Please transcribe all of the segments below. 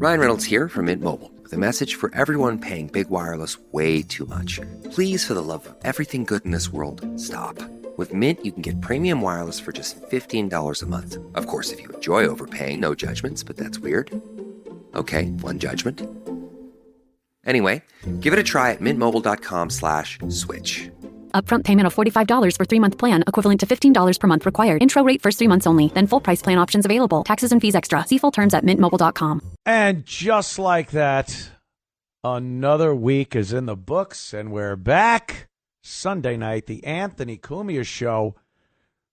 Ryan Reynolds here from Mint Mobile with a message for everyone paying big wireless way too much. Please, for the love of everything good in this world, stop. With Mint, you can get premium wireless for just $15 a month. Of course, if you enjoy overpaying, no judgments, but that's weird. Okay, one judgment. Anyway, give it a try at mintmobile.com/switch. Upfront payment of $45 for 3-month plan, equivalent to $15 per month required. Intro rate first 3 months only, then full price plan options available. Taxes and fees extra. See full terms at mintmobile.com. And just like that, another week is in the books, and we're back. Sunday night, the Anthony Cumia Show.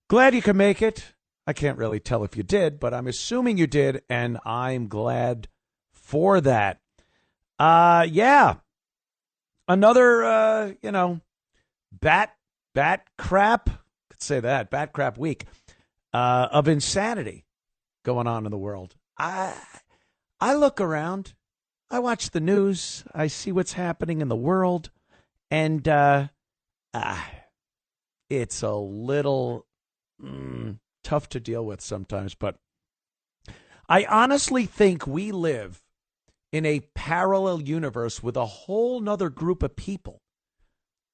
Glad you could make it. I can't really tell if you did, but I'm assuming you did, and I'm glad for that. Yeah. Another, bat crap, could say that, bat crap week of insanity going on in the world. I look around, I watch the news, I see what's happening in the world, and it's a little tough to deal with sometimes, but I honestly think we live in a parallel universe with a whole nother group of people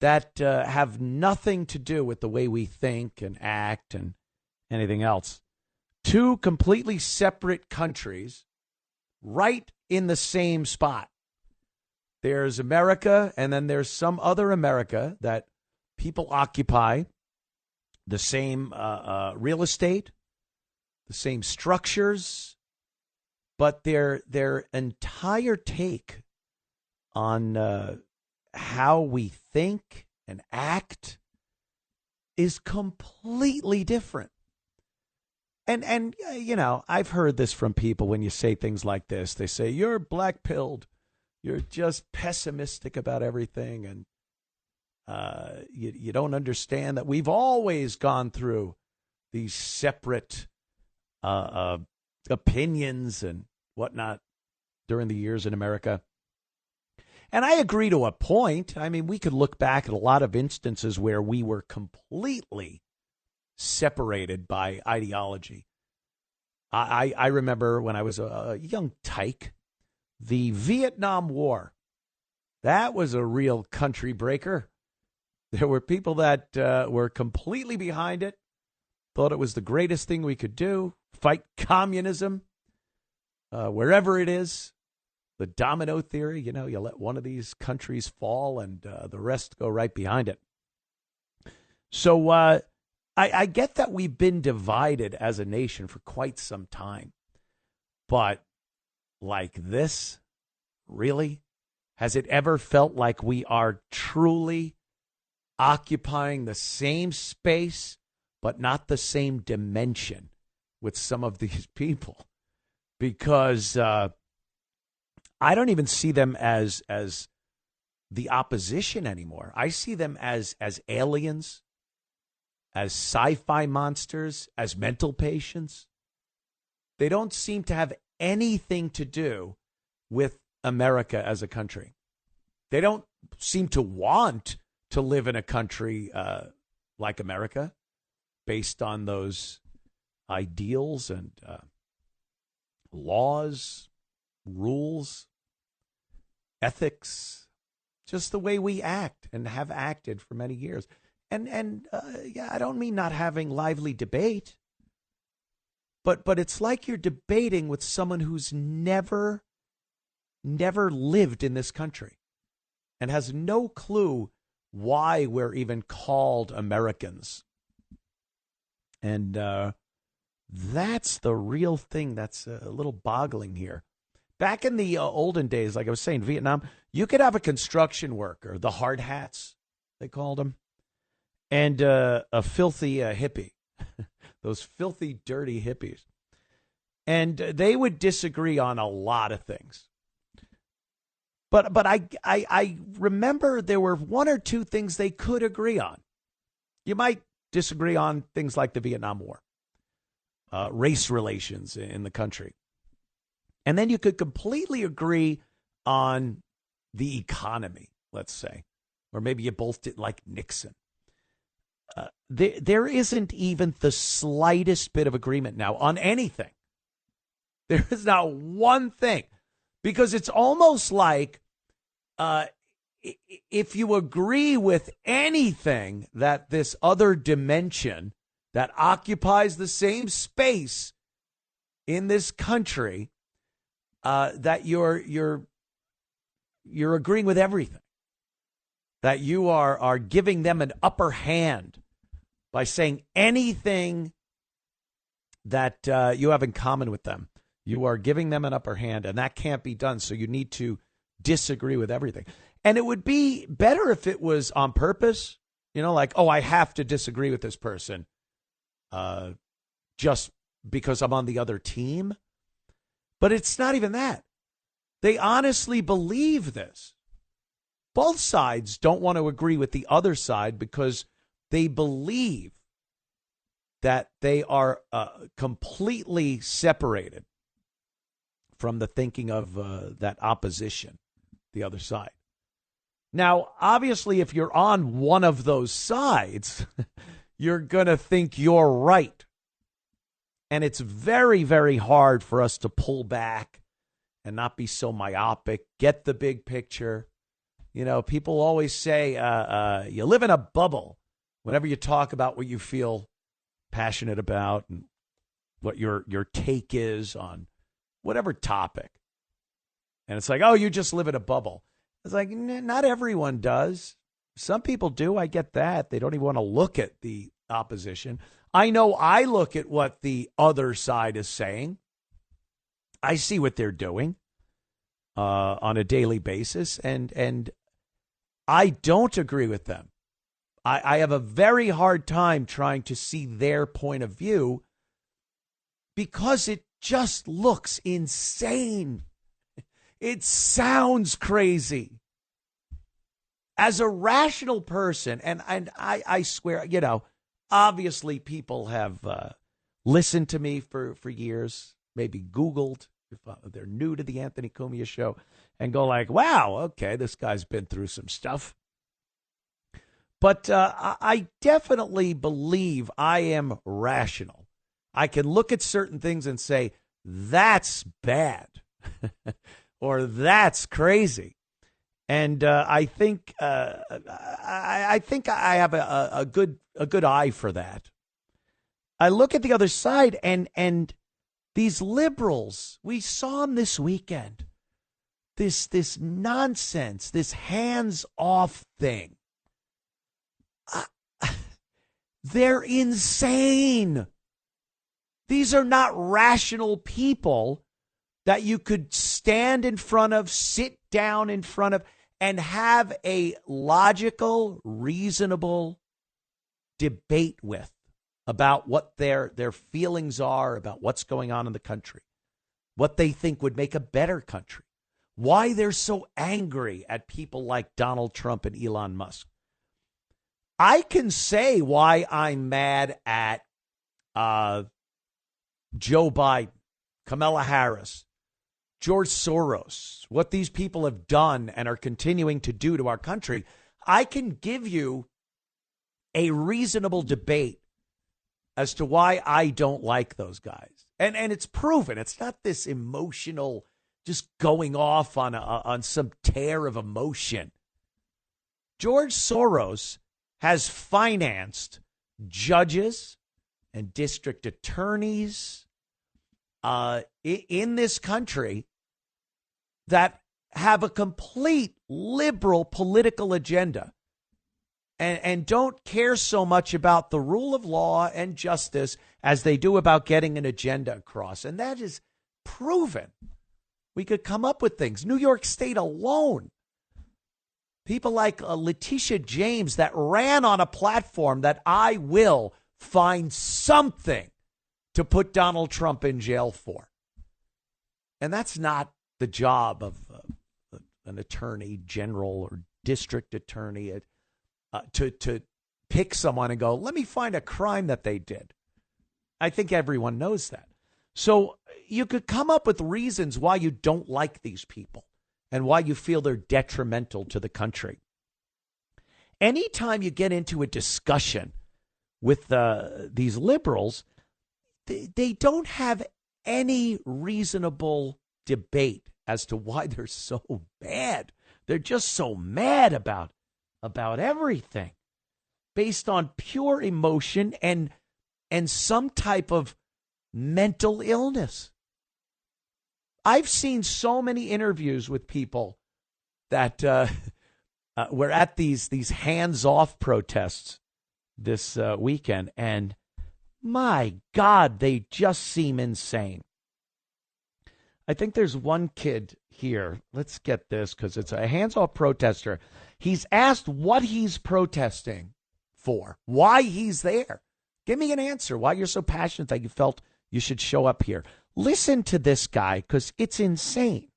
that have nothing to do with the way we think and act and anything else. Two completely separate countries right in the same spot. There's America, and then there's some other America that people occupy the same real estate, the same structures, but their entire take on how we think and act is completely different. And I've heard this from people when you say things like this. They say, you're black-pilled. You're just pessimistic about everything. And you don't understand that we've always gone through these separate opinions and whatnot during the years in America. And I agree to a point. I mean, we could look back at a lot of instances where we were completely separated by ideology. I remember when I was a young tyke, the Vietnam War. That was a real country breaker. There were people that were completely behind it, thought it was the greatest thing we could do, fight communism wherever it is. The domino theory, you let one of these countries fall and the rest go right behind it. So I get that we've been divided as a nation for quite some time. But like this, really? Has it ever felt like we are truly occupying the same space, but not the same dimension with some of these people? Because I don't even see them as the opposition anymore. I see them as aliens, as sci-fi monsters, as mental patients. They don't seem to have anything to do with America as a country. They don't seem to want to live in a country like America based on those ideals and laws, rules, ethics, just the way we act and have acted for many years. And I don't mean not having lively debate, but it's like you're debating with someone who's never lived in this country and has no clue why we're even called Americans. And that's the real thing that's a little boggling here. Back in the olden days, like I was saying, Vietnam, you could have a construction worker, the hard hats, they called them, and a filthy hippie, those filthy, dirty hippies. And they would disagree on a lot of things. But I remember there were one or two things they could agree on. You might disagree on things like the Vietnam War, race relations in the country. And then you could completely agree on the economy, let's say. Or maybe you both didn't like Nixon. There isn't even the slightest bit of agreement now on anything. There is not one thing Because it's almost like if you agree with anything that this other dimension that occupies the same space in this country, that you're agreeing with everything, that you are giving them an upper hand by saying anything that you have in common with them. You are giving them an upper hand, and that can't be done. So you need to disagree with everything. And it would be better if it was on purpose, like, oh, I have to disagree with this person just because I'm on the other team. But it's not even that. They honestly believe this. Both sides don't want to agree with the other side because they believe that they are completely separated from the thinking of that opposition, the other side. Now, obviously, if you're on one of those sides, you're going to think you're right. And it's very, very hard for us to pull back and not be so myopic, get the big picture. People always say you live in a bubble whenever you talk about what you feel passionate about and what your take is on whatever topic. And it's like, oh, you just live in a bubble. It's like, not everyone does. Some people do. I get that. They don't even want to look at the opposition. I know I look at what the other side is saying. I see what they're doing on a daily basis, and I don't agree with them. I have a very hard time trying to see their point of view because it just looks insane. It sounds crazy. As a rational person, and I swear, obviously people have listened to me for years, maybe Googled if they're new to the Anthony Cumia show, and go like, wow, okay, this guy's been through some stuff. But I definitely believe I am rational. I can look at certain things and say, that's bad. Or that's crazy. And I think I have a good eye for that. I look at the other side, and these liberals, we saw them this weekend. This nonsense, this hands-off thing. They're insane. These are not rational people that you could stand in front of, sit down in front of, and have a logical, reasonable debate with about what their feelings are about what's going on in the country, what they think would make a better country, why they're so angry at people like Donald Trump and Elon Musk. I can say why I'm mad at Joe Biden, Kamala Harris, George Soros, what these people have done and are continuing to do to our country. I can give you a reasonable debate as to why I don't like those guys. And it's proven. It's not this emotional, just going off on some tear of emotion. George Soros has financed judges and district attorneys in this country that have a complete liberal political agenda and don't care so much about the rule of law and justice as they do about getting an agenda across. And that is proven. We could come up with things. New York State alone. People like Leticia James that ran on a platform that I will find something to put Donald Trump in jail for. And that's not the job of an attorney general or district attorney to pick someone and go, let me find a crime that they did. I think everyone knows that. So you could come up with reasons why you don't like these people and why you feel they're detrimental to the country. Anytime you get into a discussion with these liberals, they don't have any reasonable debate as to why they're so mad. They're just so mad about everything based on pure emotion and some type of mental illness. I've seen so many interviews with people that were at these hands-off protests this weekend, and my God, they just seem insane. I think there's one kid here. Let's get this because it's a hands-off protester. He's asked what he's protesting for, why he's there. Give me an answer, why you're so passionate that you felt you should show up here. Listen to this guy because it's insane.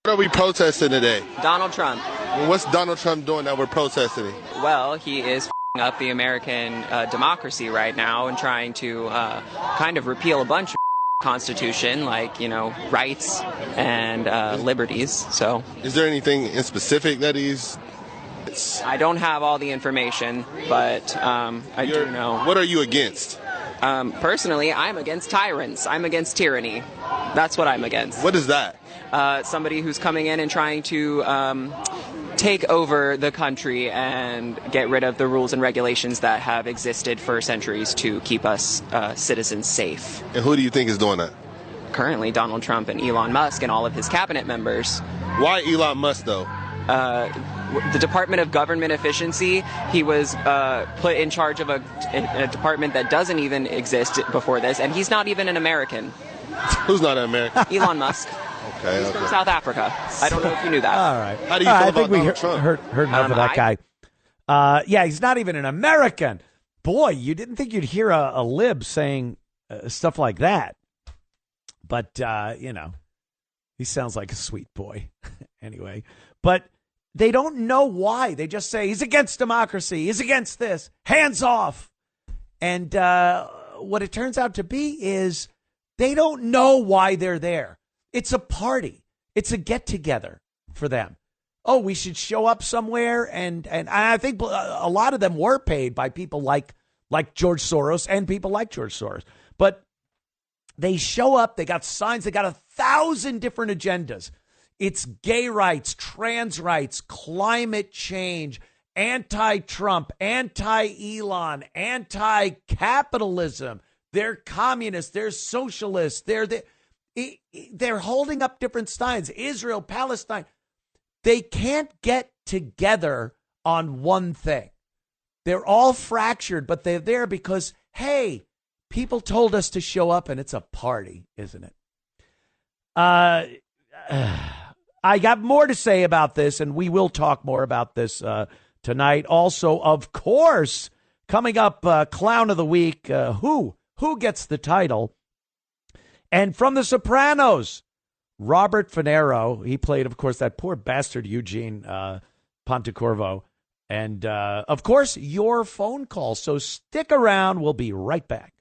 What are we protesting today? Donald Trump. Well, what's Donald Trump doing that we're protesting? Well, he is up the American democracy right now and trying to kind of repeal a bunch of Constitution, like, rights and liberties. So, is there anything in specific that he's... I don't have all the information, but I do know. What are you against? Personally, I'm against tyrants. I'm against tyranny. That's what I'm against. What is that? Somebody who's coming in and trying to take over the country and get rid of the rules and regulations that have existed for centuries to keep us citizens safe. And who do you think is doing that? Currently, Donald Trump and Elon Musk and all of his cabinet members. Why Elon Musk, though? The Department of Government Efficiency, he was put in charge of a department that doesn't even exist before this, and he's not even an American. Who's not an American? Elon Musk. Okay. He's from South Africa. I don't know if you knew that. All right. How do you feel about Donald Trump? Heard enough of that guy. Yeah, he's not even an American. Boy, you didn't think you'd hear a lib saying stuff like that. But, he sounds like a sweet boy anyway. But they don't know why. They just say he's against democracy. He's against this. Hands off. And what it turns out to be is they don't know why they're there. It's a party. It's a get-together for them. Oh, we should show up somewhere. And I think a lot of them were paid by people like George Soros and people like George Soros. But they show up. They got signs. They got 1,000 different agendas. It's gay rights, trans rights, climate change, anti-Trump, anti-Elon, anti-capitalism. They're communists. They're socialists. They're holding up different signs. Israel, Palestine. They can't get together on one thing. They're all fractured, but they're there because, hey, people told us to show up, and it's a party, isn't it? I got more to say about this, and we will talk more about this tonight. Also, of course, coming up, Clown of the Week. Who gets the title? And from The Sopranos, Robert Funaro. He played, of course, that poor bastard Eugene Pontecorvo. And, of course, your phone call. So stick around. We'll be right back.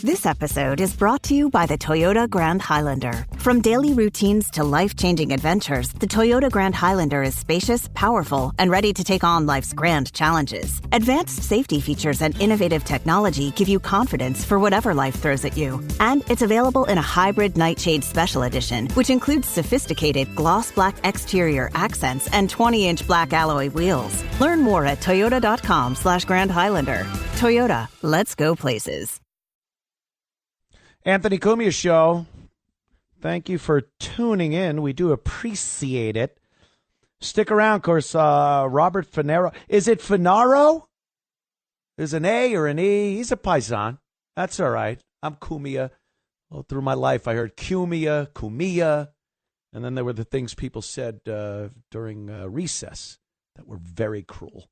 This episode is brought to you by the Toyota Grand Highlander. From daily routines to life-changing adventures, the Toyota Grand Highlander is spacious, powerful, and ready to take on life's grand challenges. Advanced safety features and innovative technology give you confidence for whatever life throws at you. And it's available in a hybrid Nightshade Special Edition, which includes sophisticated gloss black exterior accents and 20-inch black alloy wheels. Learn more at toyota.com/Grand Highlander. Toyota, let's go places. Anthony Cumia Show. Thank you for tuning in. We do appreciate it. Stick around, of course. Robert Funaro. Is it Funaro? Is an A or an E? He's a paisan. That's all right. I'm Cumia. All through my life, I heard Cumia. And then there were the things people said during recess that were very cruel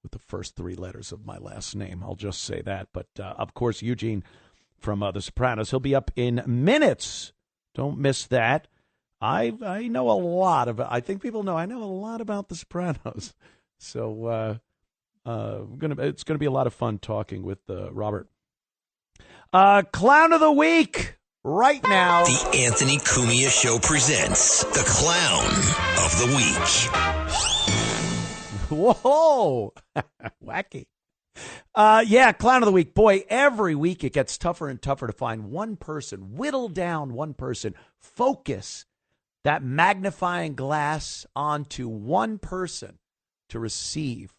with the first three letters of my last name. I'll just say that. But, of course, Eugene from The Sopranos. He'll be up in minutes. Don't miss that. I know a lot about. I think people know I know a lot about The Sopranos. So it's gonna be a lot of fun talking with Robert. Clown of the Week right now. The Anthony Cumia Show presents the Clown of the Week. Whoa, wacky. Yeah, clown of the week. Boy, every week it gets tougher and tougher to find one person, whittle down one person, focus that magnifying glass onto one person to receive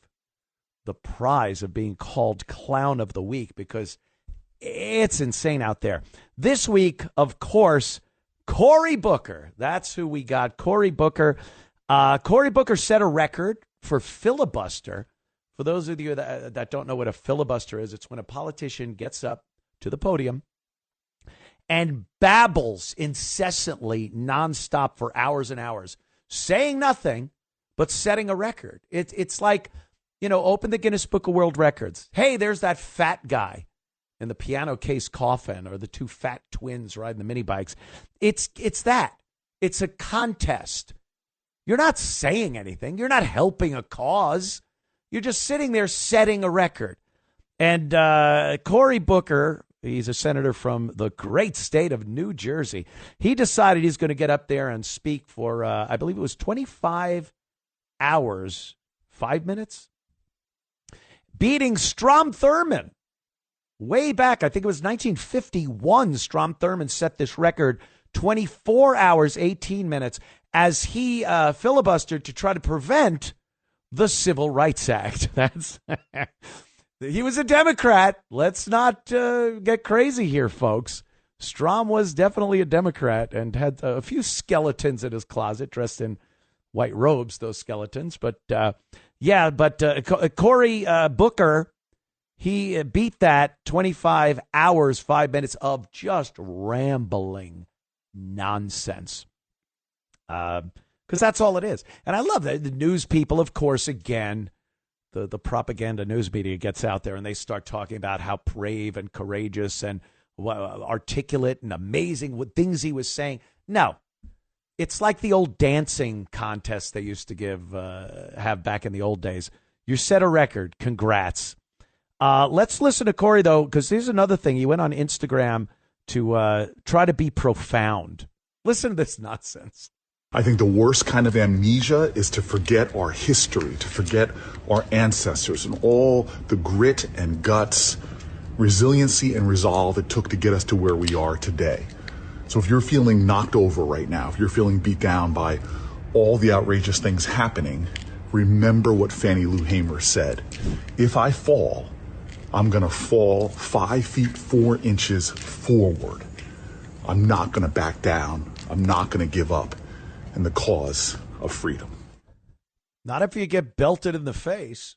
the prize of being called clown of the week, because it's insane out there. This week, of course, Cory Booker. That's who we got. Cory Booker. Cory Booker set a record for filibuster. For those of you that don't know what a filibuster is, it's when a politician gets up to the podium and babbles incessantly, nonstop for hours and hours, saying nothing but setting a record. It's like, open the Guinness Book of World Records. Hey, there's that fat guy in the piano case coffin, or the two fat twins riding the mini bikes. It's that. It's a contest. You're not saying anything. You're not helping a cause. You're just sitting there setting a record. And Cory Booker, he's a senator from the great state of New Jersey. He decided he's going to get up there and speak for, I believe it was 25 hours, 5 minutes, beating Strom Thurmond. Way back, I think it was 1951, Strom Thurmond set this record, 24 hours, 18 minutes, as he filibustered to try to prevent the Civil Rights Act. He was a Democrat. Let's not get crazy here, folks. Strom was definitely a Democrat and had a few skeletons in his closet, dressed in white robes, those skeletons. But, Cory Booker, he beat that 25 hours, 5 minutes of just rambling nonsense. Because that's all it is. And I love that the news people, of course, again, the propaganda news media gets out there and they start talking about how brave and courageous and articulate and amazing what things he was saying. No, it's like the old dancing contest they used to have back in the old days. You set a record. Congrats. Let's listen to Cory, though, because here's another thing. He went on Instagram to try to be profound. Listen to this nonsense. I think the worst kind of amnesia is to forget our history, to forget our ancestors and all the grit and guts, resiliency and resolve it took to get us to where we are today. So if you're feeling knocked over right now, if you're feeling beat down by all the outrageous things happening, remember what Fannie Lou Hamer said. If I fall, I'm going to fall 5 feet 4 inches forward. I'm not going to back down. I'm not going to give up in the cause of freedom. Not if you get belted in the face.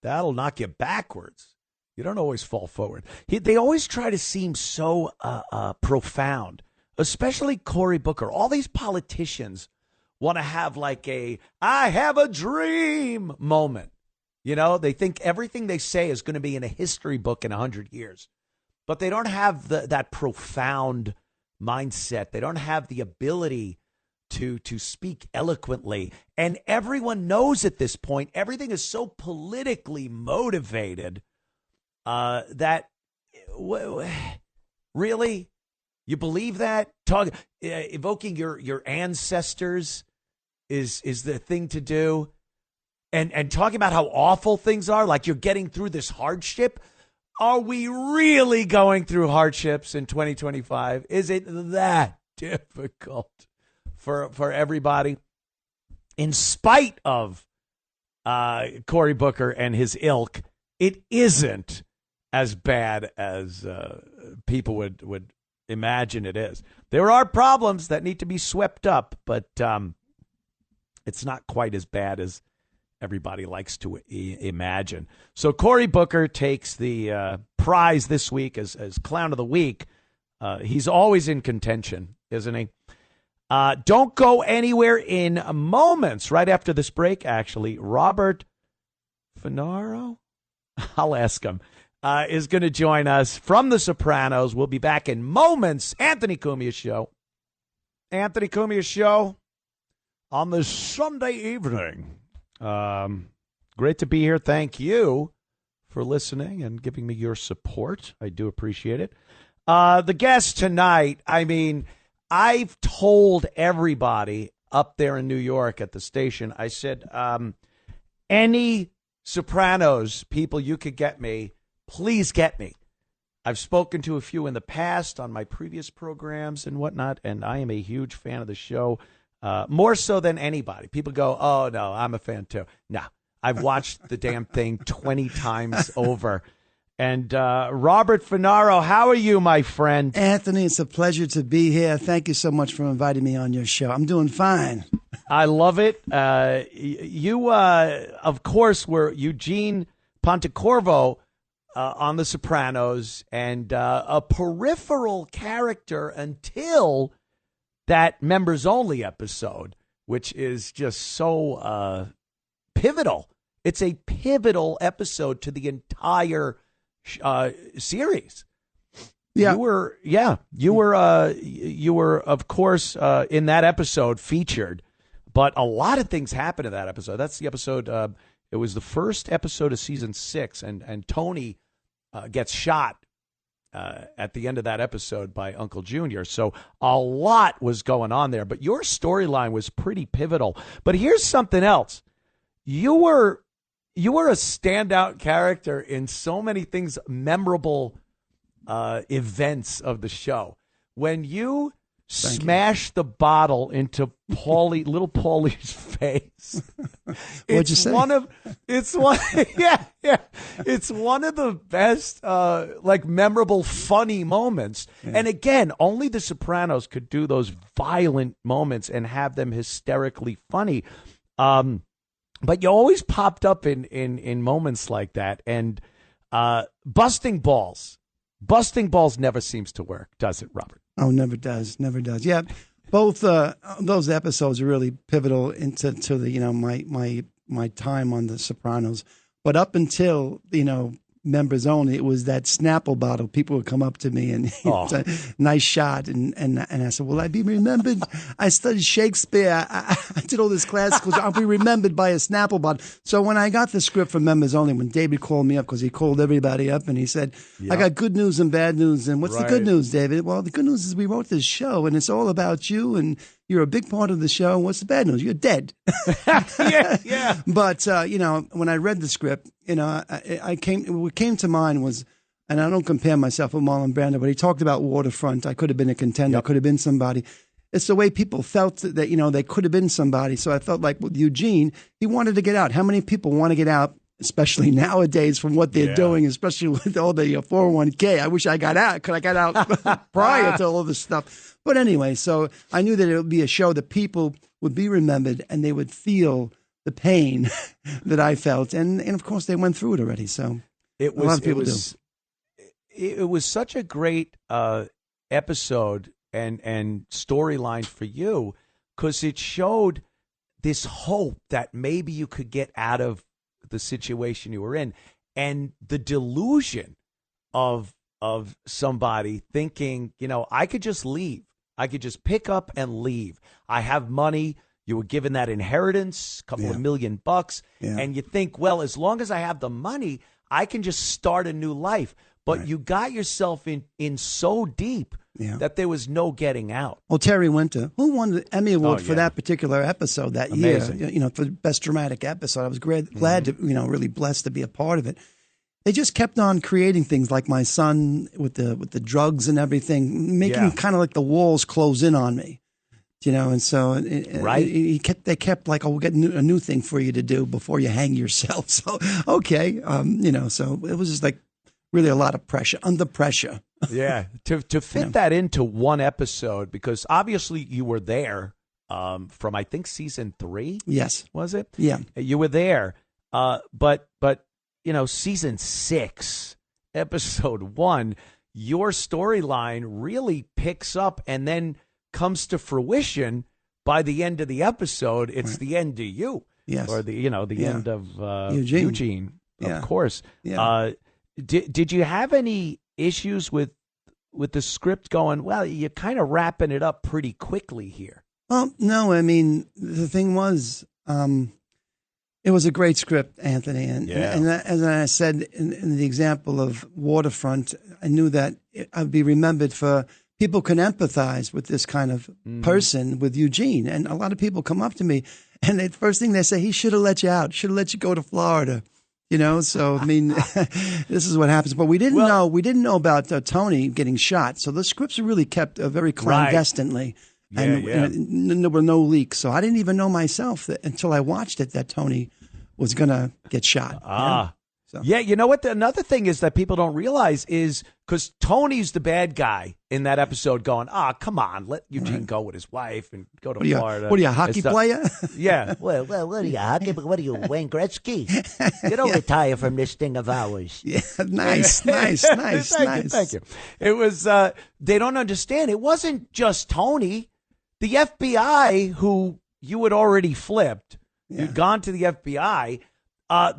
That'll knock you backwards. You don't always fall forward. They always try to seem so profound, especially Cory Booker. All these politicians want to have like I have a dream moment. They think everything they say is going to be in a history book in 100 years. But they don't have that profound mindset. They don't have the ability to speak eloquently. And everyone knows at this point, everything is so politically motivated that really, you believe that? Evoking your ancestors is the thing to do. And talking about how awful things are, like you're getting through this hardship. Are we really going through hardships in 2025? Is it that difficult for everybody? In spite of Cory Booker and his ilk, it isn't as bad as people would imagine it is. There are problems that need to be swept up, but it's not quite as bad as everybody likes to imagine. So Cory Booker takes the prize this week as Clown of the Week. He's always in contention, isn't he? Don't go anywhere. In moments, right after this break, actually, Robert Funaro, I'll ask him, is going to join us from The Sopranos. We'll be back in moments. Anthony Cumia Show. Anthony Cumia Show on this Sunday evening. Great to be here. Thank you for listening and giving me your support. I do appreciate it. The guest tonight, I've told everybody up there in New York at the station, I said, any Sopranos, people, you could get me. Please get me. I've spoken to a few in the past on my previous programs and whatnot, and I am a huge fan of the show, more so than anybody. People go, oh, no, I'm a fan too. No, I've watched the damn thing 20 times over. And Robert Funaro, how are you, my friend? Anthony, it's a pleasure to be here. Thank you so much for inviting me on your show. I'm doing fine. I love it. You, of course, were Eugene Pontecorvo on The Sopranos and a peripheral character until that members-only episode, which is just so pivotal. It's a pivotal episode to the entire series. Yeah. You were of course in that episode featured, but a lot of things happened in that episode. That's the episode. It was the first episode of season 6, and Tony gets shot at the end of that episode by Uncle Junior. So a lot was going on there, but your storyline was pretty pivotal. But here's something else. You were a standout character in so many things, memorable events of the show. When you smash the bottle into little Paulie's face. What'd you say? It's one of the best, memorable, funny moments. Yeah. And again, only The Sopranos could do those violent moments and have them hysterically funny. But you always popped up in moments like that. And busting balls never seems to work, does it, Robert? Oh, never does. Yeah, both those episodes are really pivotal into my time on The Sopranos. But up until members only, it was that Snapple bottle. People would come up to me and nice shot, and I said, "Will I be remembered? I studied Shakespeare. I did all this classical. I'll be remembered by a Snapple bottle." So when I got the script for members only, when David called me up, because he called everybody up and he said, "I got good news and bad news. And what's the good news, David?" "Well, the good news is we wrote this show, and it's all about you, and you're a big part of the show. And what's the bad news? You're dead." Yeah. But when I read the script, what came to mind was, and I don't compare myself with Marlon Brando, but he talked about Waterfront. I could have been a contender. I could have been somebody. It's the way people felt that, they could have been somebody. So I felt like with Eugene, he wanted to get out. How many people want to get out, especially nowadays from what they're doing, especially with all the 401k? I wish I got out. Could I got out prior to all this stuff? But anyway, so I knew that it would be a show that people would be remembered and they would feel the pain that I felt. And of course, they went through it already. So a lot of people do. It was such a great episode and storyline for you, because it showed this hope that maybe you could get out of the situation you were in, and the delusion of somebody thinking, I could just leave. I could just pick up and leave. I have money. You were given that inheritance, a couple of $1 million, and you think, well, as long as I have the money, I can just start a new life. But you got yourself in so deep that there was no getting out. Well, Terry Winter, who won the Emmy Award for that particular episode that year, for the best dramatic episode. I was glad to, really blessed to be a part of it. They just kept on creating things like my son with the drugs and everything, making kind of like the walls close in on me. And so they kept like, we'll get a new thing for you to do before you hang yourself. So, okay. So it was just like really a lot of pressure, under pressure. Yeah. To fit that into one episode, because obviously you were there from, I think, season 3. Yes. Was it? Yeah. You were there. But season 6, episode 1, your storyline really picks up and then comes to fruition by the end of the episode. It's the end of you. Yes. Or the end of Eugene, of Yeah. course. Yeah. Did you have any issues with the script going, well, you're kind of wrapping it up pretty quickly here? Well, no, I mean, the thing was, it was a great script, Anthony. And as I said in the example of Waterfront, I knew that I'd be remembered for people can empathize with this kind of person, with Eugene. And a lot of people come up to me, and the first thing they say, he should have let you out, should have let you go to Florida. So I mean, this is what happens. But we didn't know about Tony getting shot. So the scripts were really kept very clandestinely, and there were no leaks. So I didn't even know myself until I watched it that Tony was going to get shot. So. Yeah, you know what? Another thing is that people don't realize is because Tony's the bad guy in that episode going, come on, let Eugene go with his wife and go to Florida. What are you, a hockey player? Yeah. Well, what are you, hockey? What are you, Wayne Gretzky? You don't retire from this thing of ours. Yeah, nice. Thank you. It was, they don't understand. It wasn't just Tony. The FBI, who you had already flipped, you'd gone to the FBI,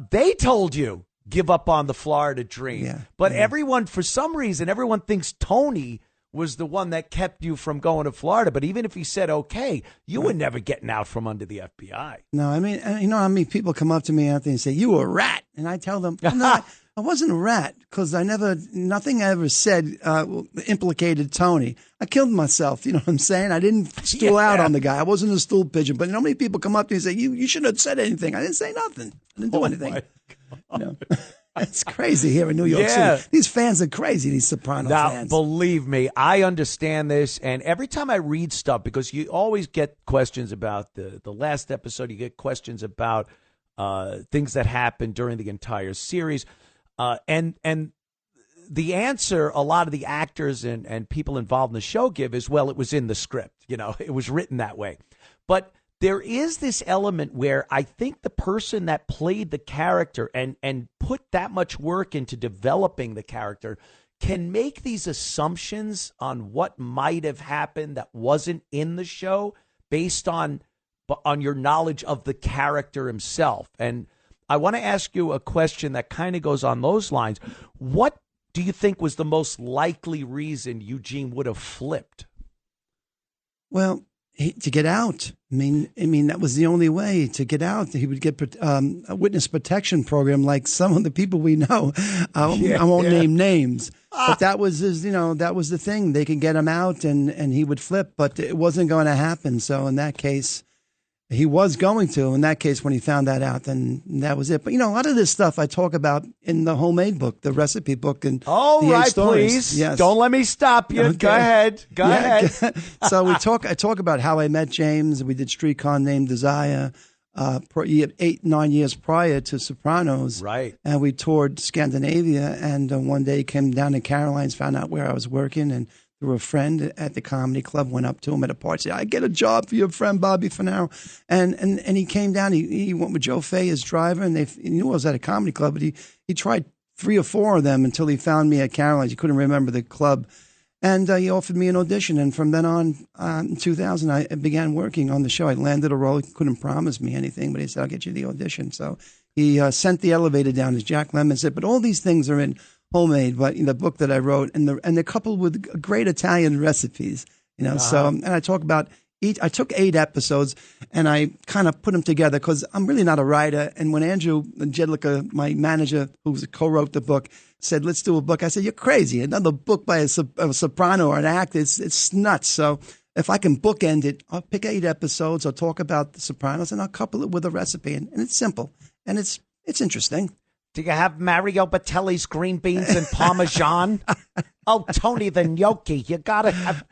they told you. Give up on the Florida dream. But everyone, for some reason, everyone thinks Tony was the one that kept you from going to Florida. But even if he said, okay, you were never getting out from under the FBI. No, I mean, people come up to me, Anthony, and say, you were a rat. And I tell them, no, I wasn't a rat because nothing I ever said implicated Tony. I killed myself. You know what I'm saying? I didn't stool out on the guy. I wasn't a stool pigeon. But many people come up to me and say, you shouldn't have said anything. I didn't say nothing. I didn't do anything. It's crazy here in New York City. These fans are crazy, these Sopranos fans. Believe me, I understand this. And every time I read stuff, because you always get questions about the last episode, you get questions about things that happened during the entire series. And the answer a lot of the actors and people involved in the show give is, well, it was in the script. It was written that way. But there is this element where I think the person that played the character and put that much work into developing the character can make these assumptions on what might have happened that wasn't in the show based on your knowledge of the character himself. And I want to ask you a question that kind of goes on those lines. What do you think was the most likely reason Eugene would have flipped? Well, to get out. I mean, that was the only way to get out. He would get a witness protection program like some of the people we know. I won't name names, but that was that was the thing. They could get him out and he would flip, but it wasn't going to happen. So in that case, he was going to. In that case, when he found that out, then that was it. But, a lot of this stuff I talk about in the homemade book, the recipe book. And all right, please. Yes. Don't let me stop you. Okay. Go ahead. Go ahead. So I talk about how I met James. We did Streetcar Named Desire 8-9 years prior to Sopranos. Right. And we toured Scandinavia. And one day came down to Caroline's, found out where I was working, and through a friend at the comedy club, went up to him at a party, said, I get a job for your friend Bobby Funaro. And he came down, he went with Joe Fay, his driver, and he knew I was at a comedy club, but he tried 3 or 4 of them until he found me at Caroline's. He couldn't remember the club. And he offered me an audition. And from then on, in 2000, I began working on the show. I landed a role. He couldn't promise me anything, but he said, I'll get you the audition. So he sent the elevator down, as Jack Lemmon said. But all these things are in homemade, but in the book that I wrote, and they're coupled with great Italian recipes, So, and I talk about I took 8 episodes and I kind of put them together because I'm really not a writer. And when Andrew Jedlicka, my manager, who co-wrote the book, said, let's do a book, I said, you're crazy. Another book by a soprano or an actor, it's nuts. So if I can bookend it, I'll pick 8 episodes, I'll talk about the Sopranos, and I'll couple it with a recipe. And it's simple and it's interesting. Do you have Mario Battelli's green beans and Parmesan? Oh, Tony the gnocchi. You got to have.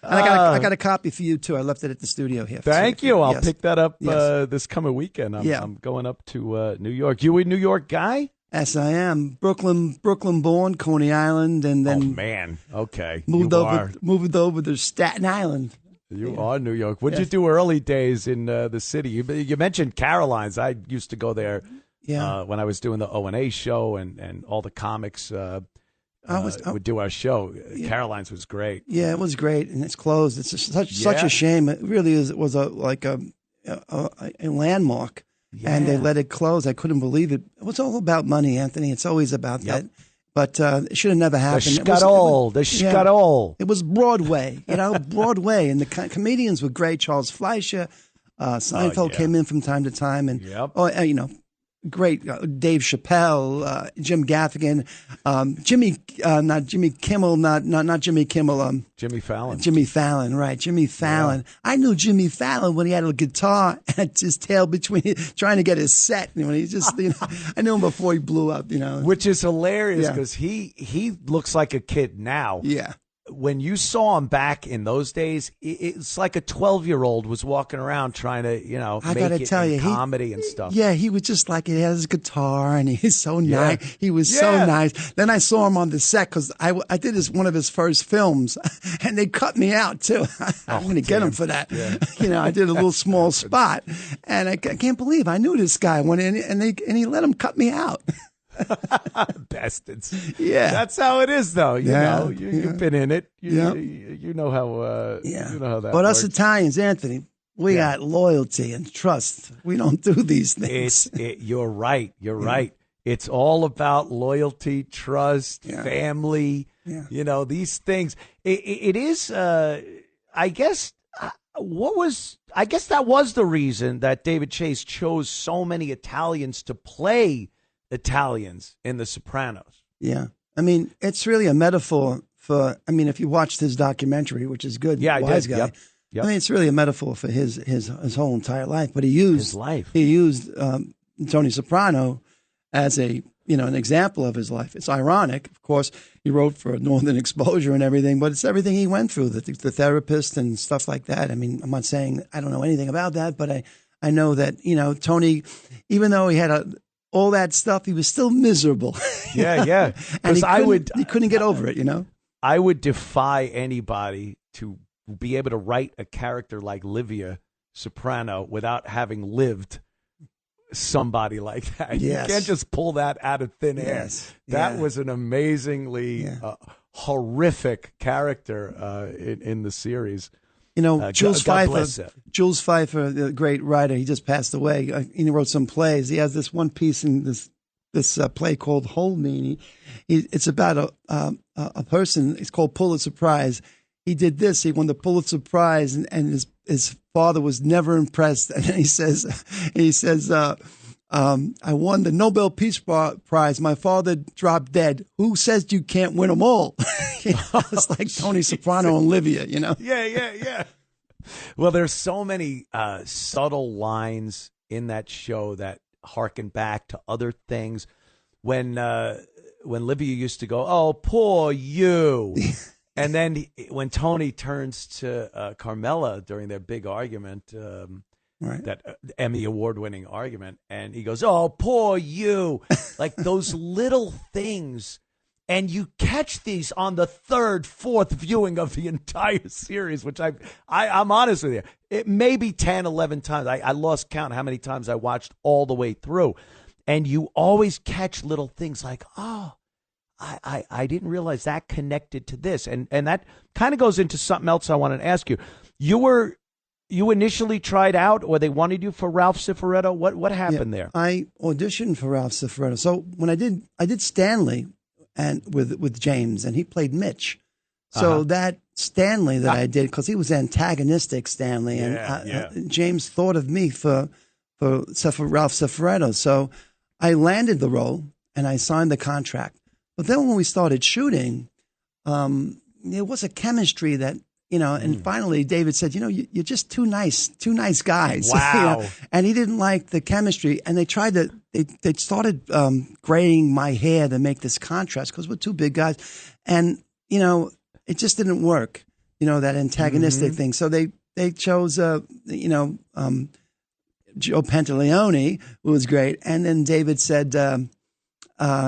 I got a copy for you, too. I left it at the studio here. Thank you. I'll pick that up this coming weekend. I'm going up to New York. You a New York guy? Yes, I am. Brooklyn born, Coney Island, and then. Oh, man. Okay. Moved over to Staten Island. You are New York. What'd you do early days in the city? You mentioned Caroline's. I used to go there when I was doing the O&A show and all the comics would do our show. Caroline's was great. Yeah, it was great, and it's closed. It's such a shame. It really is. It was a landmark, and they let it close. I couldn't believe it. It was all about money, Anthony. It's always about that. But it should have never happened. The Scuttle. It was Broadway, Broadway. And the comedians were great. Charles Fleischer, Seinfeld came in from time to time. And, great Dave Chappelle, Jim Gaffigan, not Jimmy Kimmel, not Jimmy Kimmel, Jimmy Fallon. Jimmy Fallon, right? Jimmy Fallon. Yeah. I knew Jimmy Fallon when he had a guitar and his tail between, trying to get his set. When he just, I knew him before he blew up. Which is hilarious because he looks like a kid now. Yeah. When you saw him back in those days, it's like a 12-year-old was walking around trying to, I make gotta it tell in you, comedy and stuff. Yeah, he was just like, he has his guitar and he's so nice. He was so nice. Then I saw him on the set because I did one of his first films and they cut me out too. I'm going to get him for that. Yeah. I did a little small spot and I can't believe I knew this guy went in and he let him cut me out. Bastards. Yeah, that's how it is, though. You've been in it. You know how. You know how that. But works. us Italians, Anthony, we got loyalty and trust. We don't do these things. You're right. You're right. It's all about loyalty, trust, family. Yeah. These things. It is. I guess. I guess that was the reason that David Chase chose so many Italians to play Italians in The Sopranos. Yeah. I mean, it's really a metaphor for, if you watched his documentary, which is good. Yeah, Wise I did. Guy. Yep. It's really a metaphor for his whole entire life. But he used his life. He used Tony Soprano as an example of his life. It's ironic, of course. He wrote for Northern Exposure and everything, but it's everything he went through, the therapist and stuff like that. I'm not saying I don't know anything about that, but I know that Tony, even though he had all that stuff, he was still miserable. Yeah. And he couldn't get over it, I would defy anybody to be able to write a character like Livia Soprano without having lived somebody like that. Yes. You can't just pull that out of thin air. Yes. That was an amazingly horrific character in the series. Jules Pfeiffer, the great writer, he just passed away. He wrote some plays. He has this one piece in this play called Hold Me. It's about a person. It's called Pulitzer Prize. He did this. He won the Pulitzer Prize, and his father was never impressed. And then he says, I won the Nobel Peace Prize. My father dropped dead. Who says you can't win them all? It's like Tony Soprano and Livia, Yeah. Well, there's so many subtle lines in that show that harken back to other things. When Livia used to go, "Oh, poor you," and then when Tony turns to Carmela during their big argument. Right. That Emmy award-winning argument, and he goes, "Oh, poor you!" Like those little things, and you catch these on the third, fourth viewing of the entire series, which I'm honest with you, it may be 10, 11 times. I lost count how many times I watched all the way through, and you always catch little things like, "Oh, I didn't realize that connected to this," and that kind of goes into something else I wanted to ask you. You initially tried out, or they wanted you for Ralph Cifaretto? What happened there? I auditioned for Ralph Cifaretto. So when I did Stanley and with James, and he played Mitch. So that Stanley that I did, because he was antagonistic Stanley, and James thought of me for Ralph Cifaretto. So I landed the role and I signed the contract. But then when we started shooting, there was a chemistry that. And finally David said, you're just too nice guys. Wow. And he didn't like the chemistry. And they started graying my hair to make this contrast because we're two big guys. And, it just didn't work, that antagonistic thing. So they chose, Joe Pantaleone, who was great. And then David said,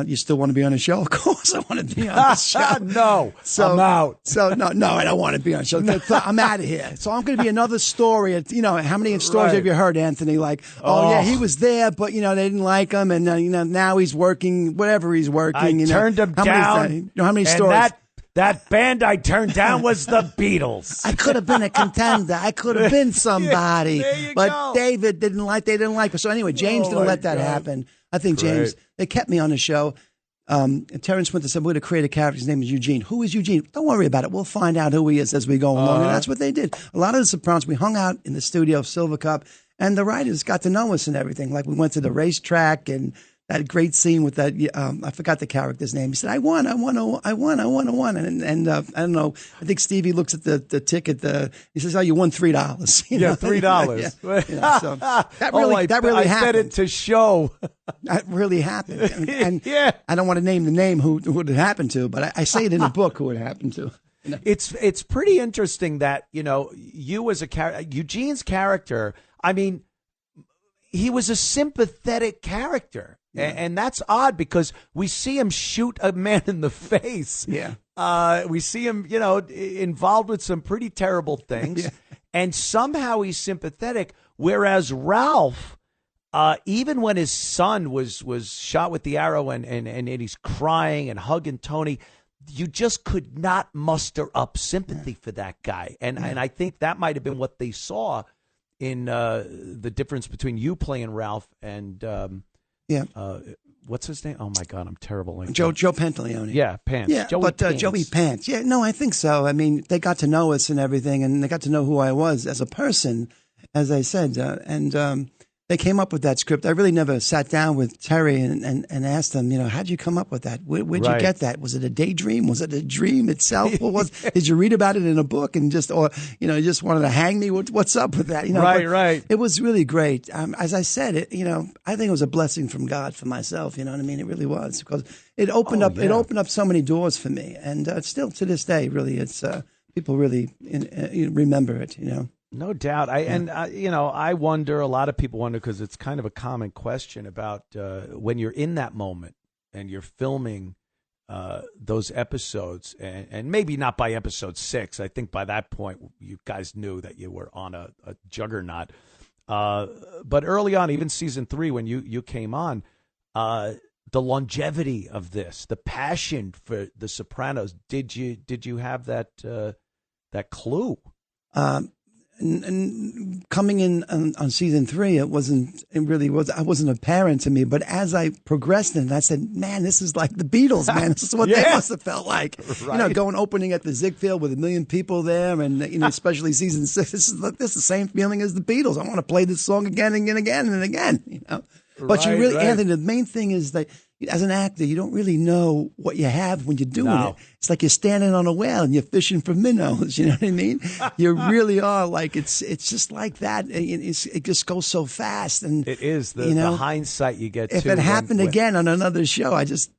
you still want to be on the show? Of course I want to be on the show. No, I'm out. So no, I don't want to be on the show. I'm out of here. So I'm going to be another story. How many stories have you heard, Anthony? Like, he was there, but they didn't like him, and now he's working, whatever he's working. I turned him down. How many stories? That band I turned down was the Beatles. I could have been a contender. I could have been somebody. But go. David they didn't like me. So anyway, James didn't let that happen. I think James, they kept me on the show. And Terrence Winter said, we're going to create a character. His name is Eugene. Who is Eugene? Don't worry about it. We'll find out who he is as we go along. And that's what they did. A lot of the Sopranos, we hung out in the studio of Silver Cup, And the writers got to know us and everything. Like we went to the racetrack and that great scene with that, I forgot the character's name. He said, I won. And I don't know, I think Stevie looks at the ticket, he says, oh, you won $3. You know? $3. Yeah, so that really I happened. said it to show. That really happened. And yeah. I don't want to name the name who it happened to, but I say it in the book who it happened to. You know? It's pretty interesting that, you as a character, Eugene's character, I mean, he was a sympathetic character. Yeah. And that's odd because we see him shoot a man in the face. Yeah. We see him, involved with some pretty terrible things. Yeah. And somehow he's sympathetic. Whereas Ralph, even when his son was shot with the arrow and he's crying and hugging Tony, you just could not muster up sympathy for that guy. And I think that might have been what they saw in the difference between you playing Ralph and what's his name? Oh my God, I'm terrible. Joe Pantaleone. Yeah, Pants. Yeah, Joey Pants. Yeah, no, I think so. I mean, they got to know us and everything, and they got to know who I was as a person, as I said, and they came up with that script. I really never sat down with Terry and asked them, how'd you come up with that? Where'd you get that? Was it a daydream? Was it a dream itself? What was? Did you read about it in a book and just wanted to hang me? What's up with that? Right. It was really great. As I said, I think it was a blessing from God for myself. You know what I mean? It really was because it opened up. It opened up so many doors for me, and still to this day, really, it's people really remember it. No doubt. I wonder, a lot of people wonder, because it's kind of a common question about when you're in that moment and you're filming those episodes, and maybe not by episode 6. I think by that point, you guys knew that you were on a juggernaut. But early on, even season 3, when you came on, the longevity of this, the passion for The Sopranos, did you have that clue? And coming in on season 3, it wasn't apparent to me. But as I progressed in it, I said, man, this is like the Beatles, man. This is what they must have felt like. Right. Going opening at the Ziegfeld with 1 million people there. And, especially season 6, this is the same feeling as the Beatles. I want to play this song again and again and again, But you really, Anthony, the main thing is that as an actor, you don't really know what you have when you're doing it. It's like you're standing on a whale and you're fishing for minnows. You know what I mean? You really are like, it's just like that. It just goes so fast. And it is the hindsight you get. If it happened again on another show, I just,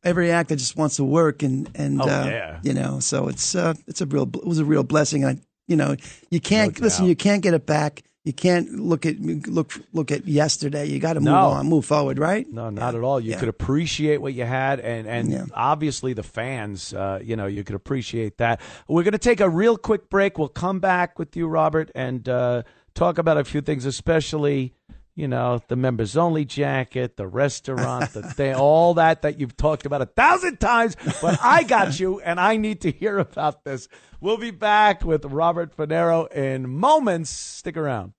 every actor just wants to work and so it was a real blessing. And you can't you can't get it back. You can't look at yesterday. You got to move forward, right? No, not at all. You could appreciate what you had, and obviously the fans, you could appreciate that. We're going to take a real quick break. We'll come back with you, Robert, and talk about a few things, especially, the members only jacket, the restaurant, the thing, all that you've talked about 1,000 times. But I got you, and I need to hear about this. We'll be back with Robert Funaro in moments. Stick around.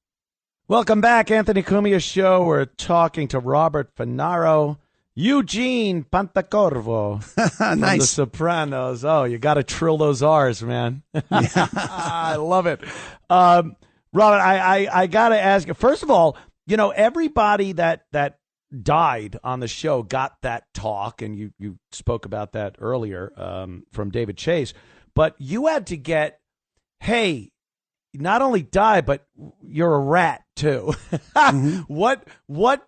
Welcome back, Anthony Cumia Show. We're talking to Robert Funaro, Eugene Pantacorvo from Nice. The Sopranos. Oh, you got to trill those R's, man. I love it. Robert, I got to ask you, first of all, everybody that died on the show got that talk, and you spoke about that earlier from David Chase. But you had to get, hey, not only die, but you're a rat too. Mm-hmm. What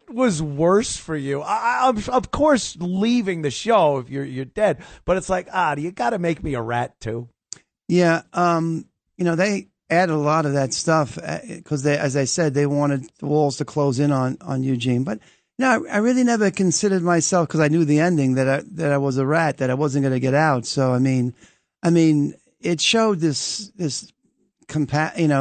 was worse for you? I'm of course leaving the show if you're dead, but it's like, you got to make me a rat too. Yeah, they added a lot of that stuff because as I said, they wanted the walls to close in on Eugene. But I really never considered myself, because I knew the ending, that I was a rat, that I wasn't going to get out. So I mean, it showed this compassion,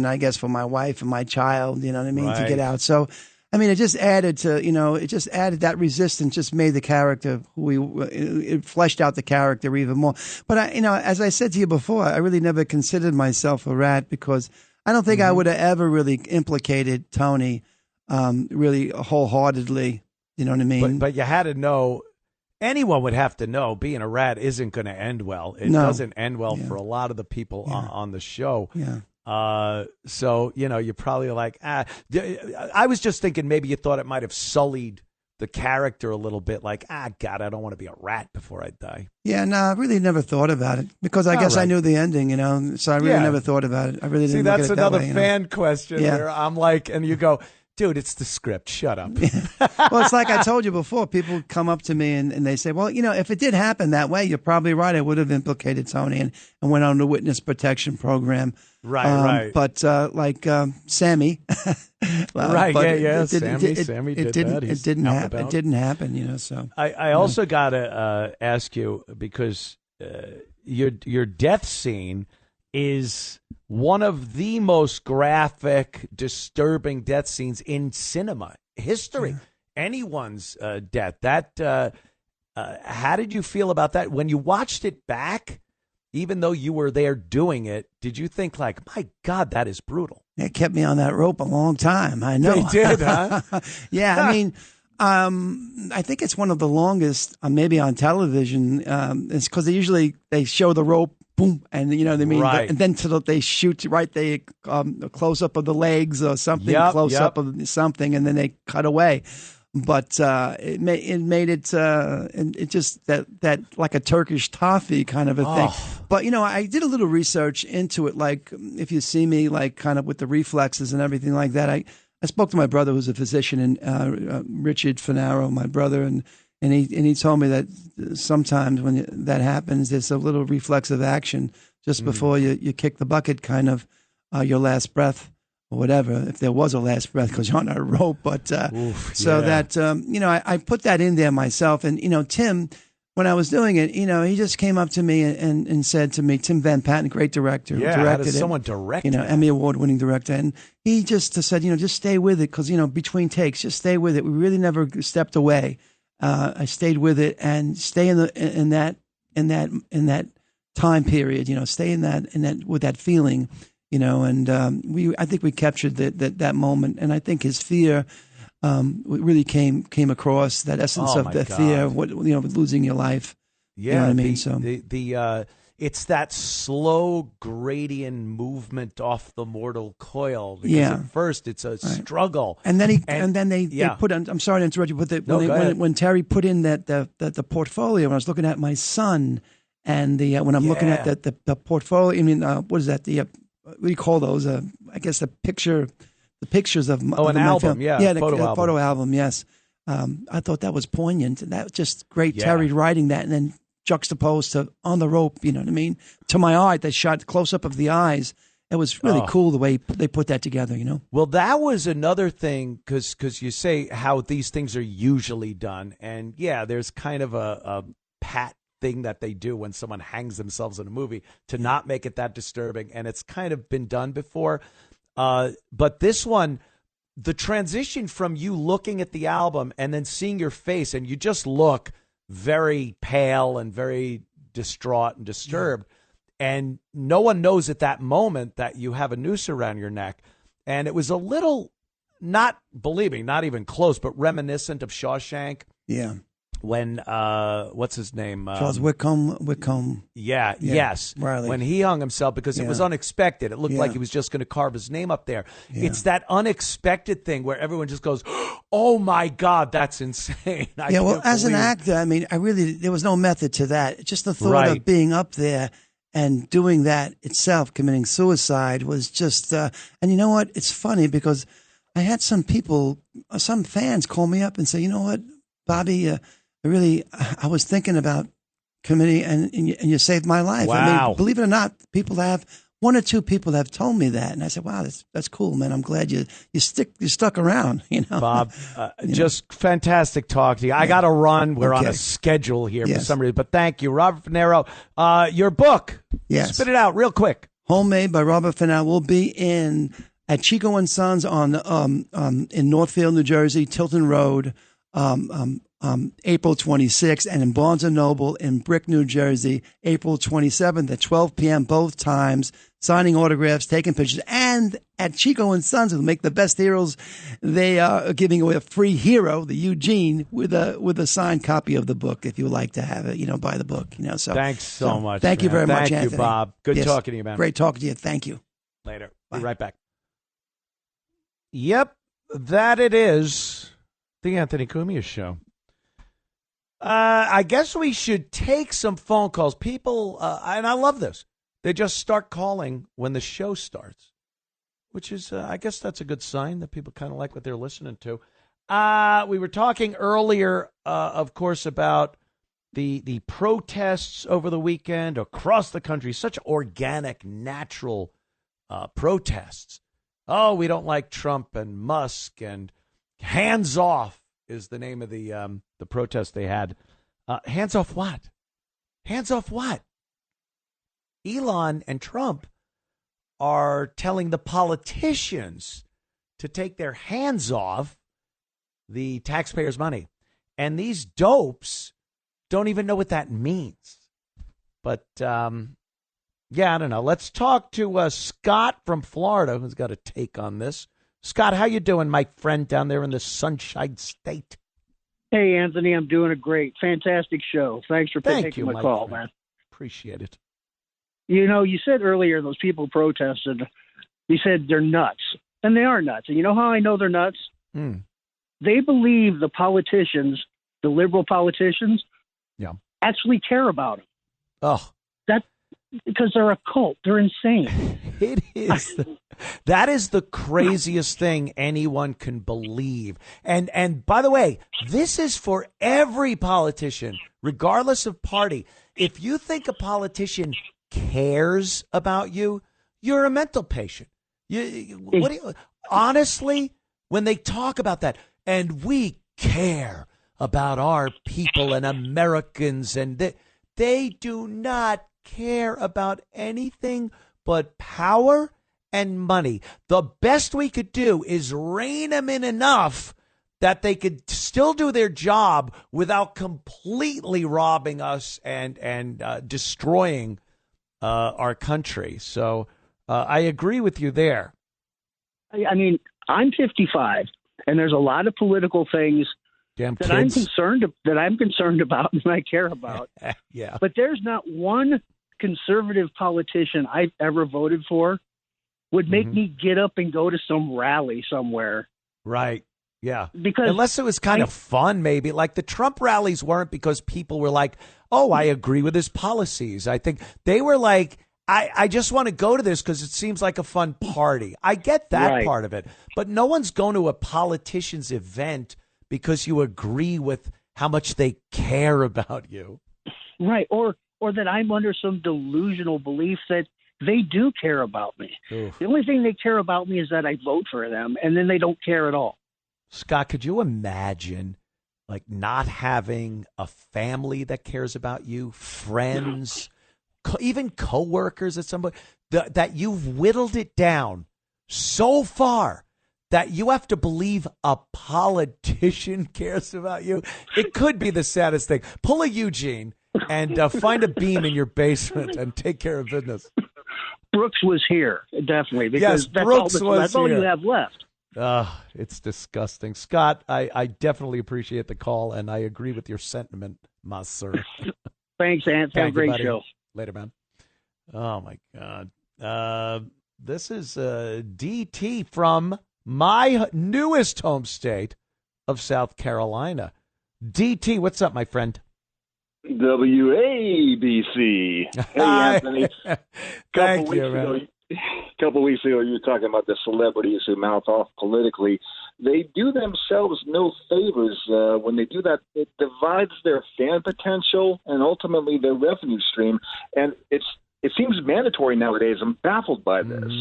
I guess, for my wife and my child. You know what I mean? Right. To get out. So, it just added to, it just added that resistance, just made the character it fleshed out the character even more. But as I said to you before, I really never considered myself a rat, because I don't think I would have ever really implicated Tony, really wholeheartedly. You know what I mean? But you had to know. Anyone would have to know being a rat isn't going to end well. It doesn't end well for a lot of the people on the show. Yeah. So, you're probably like, I was just thinking maybe you thought it might have sullied the character a little bit, like, God, I don't want to be a rat before I die. Yeah, no, I really never thought about it because I guess I knew the ending, so I really never thought about it. I really didn't look at it that way. See, that's another fan question where I'm like, and you go, dude, it's the script. Shut up. Well, it's like I told you before. People come up to me and they say, well, if it did happen that way, you're probably right. I would have implicated Tony and went on the witness protection program. Right. But Sammy. Right, but Sammy did that. It didn't happen. It didn't happen, so. I also got to ask you, because your death scene is one of the most graphic, disturbing death scenes in cinema history. Anyone's death. That how did you feel about that when you watched it back? Even though you were there doing it, did you think like, my God, that is brutal? It kept me on that rope a long time. I know. They did, huh? Yeah, I mean, I think it's one of the longest, maybe on television. It's because they show the rope, boom, and you know what I mean. Right. And then they shoot a close up of the legs or something, close up of something, and then they cut away. But it made it just that like a Turkish toffee kind of a thing. But I did a little research into it. Like if you see me like kind of with the reflexes and everything like that, I spoke to my brother who's a physician, and Richard Funaro, my brother, and he told me that sometimes when that happens, there's a little reflexive action just before you kick the bucket, kind of your last breath. Or whatever, if there was a last breath, because you're on a rope. But that, I put that in there myself. And, Tim, when I was doing it, he just came up to me and said to me, Tim Van Patten, great director. Yeah, directed how does someone direct it? Emmy Award-winning director. And he just said, just stay with it, because, between takes, just stay with it. We really never stepped away. I stayed with it and stay in that time period, stay in that with that feeling. I think we captured that moment, and I think his fear really came across, that essence of the fear, with losing your life. Yeah, you know what I mean. It's that slow gradient movement off the mortal coil. Because at first it's a struggle, and then they put on. I'm sorry to interrupt you, but when Terry put in the portfolio, when I was looking at my son, and when I'm looking at the portfolio, I mean, what is that? What do you call those? I guess the pictures of an my album, film. the photo album. Yes, I thought that was poignant, and that was just great. Yeah. Terry writing that, and then juxtaposed to on the rope. You know what I mean? To my eye, they shot close up of the eyes. It was really cool the way they put that together. Well, that was another thing, because you say how these things are usually done, and there's kind of a pat thing that they do when someone hangs themselves in a movie to not make it that disturbing, and it's kind of been done before. But this one, the transition from you looking at the album and then seeing your face, and you just look very pale and very distraught and disturbed, and no one knows at that moment that you have a noose around your neck. And it was a little, not even close, but reminiscent of Shawshank. Yeah. When what's his name? Charles Whitcomb. Yeah. Yes. Riley. When he hung himself, because it was unexpected. It looked like he was just going to carve his name up there. Yeah. It's that unexpected thing where everyone just goes, "Oh my God, that's insane!" Well, as an actor, I mean, there was no method to that. Just the thought of being up there and doing that itself, committing suicide, was just. And you know what? It's funny because I had some fans call me up and say, "You know what, Bobby." I was thinking about committing, and you saved my life. Wow. I mean, believe it or not, one or two people have told me that, and I said, "Wow, that's cool, man. I'm glad you stuck around." Bob, just fantastic talk to you. I got to run. We're on a schedule here for some reason, but thank you, Robert Funaro. Your book, spit it out real quick. Homemade by Robert Funaro will be at Chico and Sons in Northfield, New Jersey, Tilton Road. April 26th, and in Barnes & Noble in Brick, New Jersey, April 27th at 12 p.m. both times, signing autographs, taking pictures. And at Chico & Sons, who make the best heroes, they are giving away a free hero, the Eugene, with a signed copy of the book if you would like to have it, buy the book. So thanks so much. Thank you very much, Anthony. Anthony. Thank you, Bob. Good talking to you, man. Great talking to you. Thank you. Later. Be right back. Yep, that it is. The Anthony Cumia Show. I guess we should take some phone calls. People, and I love this, they just start calling when the show starts, which is, I guess that's a good sign that people kind of like what they're listening to. We were talking earlier, of course, about the protests over the weekend across the country, such organic, natural protests. Oh, we don't like Trump and Musk, and hands off is the name of the protest they had. Hands off what? Hands off what? Elon and Trump are telling the politicians to take their hands off the taxpayers' money. And these dopes don't even know what that means. But, yeah, I don't know. Let's talk to Scott from Florida, who's got a take on this. Scott, how you doing, my friend, down there in the Sunshine State? Hey, Anthony, I'm doing a great, fantastic show. Thanks for taking my call, man. Appreciate it. You know, you said earlier those people protested, you said they're nuts, and they are nuts. And you know how I know they're nuts? They believe the politicians, the liberal politicians, actually care about them. Oh. Because they're a cult. They're insane. It is. That is the craziest thing anyone can believe. And by the way, this is for every politician, regardless of party. If you think a politician cares about you, you're a mental patient. Honestly, when they talk about that, and we care about our people and Americans, and they do not care about anything but power and money. The best we could do is rein them in enough that they could still do their job without completely robbing us and destroying our country. So I agree with you there. I mean, I'm 55, and there's a lot of political things that I'm concerned about and I care about. Yeah. But there's not one conservative politician I've ever voted for would make me get up and go to some rally somewhere. Right. Yeah. Because unless it was kind of fun, maybe. Like the Trump rallies weren't because people were like, oh, I agree with his policies. I think they were like, I just want to go to this because it seems like a fun party. I get that part of it. But no one's going to a politician's event because you agree with how much they care about you. Right. Or that I'm under some delusional belief that they do care about me. Oof. The only thing they care about me is that I vote for them, and then they don't care at all. Scott, could you imagine like not having a family that cares about you, friends, even coworkers at some point, that you've whittled it down so far that you have to believe a politician cares about you? It could be the saddest thing. Pull a Eugene and find a beam in your basement and take care of business. Brooks was here, definitely, because that's all you have left. It's disgusting. Scott, I definitely appreciate the call, and I agree with your sentiment, my sir. Thanks, Ant. Have a great show. Later, man. Oh, my God. This is DT from my newest home state of South Carolina. DT, what's up, my friend? WABC. Hey, Anthony. Thank you, man. A couple weeks ago, you were talking about the celebrities who mouth off politically. They do themselves no favors when they do that. It divides their fan potential and ultimately their revenue stream. And it seems mandatory nowadays. I'm baffled by this.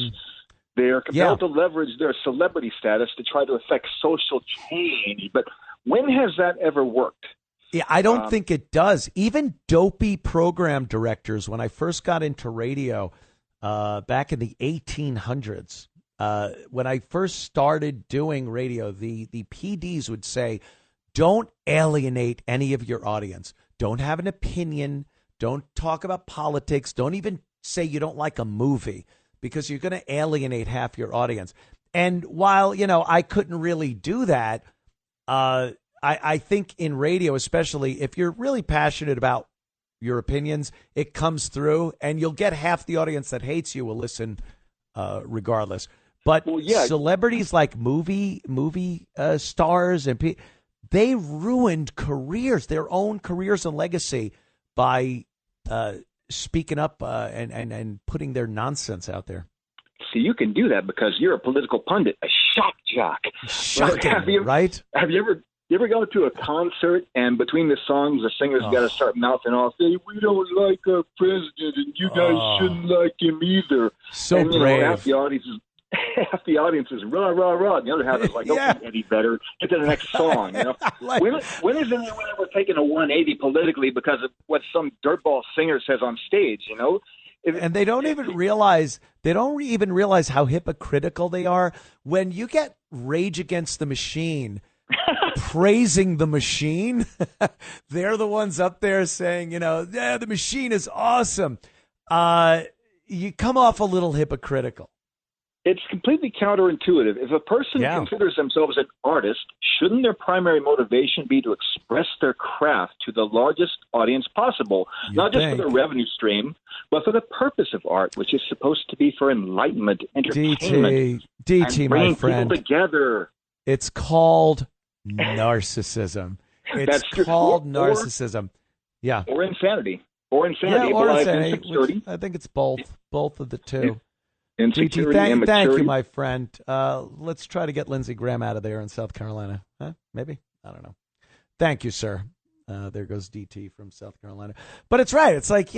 They are compelled to leverage their celebrity status to try to affect social change. But when has that ever worked? Yeah, I don't think it does. Even dopey program directors, when I first got into radio back in the 1800s, when I first started doing radio, the PDs would say, don't alienate any of your audience. Don't have an opinion. Don't talk about politics. Don't even say you don't like a movie because you're going to alienate half your audience. And while, I couldn't really do that, I think in radio, especially if you're really passionate about your opinions, it comes through and you'll get half the audience that hates you will listen regardless. But celebrities like movie stars and they ruined careers, their own careers and legacy by speaking up and putting their nonsense out there. See, you can do that because you're a political pundit, a shock jock. Shocking, right? Have you ever gone to a concert and between the songs, the singer's got to start mouthing off, "Hey, we don't like our president, and you guys shouldn't like him either." So and, brave. Half the audience is rah rah rah. And the other half is like, "Okay, Eddie, better get to the next song." You know, when has anyone ever taken a 180 politically because of what some dirtball singer says on stage? You know. And they don't even realize how hypocritical they are when you get Rage Against the Machine praising the machine. They're the ones up there saying, the machine is awesome. You come off a little hypocritical. It's completely counterintuitive. If a person considers themselves an artist, shouldn't their primary motivation be to express their craft to the largest audience possible? Not just for the revenue stream, but for the purpose of art, which is supposed to be for enlightenment, entertainment, DT, and my friend, people together. It's called narcissism. It's called narcissism. Yeah. Or insanity. Or insanity. Yeah, or insanity. I think it's both of the two. DT, thank you, my friend. Let's try to get Lindsey Graham out of there in South Carolina. Huh? Maybe? I don't know. Thank you, sir. There goes DT from South Carolina. But it's right. It's like,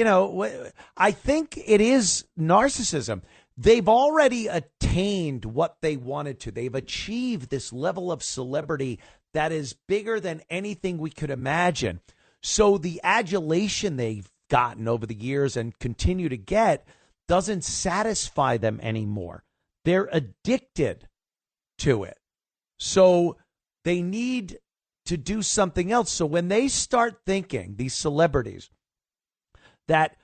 I think it is narcissism. They've already attained what they wanted to. They've achieved this level of celebrity that is bigger than anything we could imagine. So the adulation they've gotten over the years and continue to get doesn't satisfy them anymore. They're addicted to it. So they need to do something else. So when they start thinking, these celebrities, that,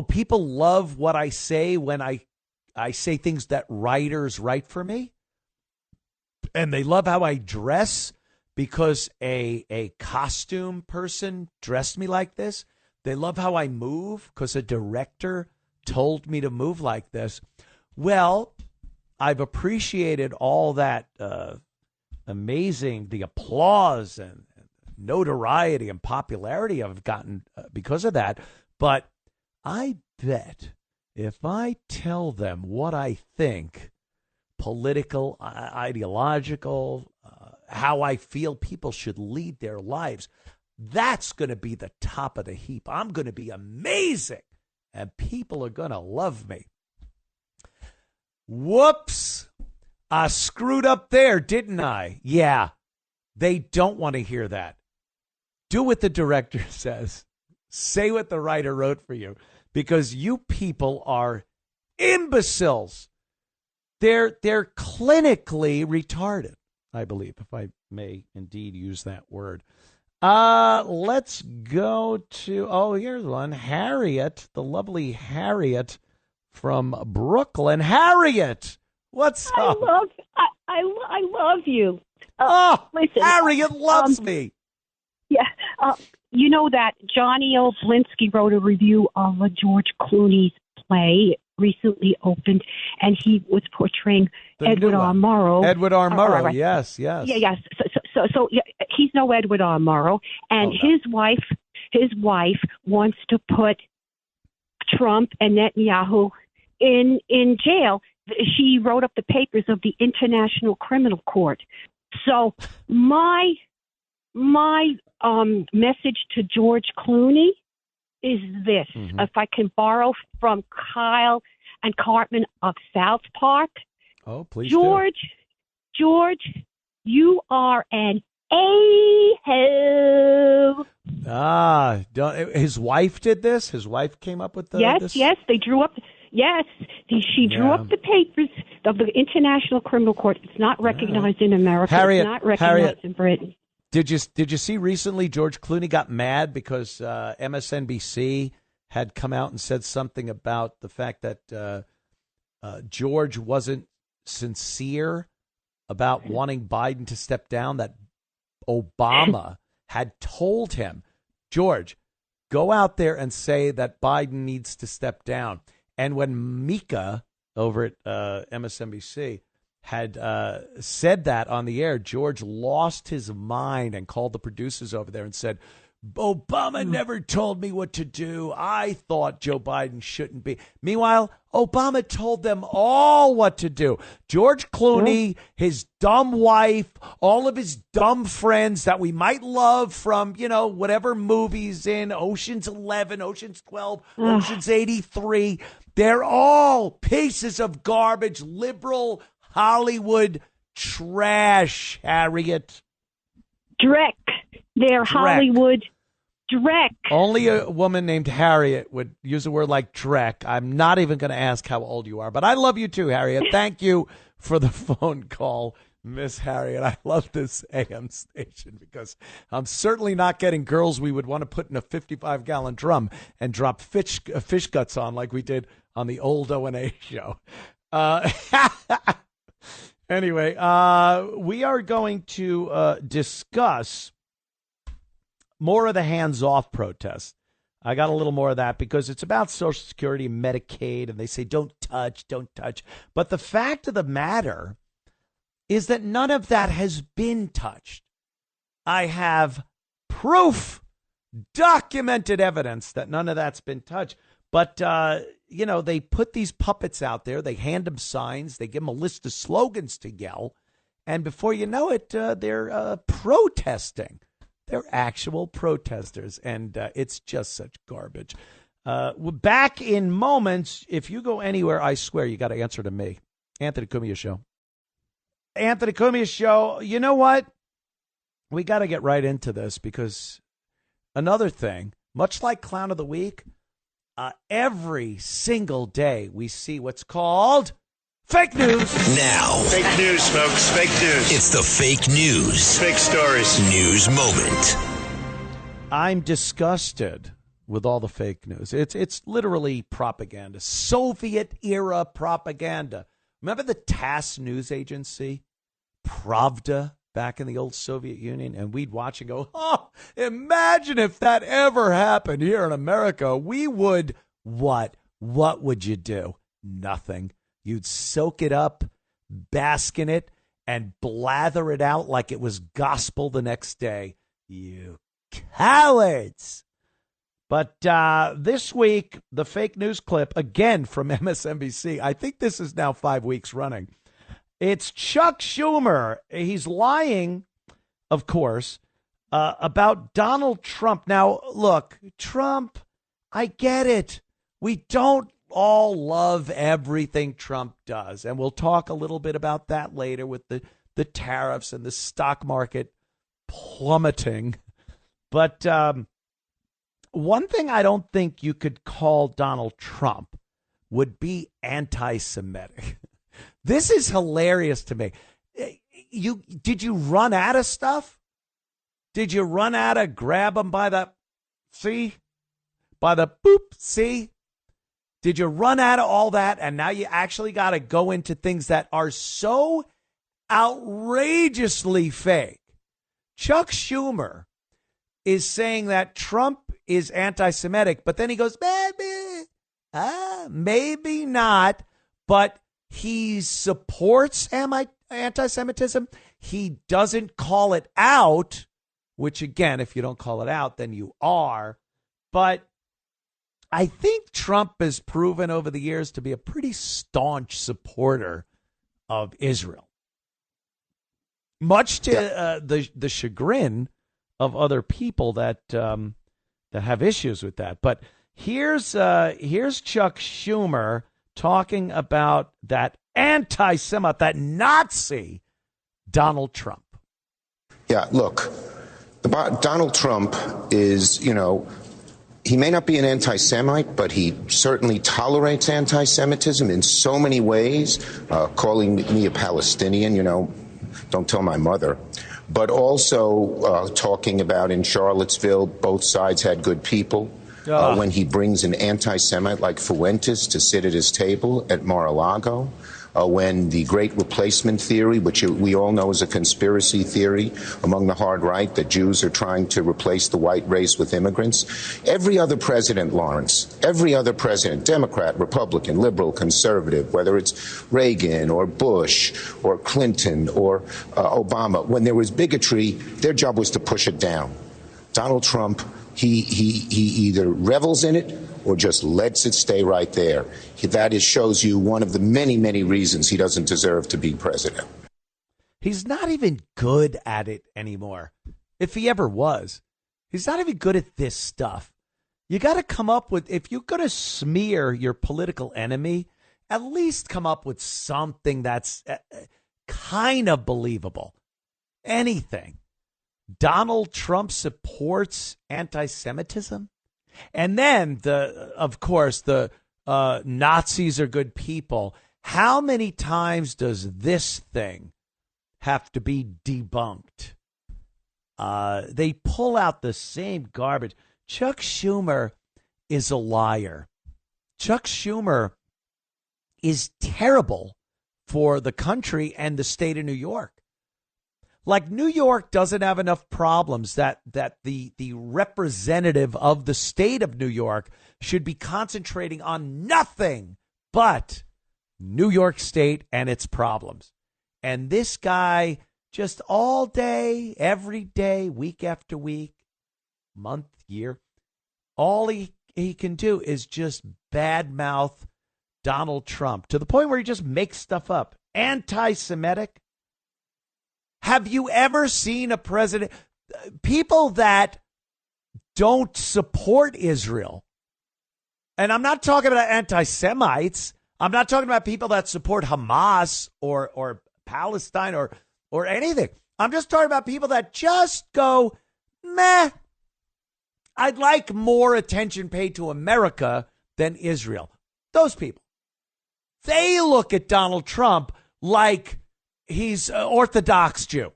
people love what I say when I say things that writers write for me, and they love how I dress because a costume person dressed me like this. They love how I move because a director told me to move like this. Well, I've appreciated all that the applause and notoriety and popularity I've gotten because of that. But I bet if I tell them what I think, political, ideological, how I feel people should lead their lives, that's going to be the top of the heap. I'm going to be amazing. And people are going to love me. Whoops. I screwed up there, didn't I? Yeah. They don't want to hear that. Do what the director says. Say what the writer wrote for you. Because you people are imbeciles. They're clinically retarded, I believe, if I may indeed use that word. Let's go to, here's one. Harriet, the lovely Harriet from Brooklyn. Harriet, what's up? I love you. Listen, Harriet loves me. Yeah. You know that Johnny Oblinsky wrote a review of a George Clooney's play recently opened, and he was portraying Edward R. Murrow. Edward R. Murrow, right. Yes. Yeah, yes. So he's no Edward R. Murrow, and his wife wants to put Trump and Netanyahu in jail. She wrote up the papers of the International Criminal Court. So my message to George Clooney is this. Mm-hmm. If I can borrow from Kyle and Cartman of South Park. Oh, please George, you are an a-hole. His wife did this? His wife came up with this? Yes, they drew up. Yes, she drew up the papers of the International Criminal Court. It's not recognized in America. Harriet, it's not recognized in Britain. Did you see recently George Clooney got mad because MSNBC had come out and said something about the fact that George wasn't sincere about wanting Biden to step down, that Obama had told him, George, go out there and say that Biden needs to step down. And when Mika over at MSNBC, had said that on the air. George lost his mind and called the producers over there and said, Obama never told me what to do. I thought Joe Biden shouldn't be. Meanwhile, Obama told them all what to do. George Clooney, his dumb wife, all of his dumb friends that we might love from, whatever movies in Ocean's 11, Ocean's 12, Ocean's 83. They're all pieces of garbage, liberal Hollywood trash, Harriet. Dreck. They're Hollywood dreck. Only a woman named Harriet would use a word like dreck. I'm not even going to ask how old you are, but I love you too, Harriet. Thank you for the phone call, Miss Harriet. I love this AM station because I'm certainly not getting girls we would want to put in a 55-gallon drum and drop fish guts on like we did on the old O&A show. Anyway, we are going to discuss more of the hands-off protests. I got a little more of that because it's about Social Security, Medicaid, and they say, don't touch. But the fact of the matter is that none of that has been touched. I have proof, documented evidence that none of that's been touched. But, they put these puppets out there. They hand them signs. They give them a list of slogans to yell. And before you know it, they're protesting. They're actual protesters, and it's just such garbage. Back in moments. If you go anywhere, I swear you got to answer to me. Anthony Cumia Show. Anthony Cumia Show. You know what? We got to get right into this because another thing, much like Clown of the Week, every single day we see what's called fake news. Now. Fake news, folks. Fake news. It's the fake news. Fake stories. News moment. I'm disgusted with all the fake news. It's literally propaganda. Soviet-era propaganda. Remember the TASS news agency? Pravda back in the old Soviet Union? And we'd watch and go, imagine if that ever happened here in America. We would, what? What would you do? Nothing. You'd soak it up, bask in it, and blather it out like it was gospel the next day. You cowards. But this week, the fake news clip, again from MSNBC, I think this is now 5 weeks running. It's Chuck Schumer. He's lying, of course, about Donald Trump. Now, look, Trump, I get it. We don't all love everything Trump does. And we'll talk a little bit about that later with the tariffs and the stock market plummeting. But one thing I don't think you could call Donald Trump would be anti-Semitic. This is hilarious to me. Did you run out of stuff? Did you run out of grab them by the, by the boop, see? Did you run out of all that? And now you actually got to go into things that are so outrageously fake. Chuck Schumer is saying that Trump is anti-Semitic, but then he goes, maybe not, but he supports anti-Semitism. He doesn't call it out, which again, if you don't call it out, then you are. But I think Trump has proven over the years to be a pretty staunch supporter of Israel, much to the chagrin of other people that have issues with that. But here's Chuck Schumer talking about that anti-Semite, that Nazi Donald Trump. Yeah, look, Donald Trump is, he may not be an anti-Semite, but he certainly tolerates anti-Semitism in so many ways, calling me a Palestinian, don't tell my mother. But also talking about in Charlottesville, both sides had good people. when he brings an anti-Semite like Fuentes to sit at his table at Mar-a-Lago, when the Great Replacement theory, which we all know is a conspiracy theory among the hard right, that Jews are trying to replace the white race with immigrants. Every other president, Lawrence, every other president, Democrat, Republican, liberal, conservative, whether it's Reagan or Bush or Clinton or Obama, when there was bigotry, their job was to push it down. Donald Trump, he either revels in it or just lets it stay right there. That shows you one of the many, many reasons he doesn't deserve to be president. He's not even good at it anymore. If he ever was, he's not even good at this stuff. You got to come up with, if you're going to smear your political enemy, at least come up with something that's kind of believable. Anything. Donald Trump supports anti-Semitism. And then, of course, the Nazis are good people. How many times does this thing have to be debunked? They pull out the same garbage. Chuck Schumer is a liar. Chuck Schumer is terrible for the country and the state of New York. Like, New York doesn't have enough problems that the representative of the state of New York should be concentrating on nothing but New York State and its problems. And this guy just all day, every day, week after week, month, year, all he can do is just badmouth Donald Trump to the point where he just makes stuff up. Anti-Semitic. Have you ever seen a president, people that don't support Israel? And I'm not talking about anti-Semites. I'm not talking about people that support Hamas or Palestine or anything. I'm just talking about people that just go, meh, I'd like more attention paid to America than Israel. Those people. They look at Donald Trump like he's an Orthodox Jew.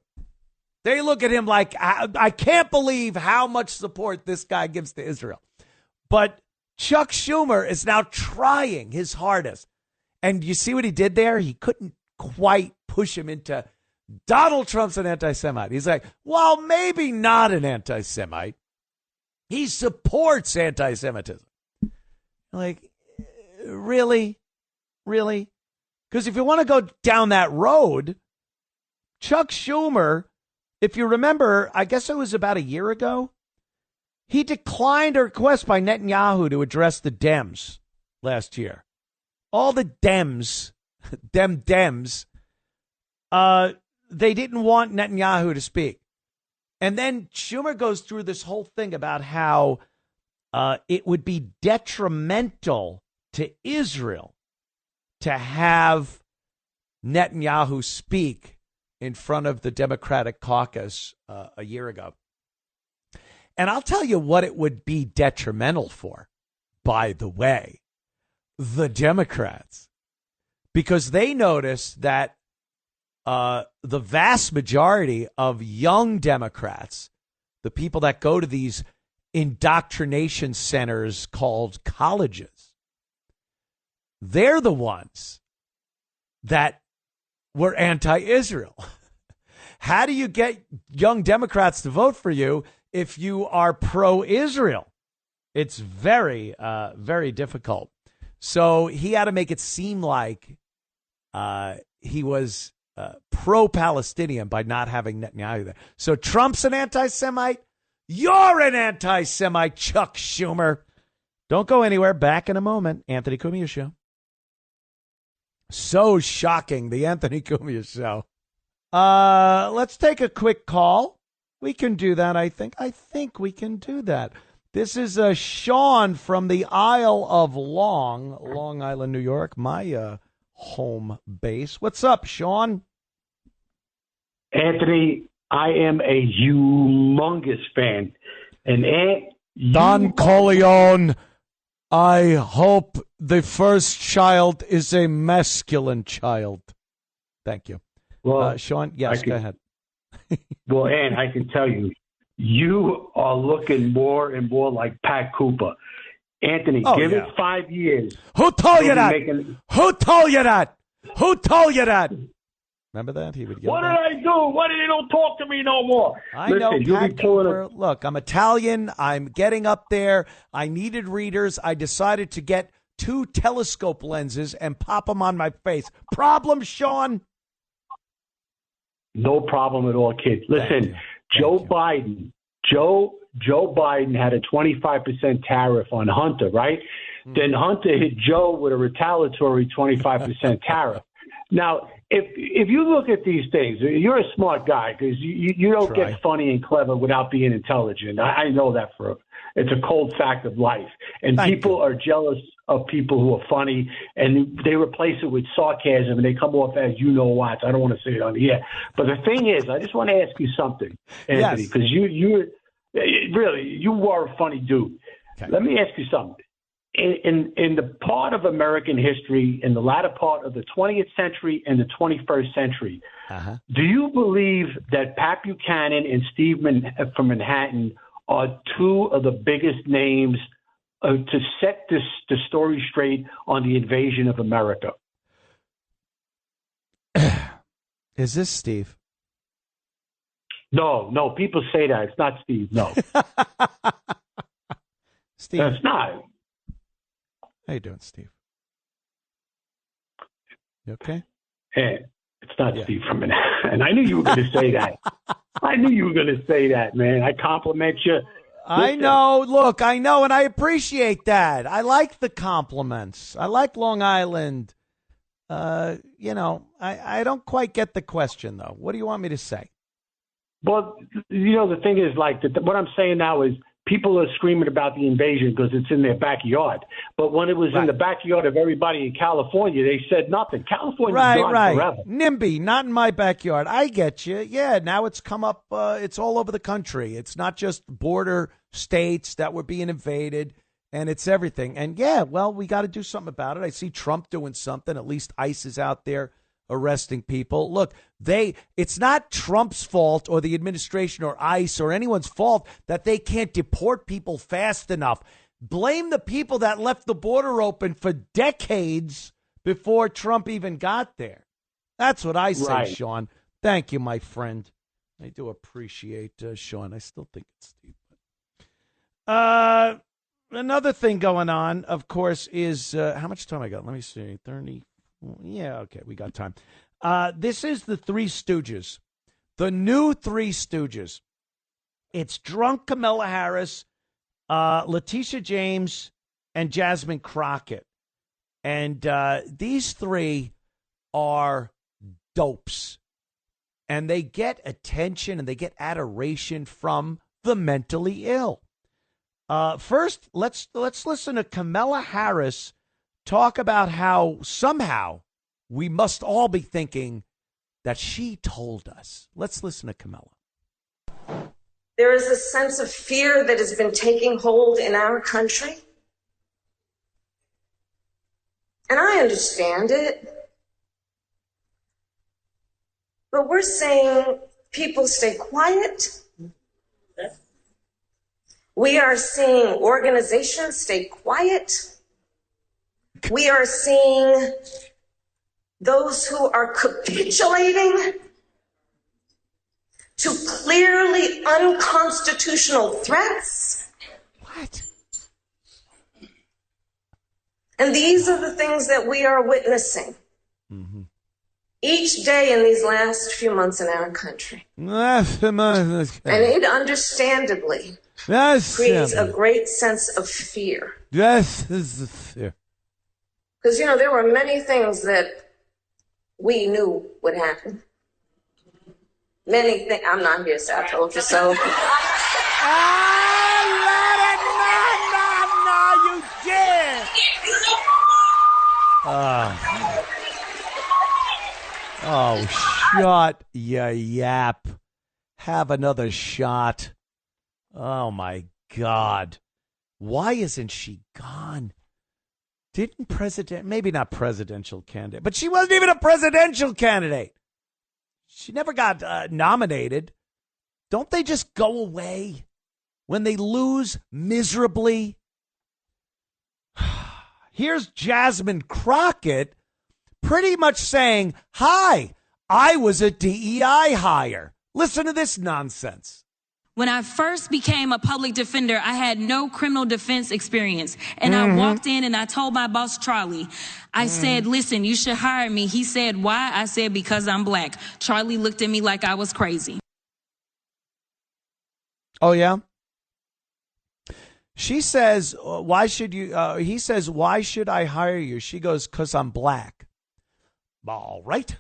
They look at him like, I can't believe how much support this guy gives to Israel. But Chuck Schumer is now trying his hardest. And you see what he did there? He couldn't quite push him into Donald Trump's an anti-Semite. He's like, well, maybe not an anti-Semite. He supports anti-Semitism. Like, really? Really? Because if you want to go down that road, Chuck Schumer, if you remember, I guess it was about a year ago, he declined a request by Netanyahu to address the Dems last year. All the Dems, they didn't want Netanyahu to speak. And then Schumer goes through this whole thing about how it would be detrimental to Israel to have Netanyahu speak in front of the Democratic caucus a year ago. And I'll tell you what it would be detrimental for, by the way, the Democrats, because they notice that the vast majority of young Democrats, the people that go to these indoctrination centers called colleges, they're the ones that were anti-Israel. How do you get young Democrats to vote for you if you are pro-Israel? It's very, very difficult. So he had to make it seem like he was pro-Palestinian by not having Netanyahu there. So Trump's an anti-Semite. You're an anti-Semite, Chuck Schumer. Don't go anywhere. Back in a moment. Anthony Cumia Show. So shocking, the Anthony Cumia Show. Let's take a quick call. We can do that, I think. I think we can do that. This is Sean from the Isle of Long Island, New York, my home base. What's up, Sean? Anthony, I am a humongous fan. Don Corleone, I hope the first child is a masculine child. Thank you. Well, Sean, yes, go ahead. Well, Ann, I can tell you, you are looking more and more like Pat Cooper. Anthony, give it 5 years. Who told you You'll be that? making- Who told you that? Who told you that? Remember that? He would yell What did that. I do? Why did they don't talk to me no more? I know, Listen, you'll be Pat pulling Cooper. Look, I'm Italian. I'm getting up there. I needed readers. I decided to get 2 telescope lenses and pop them on my face. Problem, Sean? No problem at all, kid. Listen, Joe Biden had a 25% tariff on Hunter, right? Then Hunter hit Joe with a retaliatory 25% tariff. Now, if you look at these things, you're a smart guy because you don't get funny and clever without being intelligent. I know that it's a cold fact of life. And people are jealous of people who are funny, and they replace it with sarcasm, and they come off as you-know-what. I don't want to say it on the air. But the thing is, I just want to ask you something, Anthony, because you are a funny dude. Okay. Let me ask you something. In the part of American history, in the latter part of the 20th century and the 21st century, do you believe that Pat Buchanan and Steve from Manhattan are 2 of the biggest names to set the story straight on the invasion of America? Is this Steve? No. People say that. It's not Steve. No. Steve. It's not. How you doing, Steve? You okay? Hey, it's not Steve from Manhattan. I knew you were going to say that. I knew you were going to say that, man. I compliment you. I know. Look, I know, and I appreciate that. I like the compliments. I like Long Island. I don't quite get the question, though. What do you want me to say? Well, the thing is, what I'm saying now is people are screaming about the invasion because it's in their backyard. But when it was in the backyard of everybody in California, they said nothing. California's gone forever. NIMBY, not in my backyard. I get you. Yeah, now it's come up. It's all over the country. It's not just border states that were being invaded, and it's everything. And, we got to do something about it. I see Trump doing something. At least ICE is out there arresting people. Look, it's not Trump's fault or the administration or ICE or anyone's fault that they can't deport people fast enough. Blame the people that left the border open for decades before Trump even got there. That's what I say, Sean. Thank you, my friend. I do appreciate Sean. I still think it's Steve. Another thing going on, of course, is how much time I got? Let me see. 30. Yeah, okay, we got time. This is the Three Stooges, the new Three Stooges. It's drunk Kamala Harris, Leticia James, and Jasmine Crockett. And these 3 are dopes. And they get attention and they get adoration from the mentally ill. First, let's listen to Kamala Harris talk about how somehow we must all be thinking that she told us. Let's listen to Kamala. There is a sense of fear that has been taking hold in our country. And I understand it. But we're saying people stay quiet. We are seeing organizations stay quiet. We are seeing those who are capitulating to clearly unconstitutional threats. What? And these are the things that we are witnessing each day in these last few months in our country. And it understandably creates a great sense of fear. Yes, this is fear. Because, there were many things that we knew would happen. Many things. I'm not here, so I told you so. No, you did. Shut ya yap. Have another shot. Oh, my God. Why isn't she gone? Maybe not presidential candidate, but she wasn't even a presidential candidate. She never got nominated. Don't they just go away when they lose miserably? Here's Jasmine Crockett pretty much saying, hi, I was a DEI hire. Listen to this nonsense. When I first became a public defender, I had no criminal defense experience. And I walked in and I told my boss, Charlie, I said, listen, you should hire me. He said, why? I said, because I'm black. Charlie looked at me like I was crazy. Oh, yeah? She says, why should you, he says, why should I hire you? She goes, because I'm black. All right.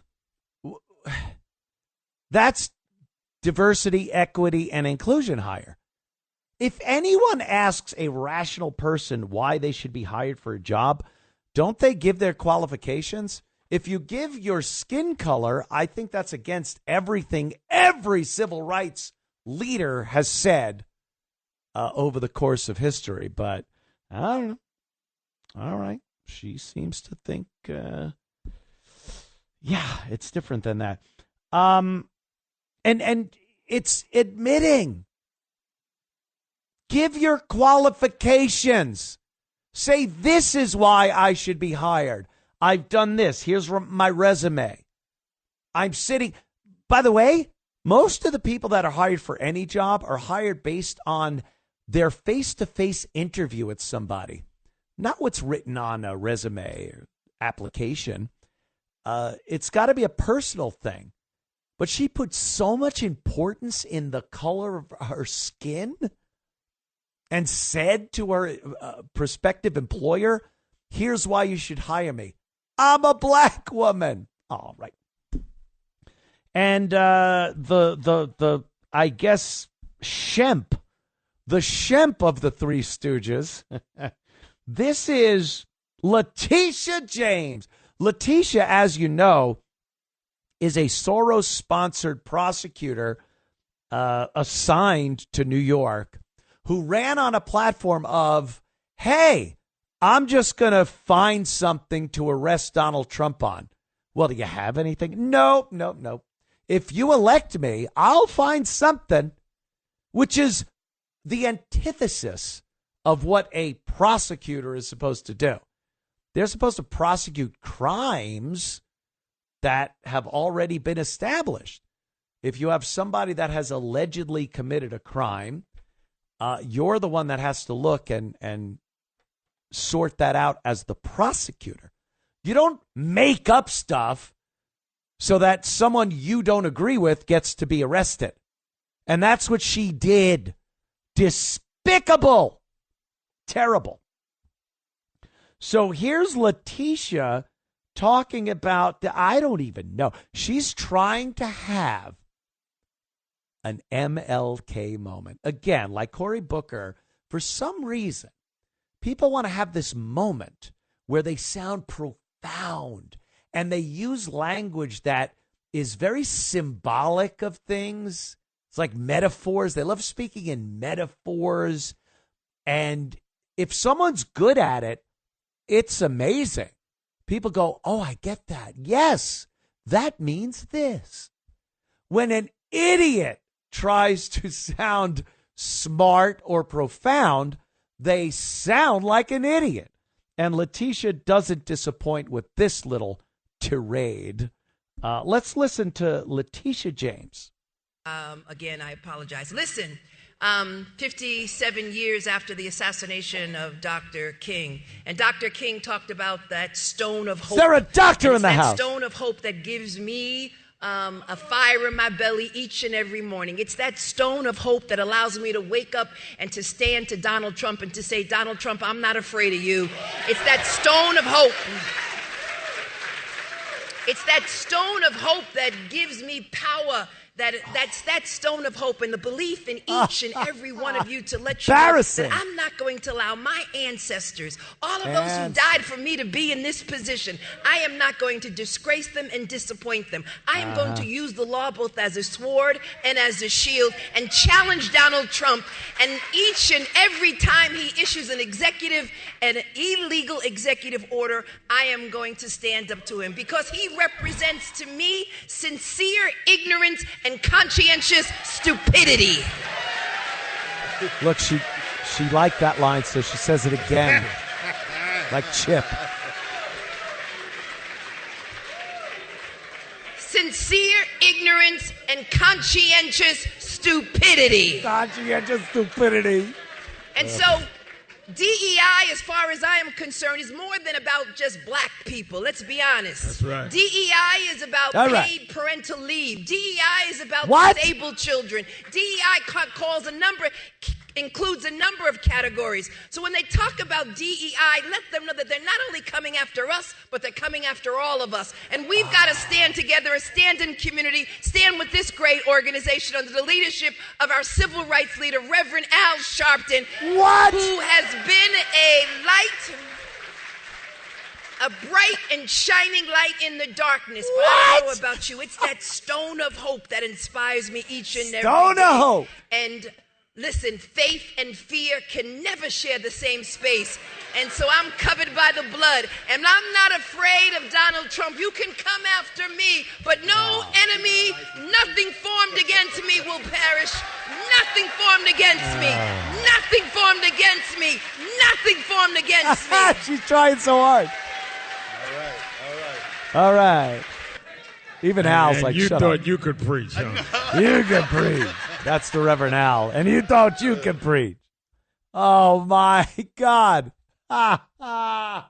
That's diversity, equity, and inclusion hire. If anyone asks a rational person why they should be hired for a job, don't they give their qualifications? If you give your skin color, I think that's against everything every civil rights leader has said over the course of history. But I don't know. All right. She seems to think, it's different than that. And it's admitting. Give your qualifications. Say, this is why I should be hired. I've done this. Here's my resume. I'm sitting. By the way, most of the people that are hired for any job are hired based on their face-to-face interview with somebody, not what's written on a resume or application. It's got to be a personal thing. But she put so much importance in the color of her skin and said to her prospective employer, here's why you should hire me. I'm a black woman. All right. And the I guess Shemp, the Shemp of the Three Stooges, this is Leticia James. Leticia, as you know, is a Soros-sponsored prosecutor assigned to New York who ran on a platform of, hey, I'm just going to find something to arrest Donald Trump on. Well, do you have anything? No. If you elect me, I'll find something, which is the antithesis of what a prosecutor is supposed to do. They're supposed to prosecute crimes that have already been established. If you have somebody that has allegedly committed a crime, you're the one that has to look and sort that out as the prosecutor. You don't make up stuff so that someone you don't agree with gets to be arrested. And that's what she did. Despicable. Terrible. So here's Leticia talking about, I don't even know. She's trying to have an MLK moment. Again, like Cory Booker, for some reason, people want to have this moment where they sound profound and they use language that is very symbolic of things. It's like metaphors. They love speaking in metaphors. And if someone's good at it, it's amazing. People go, oh, I get that. Yes, that means this. When an idiot tries to sound smart or profound, they sound like an idiot. And Leticia doesn't disappoint with this little tirade. Let's listen to Leticia James. Again, I apologize. Listen, 57 years after the assassination of Dr. King, and Dr. King talked about that stone of hope. Is there a doctor in the house? That stone of hope that gives me a fire in my belly each and every morning. It's that stone of hope that allows me to wake up and to stand to Donald Trump and to say, Donald Trump, I'm not afraid of you. It's that stone of hope. It's that stone of hope that gives me power. That's that stone of hope and the belief in each and every one of you to let you know that I'm not going to allow my ancestors, all of those who died for me, to be in this position. I am not going to disgrace them and disappoint them. I am going to use the law both as a sword and as a shield and challenge Donald Trump. And each and every time he issues an illegal executive order, I am going to stand up to him because he represents to me sincere ignorance and and conscientious stupidity. Look, she liked that line, so she says it again. Like Chip. Sincere ignorance and conscientious stupidity. Conscientious stupidity. And so DEI, as far as I am concerned, is more than about just black people. Let's be honest. That's right. DEI is about All paid right. parental leave. DEI is about What? disabled children. DEI includes a number of categories. So when they talk about DEI, let them know that they're not only coming after us, but they're coming after all of us. And we've got to stand together, a stand in community, stand with this great organization under the leadership of our civil rights leader, Reverend Al Sharpton, who has been a bright and shining light in the darkness. But I don't know about you. It's that stone of hope that inspires me each and every day. Stone of hope. And listen, faith and fear can never share the same space. And so I'm covered by the blood. And I'm not afraid of Donald Trump. You can come after me, but no enemy, nothing formed against me will perish. Nothing formed against me. Nothing formed against me. Nothing formed against me. She's trying so hard. All right. Even Al's And like, you shut thought up. you could preach, huh? You can preach. That's the Reverend Al. And you thought you could preach. Oh, my God. Hi,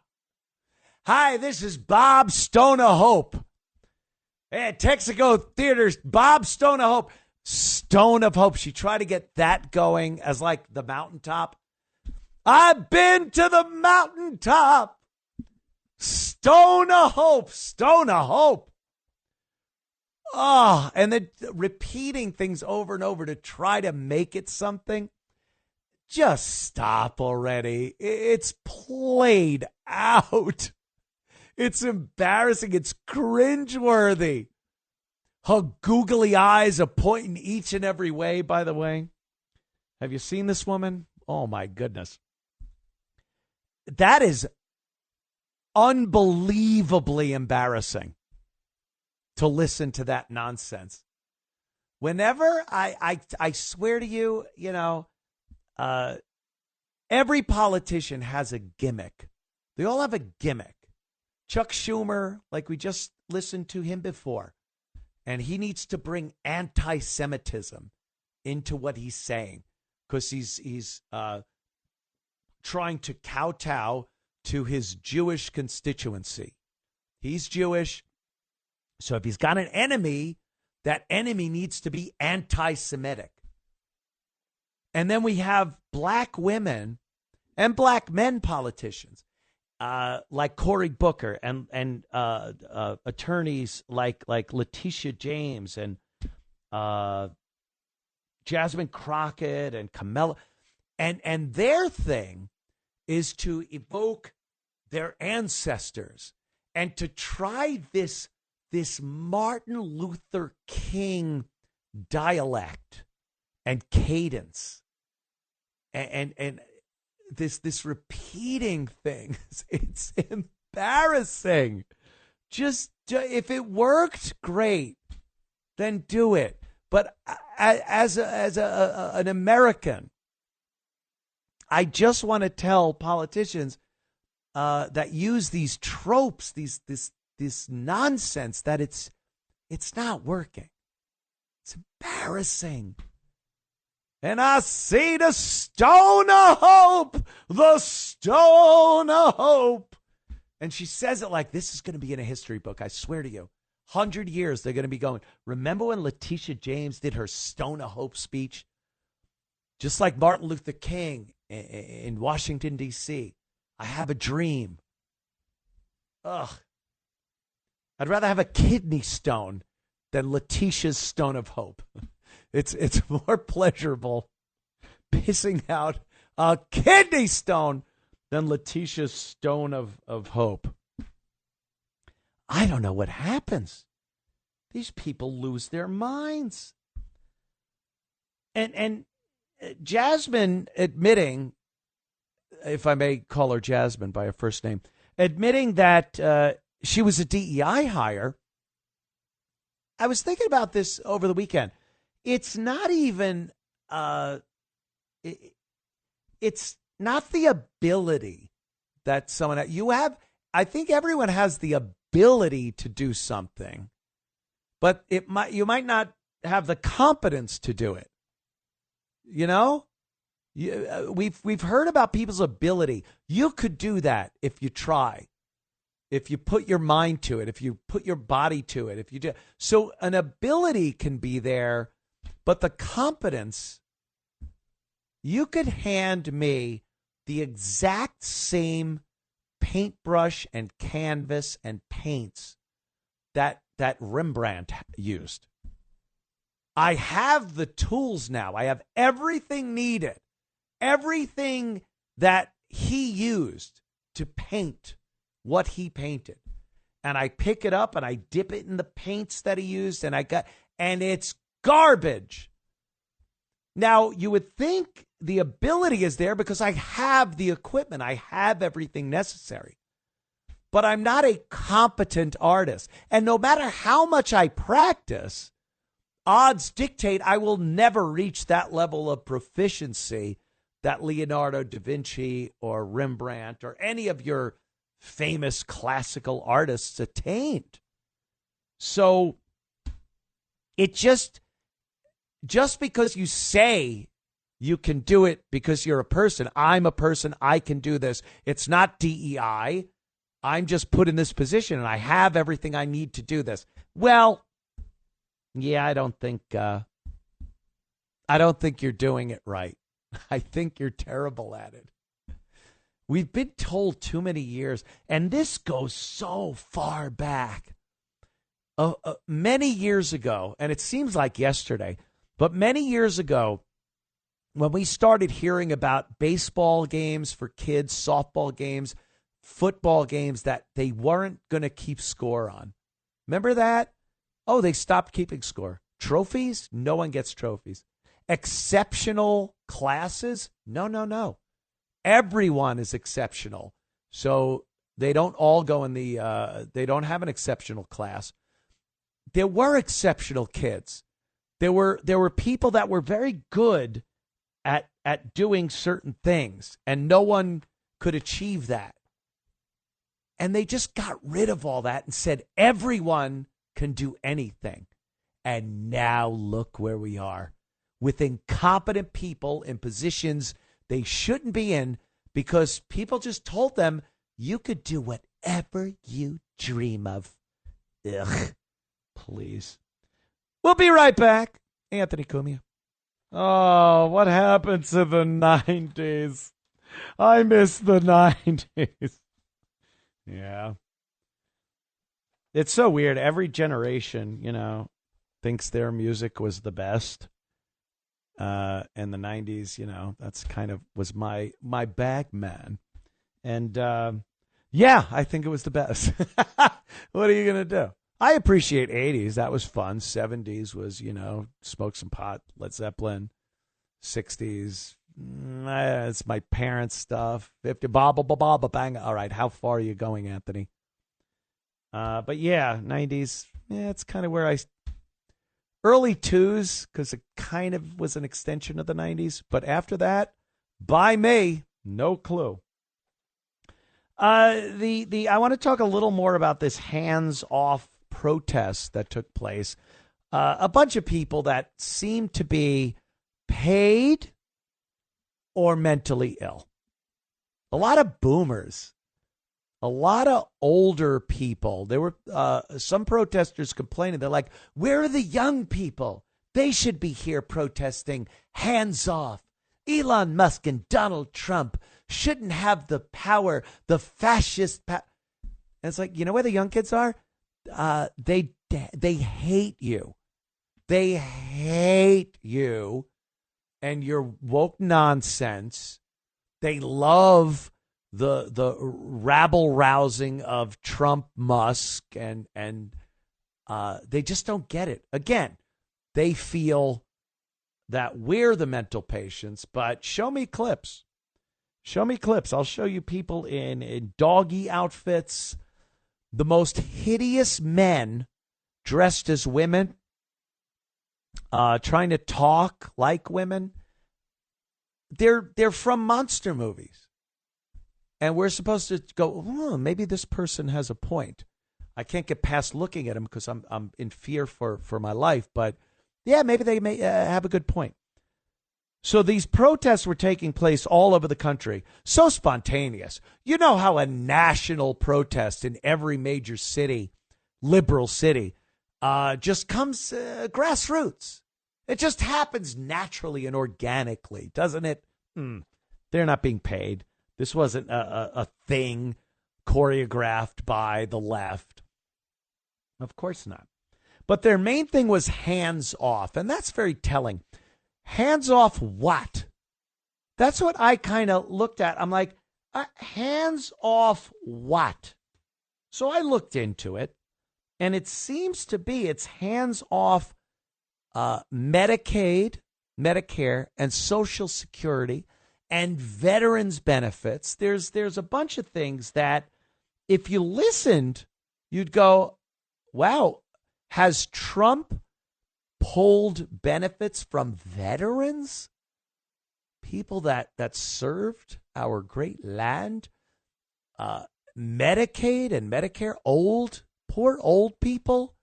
this is Bob Stone of Hope. At Texaco Theaters, Bob Stone of Hope. Stone of Hope. She tried to get that going as like the mountaintop. I've been to the mountaintop. Stone of Hope. Stone of Hope. Oh, and then repeating things over and over to try to make it something. Just stop already. It's played out. It's embarrassing. It's cringeworthy. Her googly eyes are pointing each and every way, by the way. Have you seen this woman? Oh, my goodness. That is unbelievably embarrassing to listen to that nonsense. Whenever I swear to you, you know, every politician has a gimmick. They all have a gimmick. Chuck Schumer, like we just listened to him before, and he needs to bring anti-Semitism into what he's saying because he's trying to kowtow to his Jewish constituency. He's Jewish, so if he's got an enemy, that enemy needs to be anti-Semitic. And then we have black women and black men politicians like Cory Booker and attorneys like Leticia James and Jasmine Crockett and Kamala. And their thing is to evoke their ancestors and to try this Martin Luther King dialect and cadence and this repeating thing. It's embarrassing. Just if it worked, great, then do it. But as an American, I just want to tell politicians that use these tropes, this nonsense, that it's not working. It's embarrassing. And I see the stone of hope, the stone of hope. And she says it like this is going to be in a history book. I swear to you. 100 years, they're going to be going. Remember when Leticia James did her stone of hope speech? Just like Martin Luther King in Washington, D.C. I have a dream. Ugh. I'd rather have a kidney stone than Letitia's stone of hope. It's more pleasurable pissing out a kidney stone than Letitia's stone of hope. I don't know what happens. These people lose their minds. And Jasmine admitting, if I may call her Jasmine by her first name, admitting that she was a DEI hire. I was thinking about this over the weekend. It's not even, it's not the ability that someone, you have, I think everyone has the ability to do something, but you might not have the competence to do it. You know, we've heard about people's ability. You could do that if you try, if you put your mind to it, if you put your body to it, if you do. So an ability can be there, but the competence, you could hand me the exact same paintbrush and canvas and paints that Rembrandt used. I have the tools now. I have everything needed, everything that he used to paint what he painted. And I pick it up and I dip it in the paints that he used, and it's garbage. Now, you would think the ability is there because I have the equipment. I have everything necessary. But I'm not a competent artist. And no matter how much I practice, odds dictate I will never reach that level of proficiency that Leonardo da Vinci or Rembrandt or any of your famous classical artists attained. So it just because you say you can do it because you're a person, I'm a person, I can do this. It's not DEI. I'm just put in this position and I have everything I need to do this. Well, yeah, I don't think you're doing it right. I think you're terrible at it. We've been told too many years, and this goes so far back. Many years ago, and it seems like yesterday, but many years ago, when we started hearing about baseball games for kids, softball games, football games that they weren't going to keep score on. Remember that? Oh, they stopped keeping score. Trophies? No one gets trophies. Exceptional classes? No. Everyone is exceptional. So they don't all go in they don't have an exceptional class. There were exceptional kids. There were people that were very good at doing certain things, and no one could achieve that. And they just got rid of all that and said everyone can do anything. And now look where we are, with incompetent people in positions they shouldn't be in because people just told them you could do whatever you dream of. Ugh, please. We'll be right back. Anthony Cumia. Oh, what happened to the 90s? I miss the 90s. Yeah. It's so weird. Every generation, thinks their music was the best. In the 90s, that's kind of was my bag, man. And, yeah, I think it was the best. What are you going to do? I appreciate 80s. That was fun. 70s was, smoke some pot, Led Zeppelin. 60s, it's my parents' stuff. 50, bang. All right, how far are you going, Anthony? But yeah, 90s, it's kind of where early 2s, because it kind of was an extension of the 90s. But after that, by me, no clue. I want to talk a little more about this hands-off protest that took place. A bunch of people that seem to be paid or mentally ill. A lot of boomers. A lot of older people. There were some protesters complaining. They're like, where are the young people? They should be here protesting. Hands off. Elon Musk and Donald Trump shouldn't have the power, the fascist power. And it's like, you know where the young kids are? They hate you. They hate you and your woke nonsense. They love the rabble rousing of Trump, Musk, and they just don't get it. Again, they feel that we're the mental patients, but show me clips. Show me clips. I'll show you people in doggy outfits, the most hideous men dressed as women, trying to talk like women. They're from monster movies. And we're supposed to go, oh, maybe this person has a point. I can't get past looking at him because I'm in fear for my life. But yeah, maybe they may have a good point. So these protests were taking place all over the country. So spontaneous. You know how a national protest in every major city, liberal city, just comes grassroots. It just happens naturally and organically, doesn't it? They're not being paid. This wasn't a thing choreographed by the left. Of course not. But their main thing was hands off, and that's very telling. Hands off what? That's what I kind of looked at. I'm like, hands off what? So I looked into it, and it seems to be it's hands off Medicaid, Medicare, and Social Security, and veterans benefits. There's a bunch of things that if you listened, you'd go, wow, has Trump pulled benefits from veterans? People that served our great land? Medicaid and Medicare, poor old people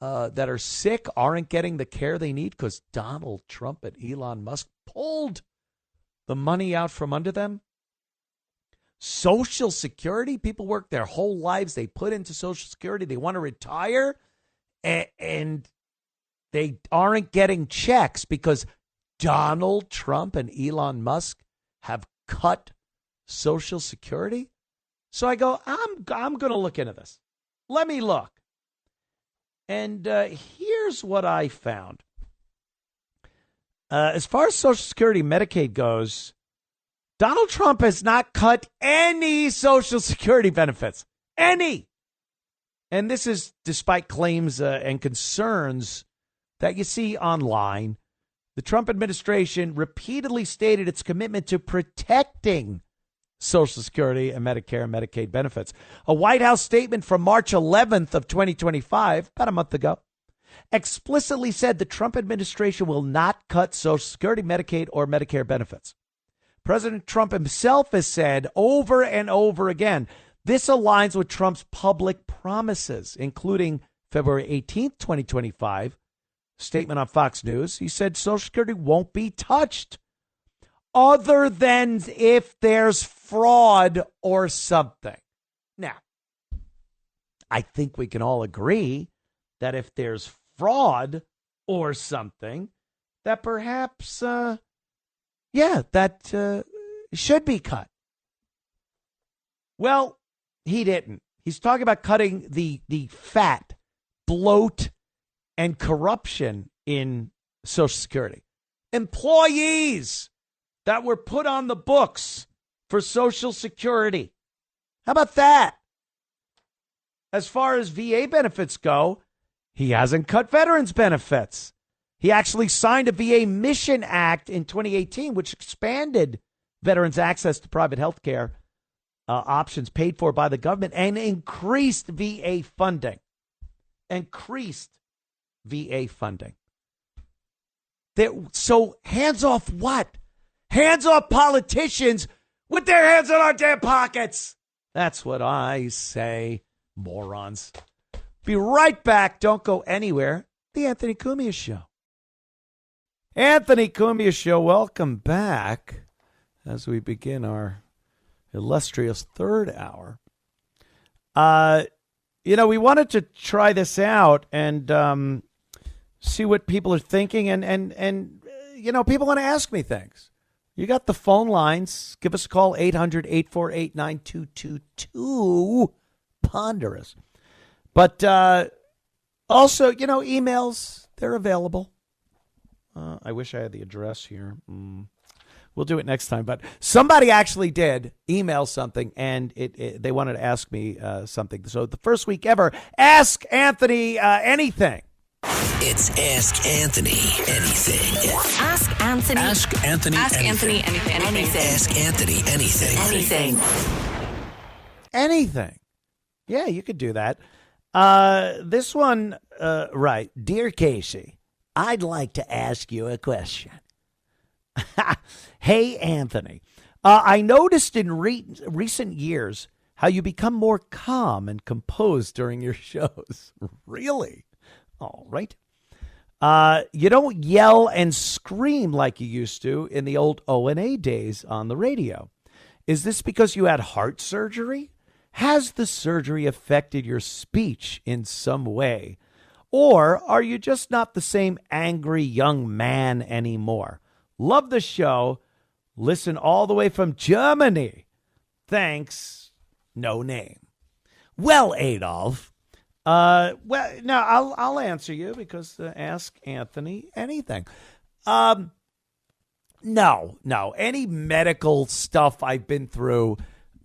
that are sick aren't getting the care they need because Donald Trump and Elon Musk pulled the money out from under them. Social Security, people work their whole lives. They put into Social Security. They want to retire and they aren't getting checks because Donald Trump and Elon Musk have cut Social Security. So I go, I'm going to look into this. Let me look. And here's what I found. As far as Social Security, Medicaid goes, Donald Trump has not cut any Social Security benefits. Any. And this is despite claims and concerns that you see online. The Trump administration repeatedly stated its commitment to protecting Social Security and Medicare and Medicaid benefits. A White House statement from March 11th of 2025, about a month ago, explicitly said the Trump administration will not cut Social Security, Medicaid, or Medicare benefits. President Trump himself has said over and over again, this aligns with Trump's public promises, including February 18th, 2025, statement on Fox News. He said Social Security won't be touched other than if there's fraud or something. Now, I think we can all agree that if there's fraud or something, that perhaps, that should be cut. Well, he didn't. He's talking about cutting the fat, bloat, and corruption in Social Security. Employees that were put on the books for Social Security. How about that? As far as VA benefits go, he hasn't cut veterans benefits. He actually signed a VA Mission Act in 2018, which expanded veterans' access to private health care options paid for by the government and increased VA funding. So hands off what? Hands off politicians with their hands in our damn pockets. That's what I say, morons. Be right back. Don't go anywhere. The Anthony Cumia Show. Anthony Cumia Show, welcome back as we begin our illustrious third hour. We wanted to try this out and see what people are thinking. And people want to ask me things. You got the phone lines. Give us a call, 800-848-9222. Ponderous. But also, emails, they're available. I wish I had the address here. We'll do it next time. But somebody actually did email something, and they wanted to ask me something. So the first week ever, Ask Anthony anything. It's Ask Anthony Anything. Ask Anthony. Ask Anthony. Ask anything. Anthony anything. Ask Anthony anything. Anything. Anything. Yeah, you could do that. This one, right. Dear Casey, I'd like to ask you a question. Hey, Anthony. I noticed in recent years how you become more calm and composed during your shows. Really? All right. You don't yell and scream like you used to in the old O&A days on the radio. Is this because you had heart surgery? Has the surgery affected your speech in some way? Or are you just not the same angry young man anymore? Love the show. Listen all the way from Germany. Thanks. No name. Well, Adolf. Well, no, I'll answer you because ask Anthony anything. No. Any medical stuff I've been through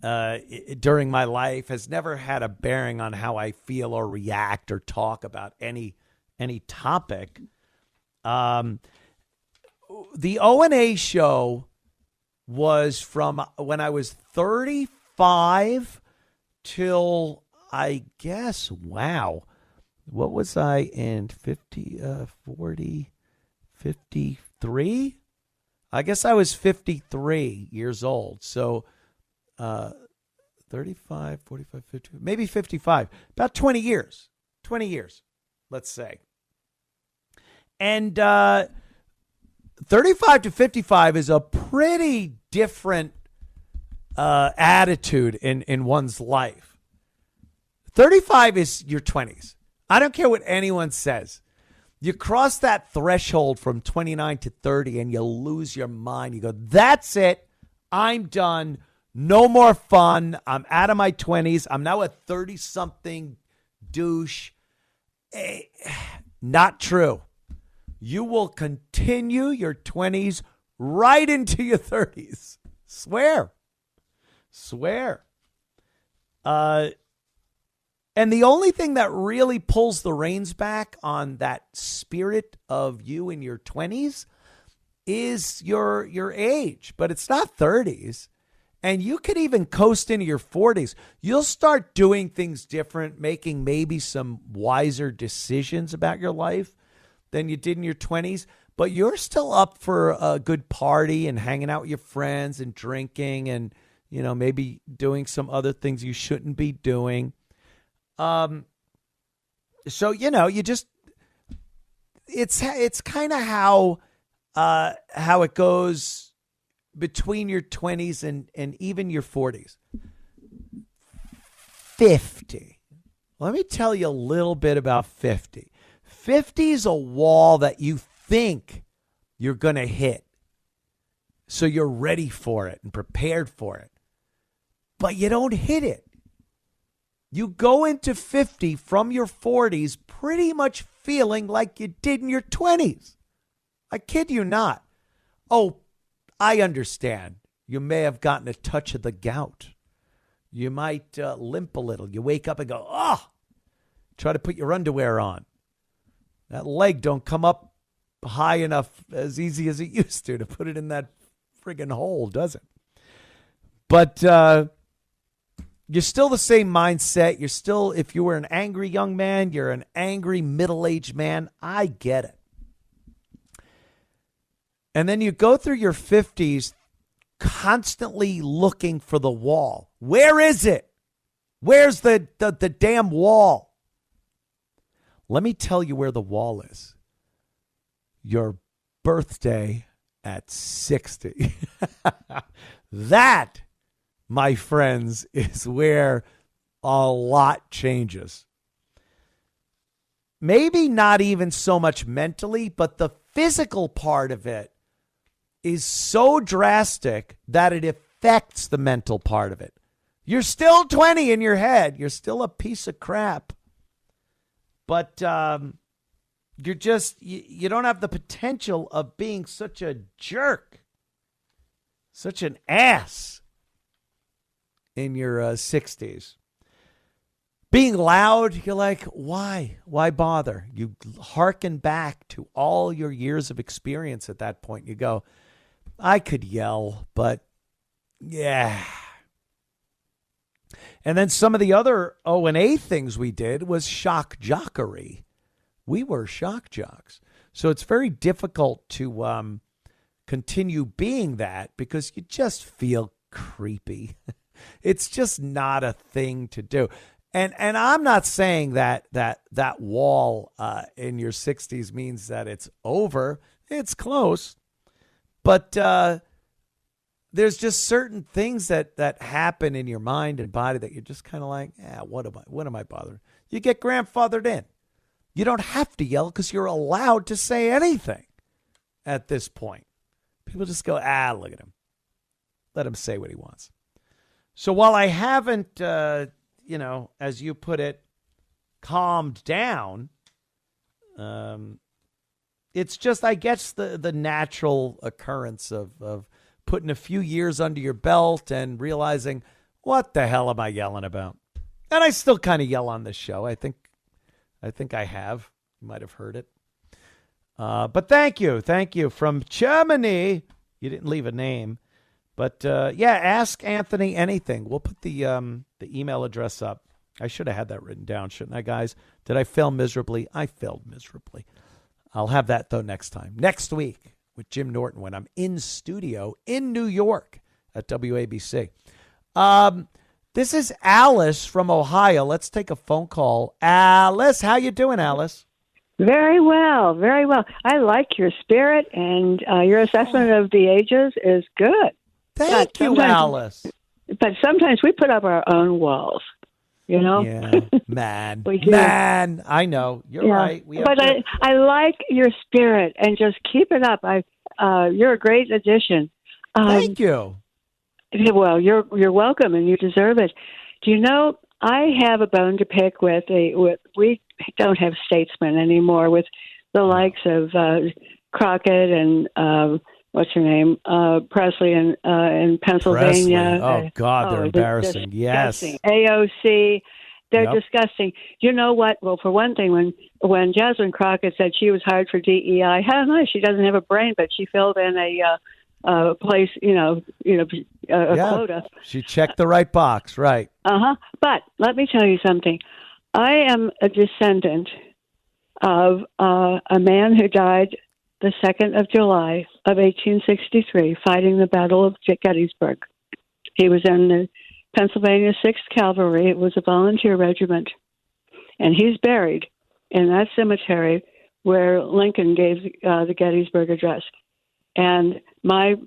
during my life has never had a bearing on how I feel or react or talk about any topic. The O&A show was from when I was 35 till I guess, wow, what was I in 40, 53? I guess I was 53 years old. So 35, 45, 50, maybe 55, about 20 years, let's say. And 35 to 55 is a pretty different attitude in one's life. 35 is your 20s. I don't care what anyone says. You cross that threshold from 29 to 30 and you lose your mind. You go, that's it. I'm done. No more fun. I'm out of my 20s. I'm now a 30-something douche. Not true. You will continue your 20s right into your 30s. Swear. And the only thing that really pulls the reins back on that spirit of you in your 20s is your age, but it's not 30s. And you could even coast into your 40s. You'll start doing things different, making maybe some wiser decisions about your life than you did in your 20s, but you're still up for a good party and hanging out with your friends and drinking and, you know, maybe doing some other things you shouldn't be doing. So, you know, you just, it's kind of how it goes between your 20s and even your 40s. 50. Let me tell you a little bit about 50. 50 is a wall that you think you're going to hit. So you're ready for it and prepared for it. But you don't hit it. You go into 50 from your 40s pretty much feeling like you did in your 20s. I kid you not. Oh, I understand. You may have gotten a touch of the gout. You might limp a little. You wake up and go, oh, try to put your underwear on. That leg don't come up high enough as easy as it used to put it in that friggin' hole, does it? But you're still the same mindset. You're still, if you were an angry young man, you're an angry middle-aged man. I get it. And then you go through your 50s constantly looking for the wall. Where is it? Where's the damn wall? Let me tell you where the wall is. Your birthday at 60. That, my friends, is where a lot changes. Maybe not even so much mentally, but the physical part of it is so drastic that it affects the mental part of it. You're still 20 in your head. You're still a piece of crap. But you're just, you don't have the potential of being such a jerk, such an ass in your 60s. Being loud, you're like, why? Why bother? You hearken back to all your years of experience at that point. You go, I could yell, but yeah. And then some of the other O&A things we did was shock jockery. We were shock jocks. So it's very difficult to continue being that because you just feel creepy. It's just not a thing to do. And I'm not saying that wall in your 60s means that it's over. It's close. But there's just certain things that happen in your mind and body that you're just kind of like, what am I bothering? You get grandfathered in. You don't have to yell because you're allowed to say anything at this point. People just go, look at him. Let him say what he wants. So while I haven't, as you put it, calmed down, it's just, I guess, the natural occurrence of putting a few years under your belt and realizing, what the hell am I yelling about? And I still kind of yell on this show. I think I have. You might have heard it. But thank you from Germany. You didn't leave a name, but ask Anthony anything. We'll put the email address up. I should have had that written down, shouldn't I, guys? Did I fail miserably? I failed miserably. I'll have that though next time, next week with Jim Norton when I'm in studio in New York at WABC. This is Alice from Ohio. Let's take a phone call. Alice, how you doing, Alice? Very well, very well. I like your spirit, and your assessment of the ages is good. Thank you, Alice. But sometimes we put up our own walls, you know? Yeah, man, I know. You're right. I like your spirit, and just keep it up. You're a great addition. Thank you. Well, you're welcome, and you deserve it. Do you know, I have a bone to pick with we don't have statesmen anymore, with the likes of Crockett and what's her name, Presley in Pennsylvania. Presley. Oh God, they're embarrassing. Yes, AOC. They're disgusting. You know what? Well, for one thing, when Jasmine Crockett said she was hired for DEI, how nice. She doesn't have a brain, but she filled in a place, a quota. She checked the right box, right? But let me tell you something. I am a descendant of a man who died the 2nd of July of 1863, fighting the Battle of Gettysburg. He was in the Pennsylvania 6th Cavalry. It was a volunteer regiment, and he's buried in that cemetery where Lincoln gave the Gettysburg Address. And my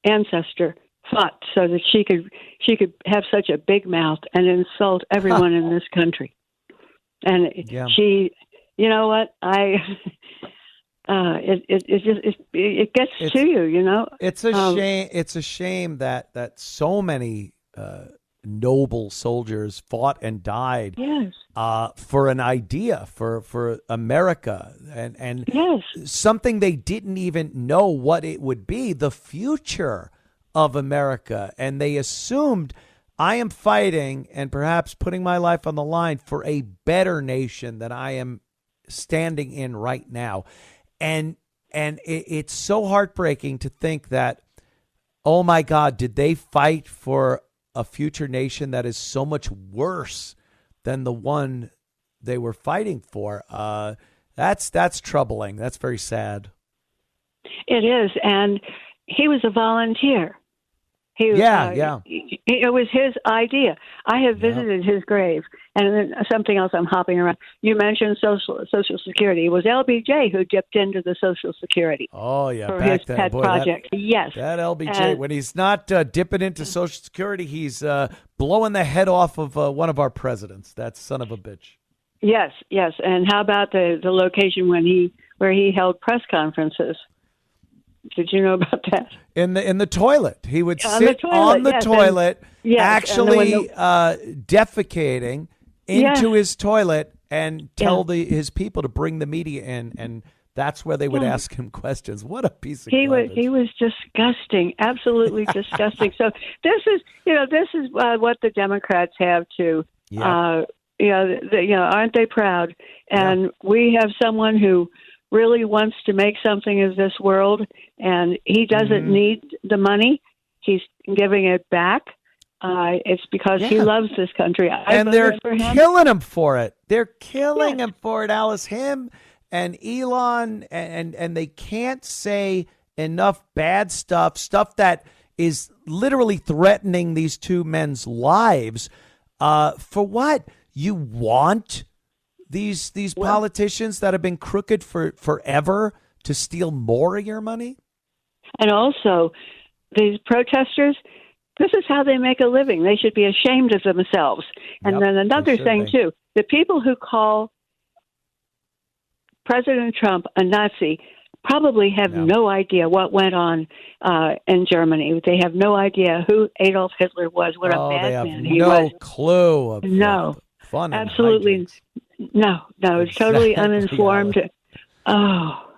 ancestor fought so that she could have such a big mouth and insult everyone in this country. And she, you know what, it gets to you, you know. It's a shame. It's a shame that so many noble soldiers fought and died for an idea, for America, and something they didn't even know what it would be, the future of America. And they assumed, I am fighting and perhaps putting my life on the line for a better nation than I am standing in right now. And it's so heartbreaking to think that, oh my God, did they fight for a future nation that is so much worse than the one they were fighting for? That's troubling. That's very sad. It is. And he was a volunteer. It was his idea. I have visited his grave. And then something else, I'm hopping around. You mentioned Social Security. It was LBJ who dipped into the Social Security. Oh, yeah. For back his then, pet project. Yes. That LBJ, when he's not dipping into Social Security, he's blowing the head off of one of our presidents. That son of a bitch. Yes, yes. And how about the location where he held press conferences? Did you know about that? In the toilet. He would sit on the toilet, actually defecating into his toilet and tell his people to bring the media in, and that's where they would ask him questions. What a piece of garbage. He was disgusting, absolutely disgusting. So this is what the Democrats have to, aren't they proud? And we have someone who really wants to make something of this world, and he doesn't need the money. He's giving it back, It's because he loves this country. And they're killing him for it. They're killing him for it, Alice. Him and Elon, and they can't say enough bad stuff that is literally threatening these two men's lives. For what? You want these politicians that have been crooked for forever to steal more of your money? And also, these protesters, this is how they make a living. They should be ashamed of themselves. And then another thing, too, the people who call President Trump a Nazi probably have no idea what went on in Germany. They have no idea who Adolf Hitler was, what a bad man he was. No clue of fun. Absolutely. No, it's totally uninformed.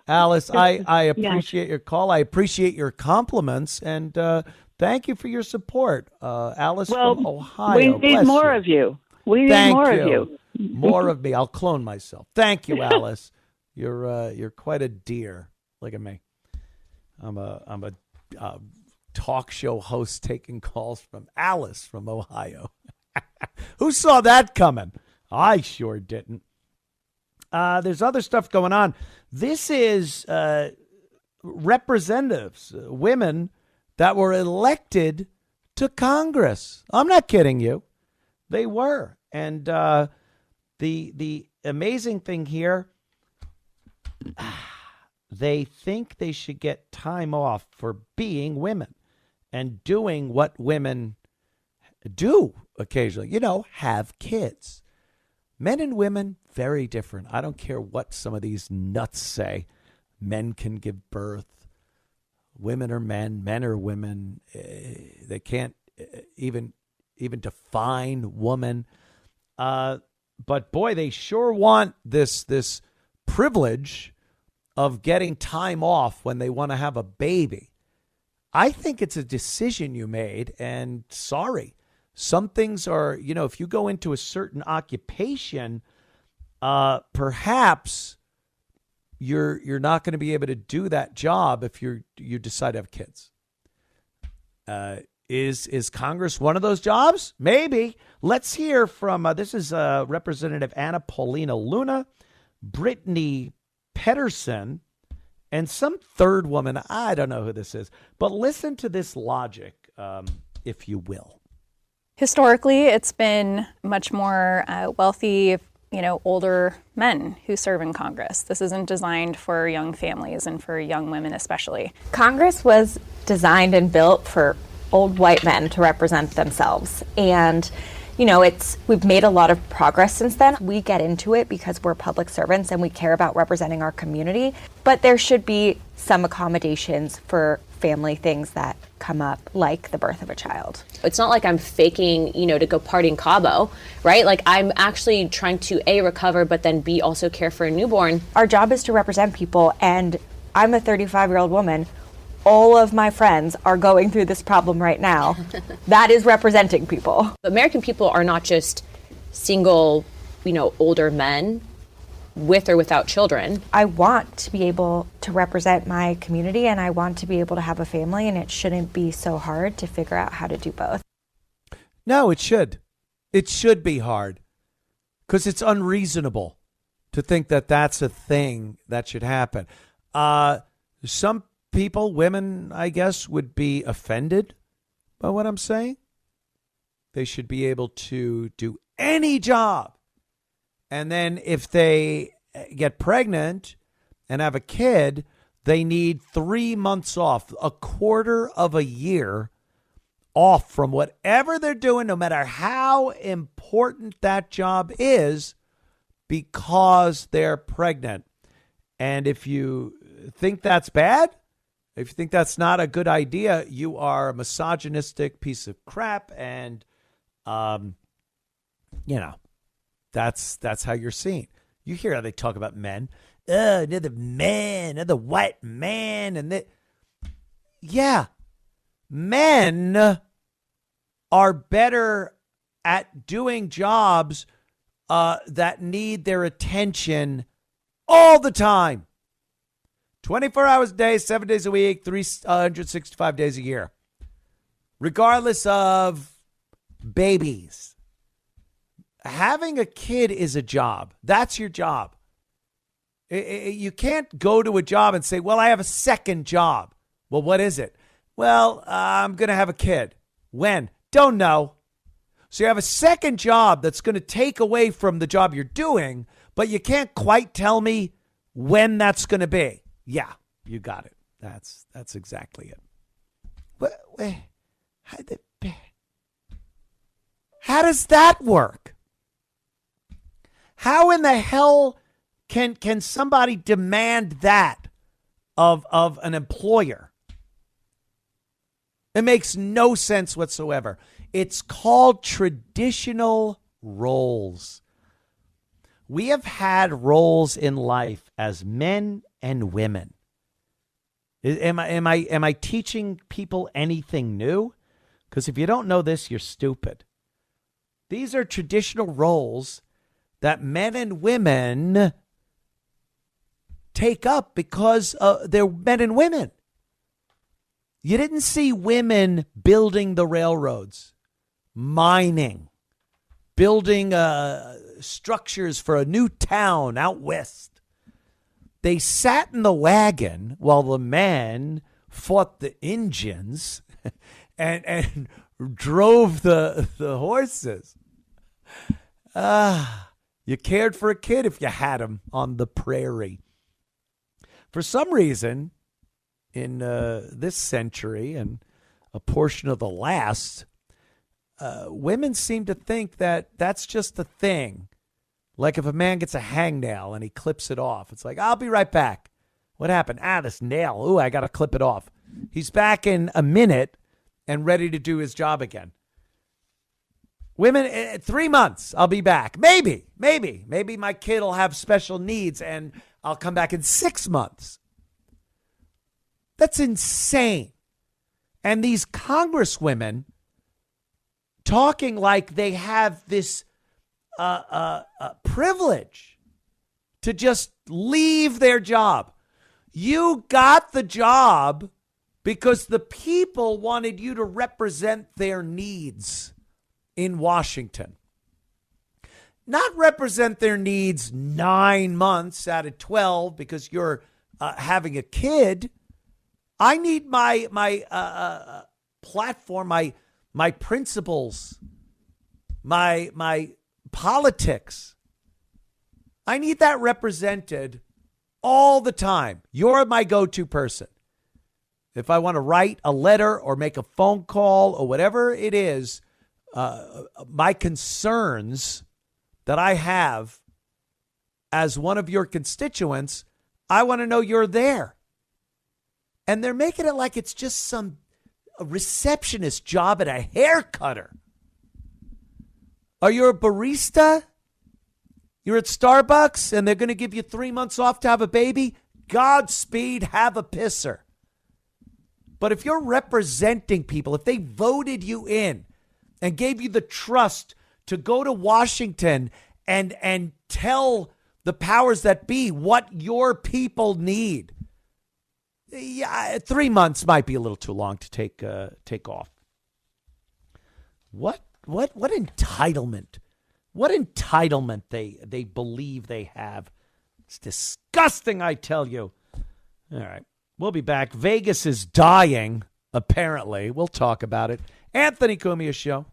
Alice, I appreciate your call. I appreciate your compliments, and thank you for your support. Alice from Ohio. We need more of you. We need more of you. More of me. I'll clone myself. Thank you, Alice. You're quite a dear. Look at me. I'm a talk show host taking calls from Alice from Ohio. Who saw that coming? I sure didn't. There's other stuff going on. This is representatives, women that were elected to Congress. I'm not kidding you. They were. And the amazing thing here, they think they should get time off for being women and doing what women do occasionally, have kids. Men and women, very different. I don't care what some of these nuts say. Men can give birth. Women are men. Men are women. They can't even define woman. But boy, they sure want this privilege of getting time off when they want to have a baby. I think it's a decision you made, and sorry. Some things are, if you go into a certain occupation, perhaps you're not going to be able to do that job if you decide to have kids. Is Congress one of those jobs? Maybe. Let's hear from, this is Representative Anna Paulina Luna, Brittany Pedersen, and some third woman. I don't know who this is, but listen to this logic, if you will. Historically, it's been much more wealthy, older men who serve in Congress. This isn't designed for young families and for young women especially. Congress was designed and built for old white men to represent themselves. And, we've made a lot of progress since then. We get into it because we're public servants and we care about representing our community. But there should be some accommodations for family things that come up, like the birth of a child. It's not like I'm faking, to go party in Cabo, right? Like I'm actually trying to A, recover, but then B, also care for a newborn. Our job is to represent people, and I'm a 35-year-old woman. All of my friends are going through this problem right now. That is representing people. American people are not just single, older men with or without children. I want to be able to represent my community, and I want to be able to have a family, and it shouldn't be so hard to figure out how to do both. No, it should. It should be hard because it's unreasonable to think that that's a thing that should happen. Some people, women, I guess, would be offended by what I'm saying. They should be able to do any job. And then if they get pregnant and have a kid, they need 3 months off, a quarter of a year off from whatever they're doing, no matter how important that job is, because they're pregnant. And if you think that's bad, if you think that's not a good idea, you are a misogynistic piece of crap. And, that's how you're seen. You hear how they talk about men. Oh, they're the man, they're the white man. And men are better at doing jobs that need their attention all the time. 24 hours a day, 7 days a week, 365 days a year. Regardless of babies. Having a kid is a job. That's your job. You can't go to a job and say, well, I have a second job. Well, what is it? Well, I'm going to have a kid. When? Don't know. So you have a second job that's going to take away from the job you're doing, but you can't quite tell me when that's going to be. Yeah, you got it. That's exactly it. How does that work? How in the hell can somebody demand that of an employer? It makes no sense whatsoever. It's called traditional roles. We have had roles in life as men and women. Am I teaching people anything new? Because if you don't know this, you're stupid. These are traditional roles that men and women take up because they're men and women. You didn't see women building the railroads, mining, building structures for a new town out west. They sat in the wagon while the men fought the engines and drove the horses. You cared for a kid if you had him on the prairie. For some reason, in this century and a portion of the last, women seem to think that that's just the thing. Like if a man gets a hangnail and he clips it off, it's like, I'll be right back. What happened? This nail. Ooh, I got to clip it off. He's back in a minute and ready to do his job again. Women, 3 months, I'll be back. Maybe my kid will have special needs and I'll come back in 6 months. That's insane. And these congresswomen talking like they have this privilege to just leave their job. You got the job because the people wanted you to represent their needs in Washington. Not represent their needs 9 months out of 12 because you're having a kid. I need my platform, my principles, my politics. I need that represented all the time. You're my go-to person. If I want to write a letter or make a phone call or whatever it is, my concerns that I have as one of your constituents, I want to know you're there. And they're making it like it's just some receptionist job at a hair cutter. Are you a barista? You're at Starbucks and they're going to give you 3 months off to have a baby? Godspeed, have a pisser. But if you're representing people, if they voted you in and gave you the trust to go to Washington and tell the powers that be what your people need, yeah, 3 months might be a little too long to take off. What entitlement? What entitlement they believe they have? It's disgusting, I tell you. All right, we'll be back. Vegas is dying, apparently. We'll talk about it. Anthony Cumia Show.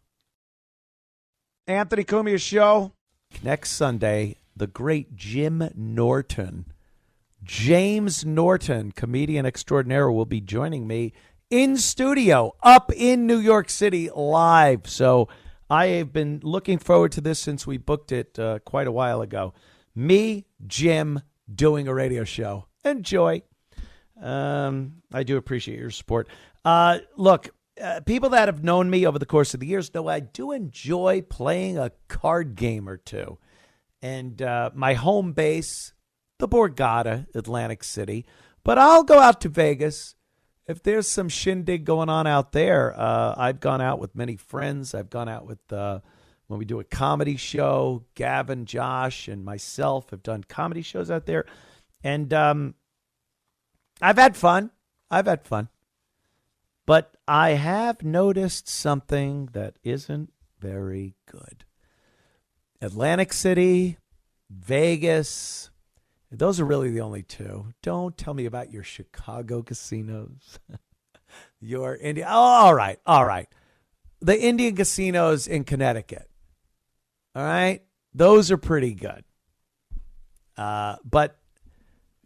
Anthony Cumia Show. Next Sunday, the great Jim Norton. James Norton, comedian extraordinaire, will be joining me in studio up in New York City live. So I have been looking forward to this since we booked it quite a while ago. Me, Jim, doing a radio show. Enjoy. I do appreciate your support. Look, people that have known me over the course of the years know I do enjoy playing a card game or two. And my home base, the Borgata, Atlantic City. But I'll go out to Vegas. If there's some shindig going on out there, I've gone out with many friends. I've gone out with, when we do a comedy show, Gavin, Josh, and myself have done comedy shows out there. And I've had fun. But I have noticed something that isn't Very good. Atlantic City, Vegas. Those are really the only two. Don't tell me about your Chicago casinos. Your Indian. Oh, all right. All right. The Indian casinos in Connecticut. All right. Those are pretty good. But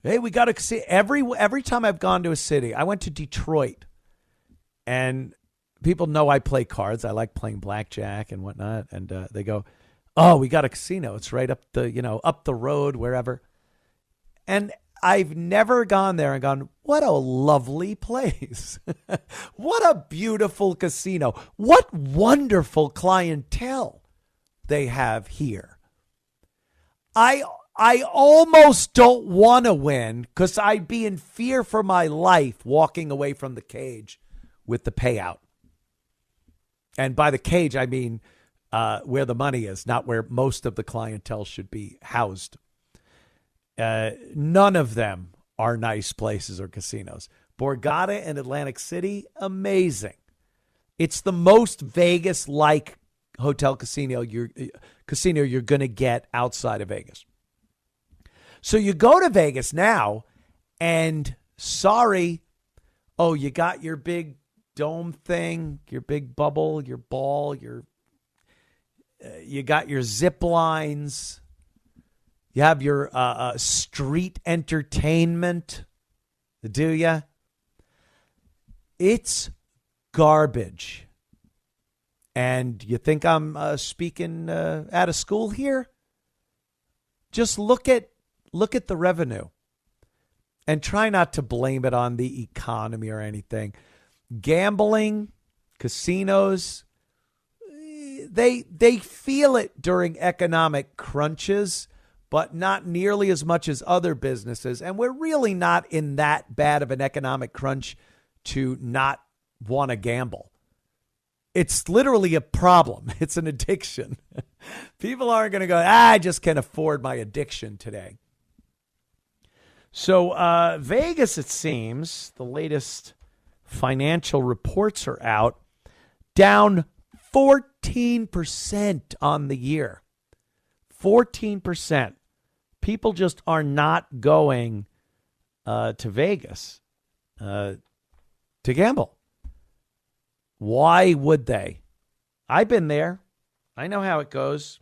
hey, we got to see every time I've gone to a city. I went to Detroit, and people know I play cards. I like playing blackjack and whatnot. And they go, "Oh, we got a casino. It's right up the road, wherever." And I've never gone there and gone, "What a lovely place. What a beautiful casino. What wonderful clientele they have here." I almost don't want to win because I'd be in fear for my life walking away from the cage with the payout. And by the cage, I mean where the money is, not where most of the clientele should be housed. None of them are nice places or casinos. Borgata and Atlantic City, amazing. It's the most Vegas-like hotel casino you're going to get outside of Vegas. So you go to Vegas now, and sorry, you got your big dome thing, your big bubble, your ball, you got your zip lines. You have your street entertainment, do you? It's garbage. And you think I'm speaking out of school here? Just look at the revenue and try not to blame it on the economy or anything. Gambling, casinos, they feel it during economic crunches, but not nearly as much as other businesses. And we're really not in that bad of an economic crunch to not want to gamble. It's literally a problem. It's an addiction. People aren't going to go, I just can't afford my addiction today. So Vegas, it seems, the latest financial reports are out, down 14% on the year. 14%. People just are not going to Vegas to gamble. Why would they? I've been there. I know how it goes.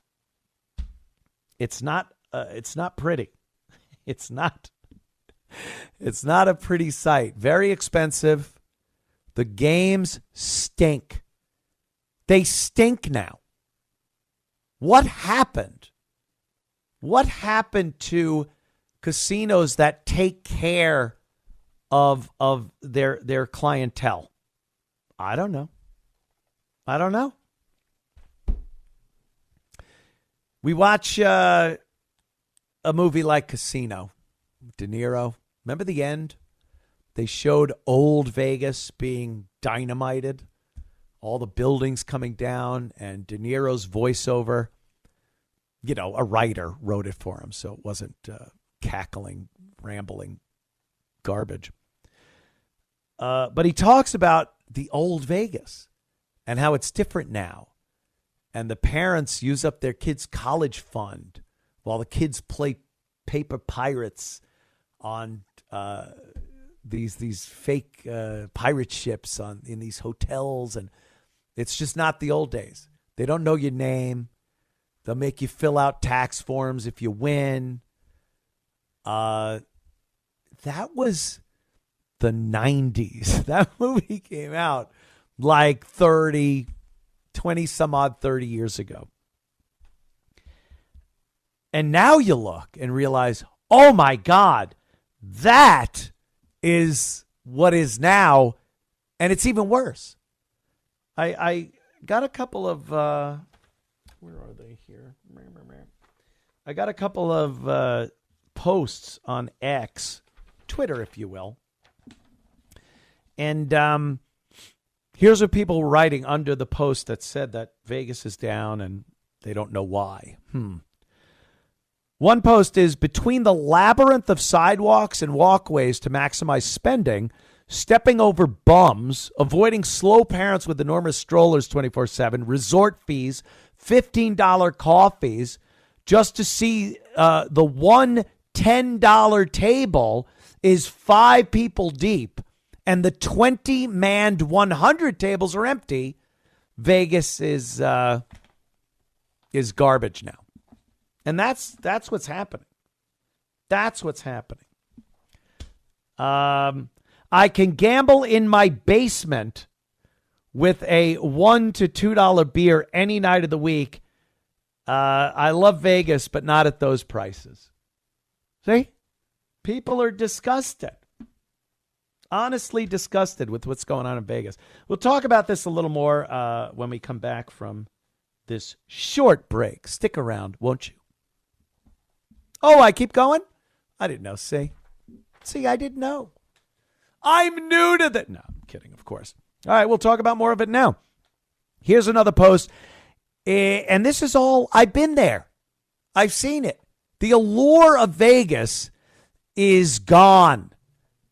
It's not pretty. It's not a pretty sight. Very expensive. The games stink. They stink now. What happened? What happened to casinos that take care of their clientele? I don't know. We watch a movie like Casino. De Niro. Remember the end? They showed old Vegas being dynamited. All the buildings coming down and De Niro's voiceover. You know, a writer wrote it for him, so it wasn't cackling, rambling garbage. But he talks about the old Vegas and how it's different now. And the parents use up their kids' college fund while the kids play paper pirates on these fake pirate ships in these hotels. And it's just not the old days. They don't know your name. They'll make you fill out tax forms if you win. That was the 90s. That movie came out like 30 some odd 30 years ago. And now you look and realize, oh my God, that is what is now. And it's even worse. I got a couple of, where are they here? I got a couple of posts on X, Twitter, if you will. And here's what people were writing under the post that said that Vegas is down and they don't know why. One post is, between the labyrinth of sidewalks and walkways to maximize spending, stepping over bums, avoiding slow parents with enormous strollers 24/7, resort fees, $15 coffees, just to see the one $10 table is 5 people deep, and the 20 manned 100 tables are empty. Vegas is garbage now. And that's what's happening. That's what's happening. I can gamble in my basement with a $1 to $2 beer any night of the week. I love Vegas, but not at those prices. See? People are disgusted. Honestly disgusted with what's going on in Vegas. We'll talk about this a little more when we come back from this short break. Stick around, won't you? Oh, I keep going? I didn't know. See, I didn't know. I'm new to that. No, I'm kidding, of course. All right, we'll talk about more of it now. Here's another post. And this is all, I've been there. I've seen it. The allure of Vegas is gone.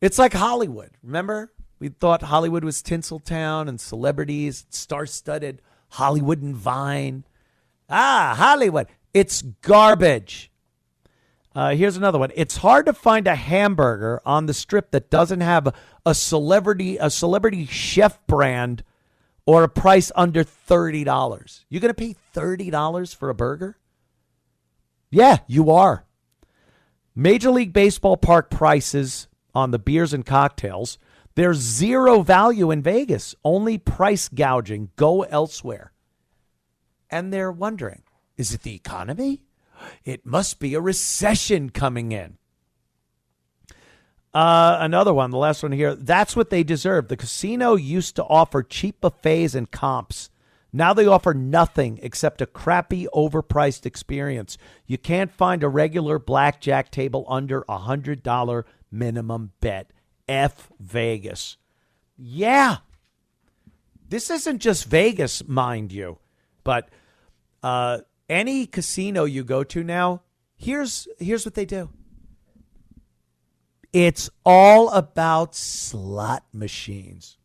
It's like Hollywood. Remember? We thought Hollywood was Tinseltown and celebrities, star-studded Hollywood and Vine. Hollywood. It's garbage. Here's another one. It's hard to find a hamburger on the Strip that doesn't have a celebrity chef brand or a price under $30. You're going to pay $30 for a burger? Yeah, you are. Major League Baseball park prices on the beers and cocktails. There's zero value in Vegas. Only price gouging. Go elsewhere. And they're wondering, is it the economy? It must be a recession coming in. Another one, the last one here. That's what they deserve. The casino used to offer cheap buffets and comps. Now they offer nothing except a crappy, overpriced experience. You can't find a regular blackjack table under $100 minimum bet. F Vegas. Yeah. This isn't just Vegas, mind you, but any casino you go to now, here's what they do. It's all about slot machines.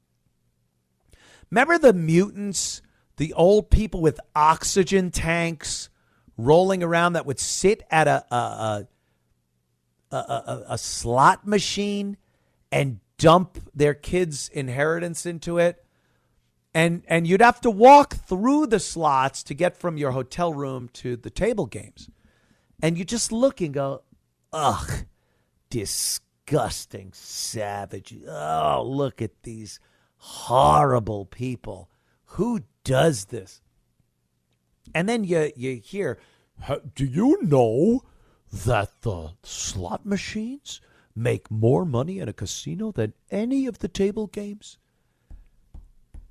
Remember the mutants, the old people with oxygen tanks rolling around that would sit at a slot machine and dump their kids' inheritance into it? And you'd have to walk through the slots to get from your hotel room to the table games. And you just look and go, ugh, disgusting savage. Oh, look at these horrible people. Who does this? And then you hear, do you know that the slot machines make more money in a casino than any of the table games?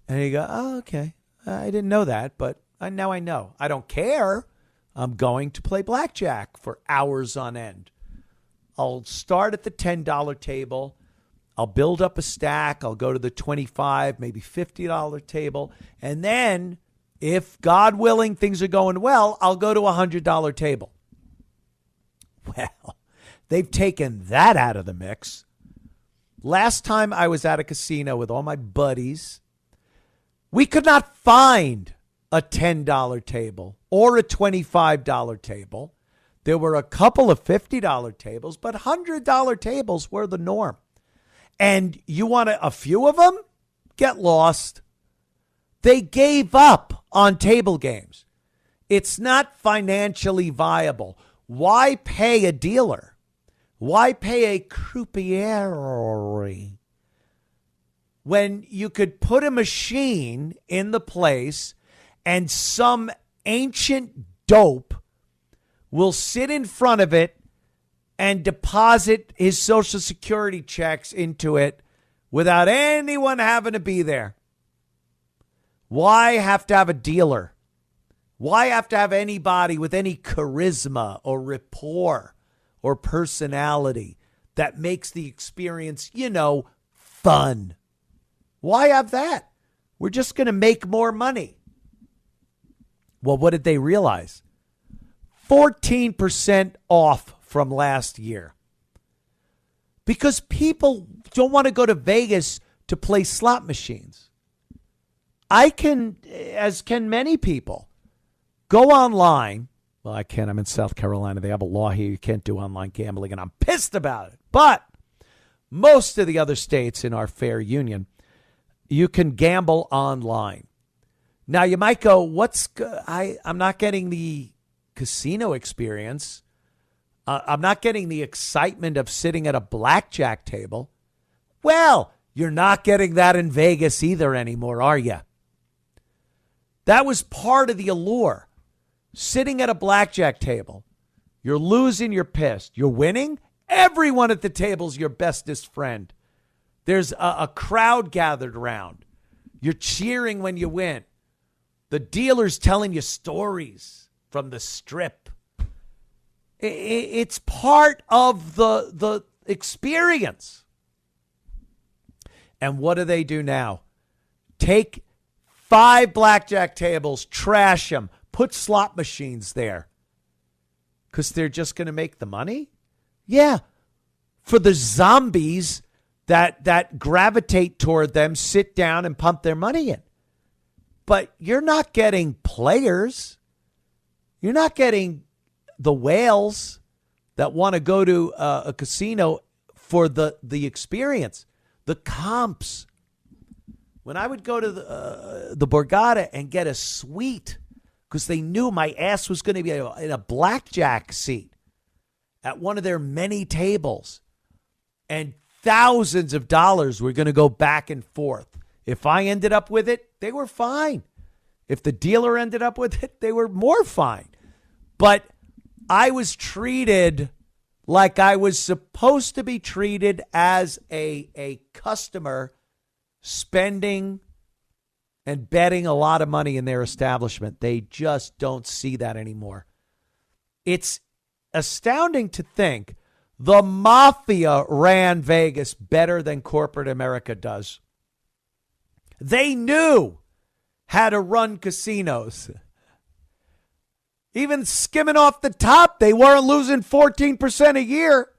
And you go, oh, okay. I didn't know that, but now I know. I don't care. I'm going to play blackjack for hours on end. I'll start at the $10 table. I'll build up a stack. I'll go to the $25, maybe $50 table. And then, if God willing, things are going well, I'll go to a $100 table. Well, they've taken that out of the mix. Last time I was at a casino with all my buddies, we could not find a $10 table or a $25 table. There were a couple of $50 tables, but $100 tables were the norm. And you want a few of them? Get lost. They gave up on table games. It's not financially viable. Why pay a dealer? Why pay a croupier when you could put a machine in the place and some ancient dope will sit in front of it and deposit his Social Security checks into it without anyone having to be there? Why have to have a dealer? Why have to have anybody with any charisma or rapport or personality that makes the experience, fun? Why have that? We're just going to make more money. Well, what did they realize? 14% off from last year. because people don't want to go to Vegas to play slot machines. I can, as can many people, go online. Well, I can't. I'm in South Carolina. They have a law here. You can't do online gambling, and I'm pissed about it. But most of the other states in our fair union, you can gamble online. Now, you might go, I'm not getting the casino experience. I'm not getting the excitement of sitting at a blackjack table. Well, you're not getting that in Vegas either anymore, are you? That was part of the allure. Sitting at a blackjack table. You're losing, you're pissed. You're winning, everyone at the table's your bestest friend. There's a crowd gathered around. You're cheering when you win. The dealer's telling you stories from the strip. It's part of the experience. And what do they do now? Take 5 blackjack tables, trash them, put slot machines there. Because they're just going to make the money? Yeah. For the zombies that gravitate toward them, sit down and pump their money in. But you're not getting players. You're not getting the whales that want to go to a casino for the experience, the comps. When I would go to the Borgata and get a suite because they knew my ass was going to be in a blackjack seat at one of their many tables, and thousands of dollars were going to go back and forth. If I ended up with it, they were fine. If the dealer ended up with it, they were more fine. But I was treated like I was supposed to be treated as a customer spending and betting a lot of money in their establishment. They just don't see that anymore. It's astounding to think the mafia ran Vegas better than corporate America does. They knew how to run casinos. Even skimming off the top, they weren't losing 14% a year.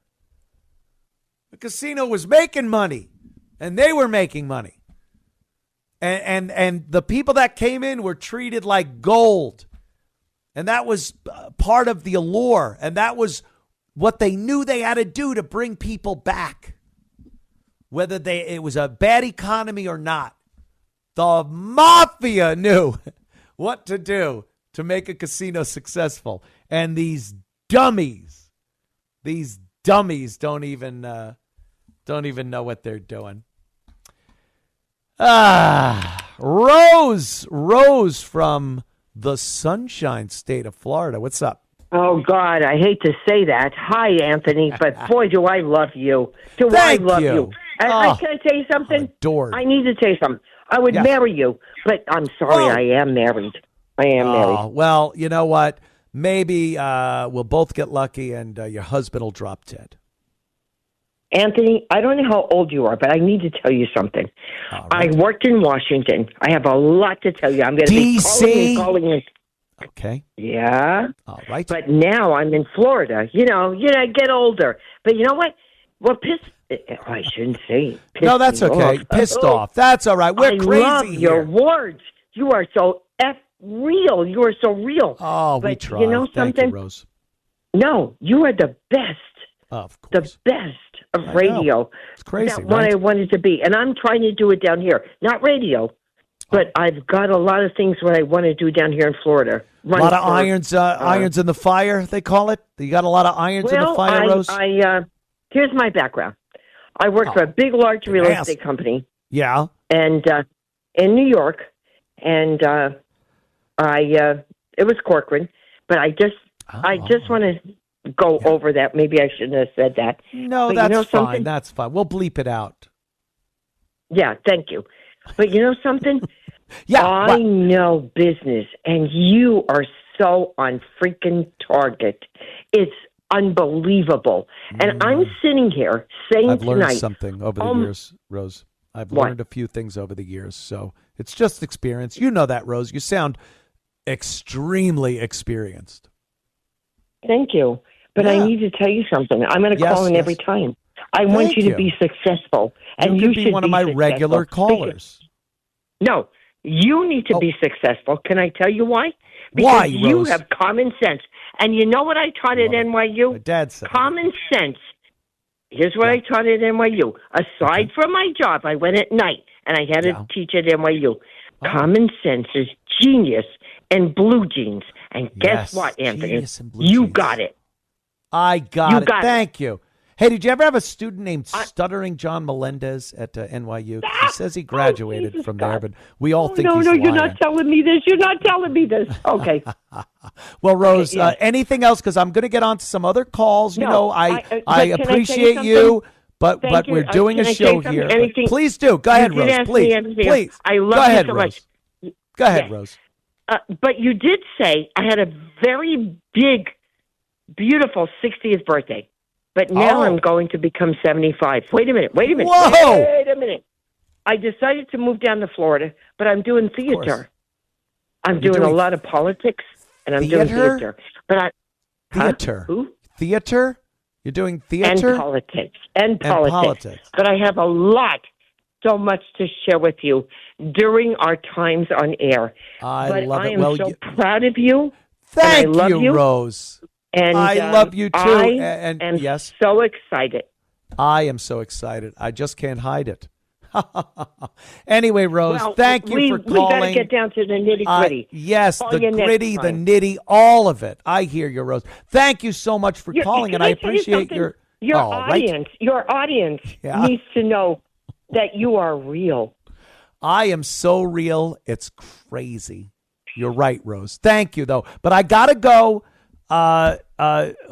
The casino was making money, and they were making money. And the people that came in were treated like gold. And that was part of the allure. And that was what they knew they had to do to bring people back. Whether it was a bad economy or not. The mafia knew what to do to make a casino successful. And these dummies don't even know what they're doing. Rose from the Sunshine State of Florida. What's up? Oh, God, I hate to say that. Hi, Anthony, but boy, do I love you. Thank I love you. you. Can I tell you something? Adored. I need to tell you something. I would marry you, but I'm sorry, I am married. I am married. Well, you know what? Maybe we'll both get lucky and your husband will drop dead. Anthony, I don't know how old you are, but I need to tell you something. Right. I worked in Washington. I have a lot to tell you. I'm going to be calling you. Okay. Yeah. All right. But now I'm in Florida. I get older. But you know what? I shouldn't say. No, that's okay. Off. Pissed off. That's all right. We're crazy love here. Your words. You are so real. You are so real. Oh, but we try. You know Thank something? you, Rose. No, you are the best. Of course. The best of radio. It's crazy, That's what right? I wanted to be. And I'm trying to do it down here. Not radio, but I've got a lot of things what I want to do down here in Florida. A lot of irons in the fire, they call it. You got a lot of irons in the fire, Rose? Here's my background. I worked for a big, large real estate company. Yeah. And in New York, and it was Corcoran, but I just want to go over that. Maybe I shouldn't have said that. No, but that's you know fine. something? That's fine. We'll bleep it out. Yeah, thank you. But you know something? Yeah, I know business, and you are so on freaking target. It's unbelievable. And I'm sitting here saying I've learned tonight, something over the years, Rose. I've What? learned a few things over the years, so it's just experience. You know that, Rose. You sound extremely experienced. Thank you. But I need to tell you something. I'm going to call in every time. I want Thank you to you. be successful. And you you could should be one of my successful. regular callers. No, you need to be successful. Can I tell you why? Because Why, you Rose? have common sense. And you know what I taught at NYU? My dad said common sense. Here's what I taught at NYU. Aside from my job, I went at night, and I had to teach at NYU. Common sense is genius and blue jeans. And guess what, Anthony? Genius and blue You jeans. got it. I got You it. got it. Thank you. Hey, did you ever have a student named Stuttering John Melendez at NYU? He says he graduated from there, but we all think he's No, lying. you're not telling me this. You're not telling me this. Okay. Well, Rose, Okay, yeah. anything else? Because I'm going to get on to some other calls. You No, know, but can I I say appreciate something? you, but Thank you. we're doing Can a I say show something? here. Anything- Please do. Go You ahead, did Rose. ask me Please. everything. Please. I love Go you ahead, so Rose. much. Go ahead, Yeah. Rose. But you did say I had a very big, beautiful 60th birthday. But now I'm going to become 75. Wait a minute. Whoa! Wait a minute. I decided to move down to Florida, but I'm doing theater. I'm You're doing a doing lot of politics, and I'm doing theater? theater. But Theater. Who? Theater? You're doing And theater? politics. politics. But I have a lot, so much to share with you during our times on air. I love I it. am Well, so proud of you. Thank and I love you, Rose. And I love you too. I and am yes, so excited. I am so excited. I just can't hide it. Anyway, Rose, Well, thank you for We got to calling. get down to the nitty gritty. Yes, Call the you next gritty, the time. nitty, all of it. I hear you, Rose. Thank you so much for calling, Can and I tell you appreciate something? your Your right. audience. Your audience Yeah. needs to know that you are real. I am so real. It's crazy. You're right, Rose. Thank you, though. But I gotta go.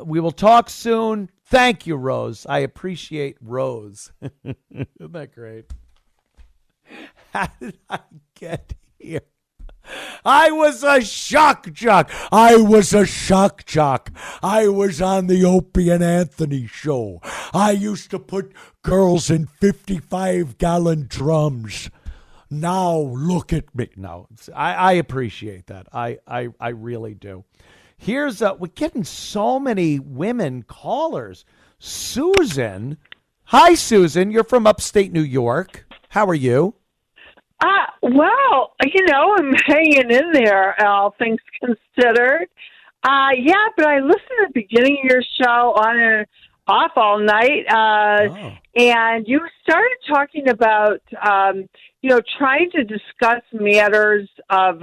We will talk soon. Thank you, Rose. I appreciate Rose. Isn't that great? How did I get here? I was a shock jock. I was on the Opie and Anthony show. I used to put girls in 55-gallon drums. Now look at me. No, I appreciate that. I really do. Here's we're getting so many women callers. Susan. Hi, Susan. You're from upstate New York. How are you? Well, I'm hanging in there, all things considered. Yeah, but I listened to the beginning of your show on and off all night, and you started talking about, trying to discuss matters of,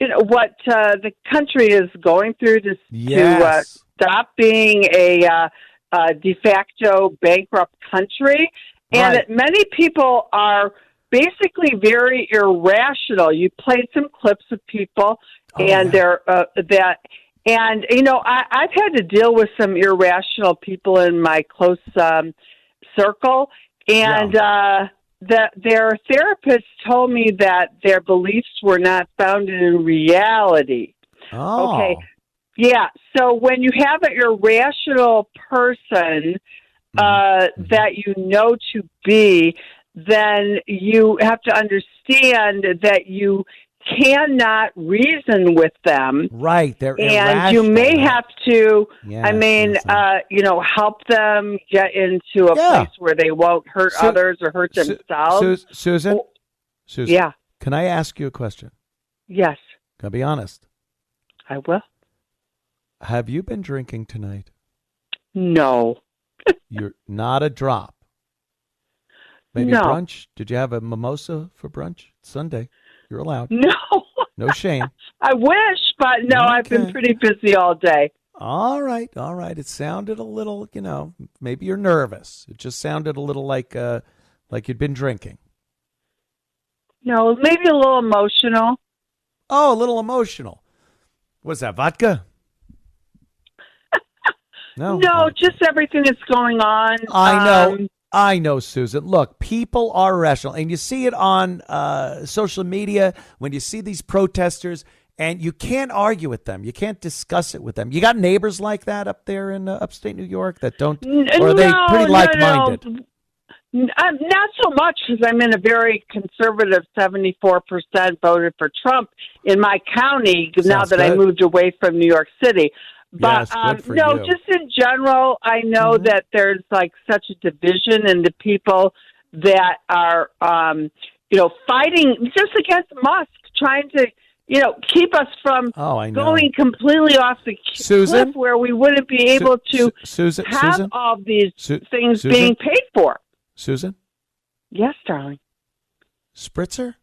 what the country is going through to stop being a de facto bankrupt country, and that many people are basically very irrational. You played some clips of people, and they're that. And, I've had to deal with some irrational people in my close circle, and their therapist told me that their beliefs were not founded in reality. Oh. Okay. Yeah. So when you have an irrational person that you know to be, then you have to understand that you cannot reason with them. Right. They're and irrational. you may have to, Yes, help them get into a place where they won't hurt others or hurt themselves. Susan? Susan? Yeah. Can I ask you a question? Yes. Can I be honest? I will. Have you been drinking tonight? No. You're not a drop. Maybe No. brunch? Did you have a mimosa for brunch? It's Sunday. You're allowed. No. No shame. I wish, but no, I've been pretty busy all day. All right. It sounded a little, maybe you're nervous. It just sounded a little like you'd been drinking. No, maybe a little emotional. Oh, a little emotional. What's that, vodka? No. No, just everything that's going on. I know, Susan. Look, people are irrational, and you see it on social media when you see these protesters, and you can't argue with them. You can't discuss it with them. You got neighbors like that up there in upstate New York that don't, or are they pretty like-minded? No. Not so much, because I'm in a very conservative 74% voted for Trump in my county now that I moved away from New York City. But Yes, good for no, you. just in general, I know that there's like such a division in the people that are, fighting just against Musk, trying to, keep us from I know. going completely off the Susan? cliff where we wouldn't be able to Susan, have all these things Susan? being paid for. Susan? Yes, darling. Spritzer?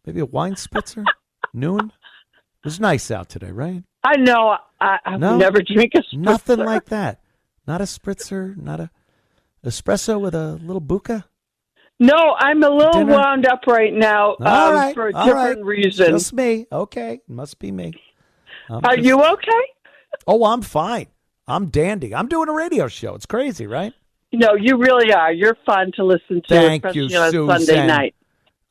Maybe a wine spritzer? Noon? It was nice out today, right? I know. I No? would never drink a spritzer. Nothing like that. Not a spritzer, not a espresso with a little buca? No, I'm a little Dinner? wound up right now All right, for a all different right. reason. Just me. Okay. Must be me. Are you okay? Oh, I'm fine. I'm dandy. I'm doing a radio show. It's crazy, right? No, you really are. You're fun to listen to, Thank especially you, on Susan. Sunday night.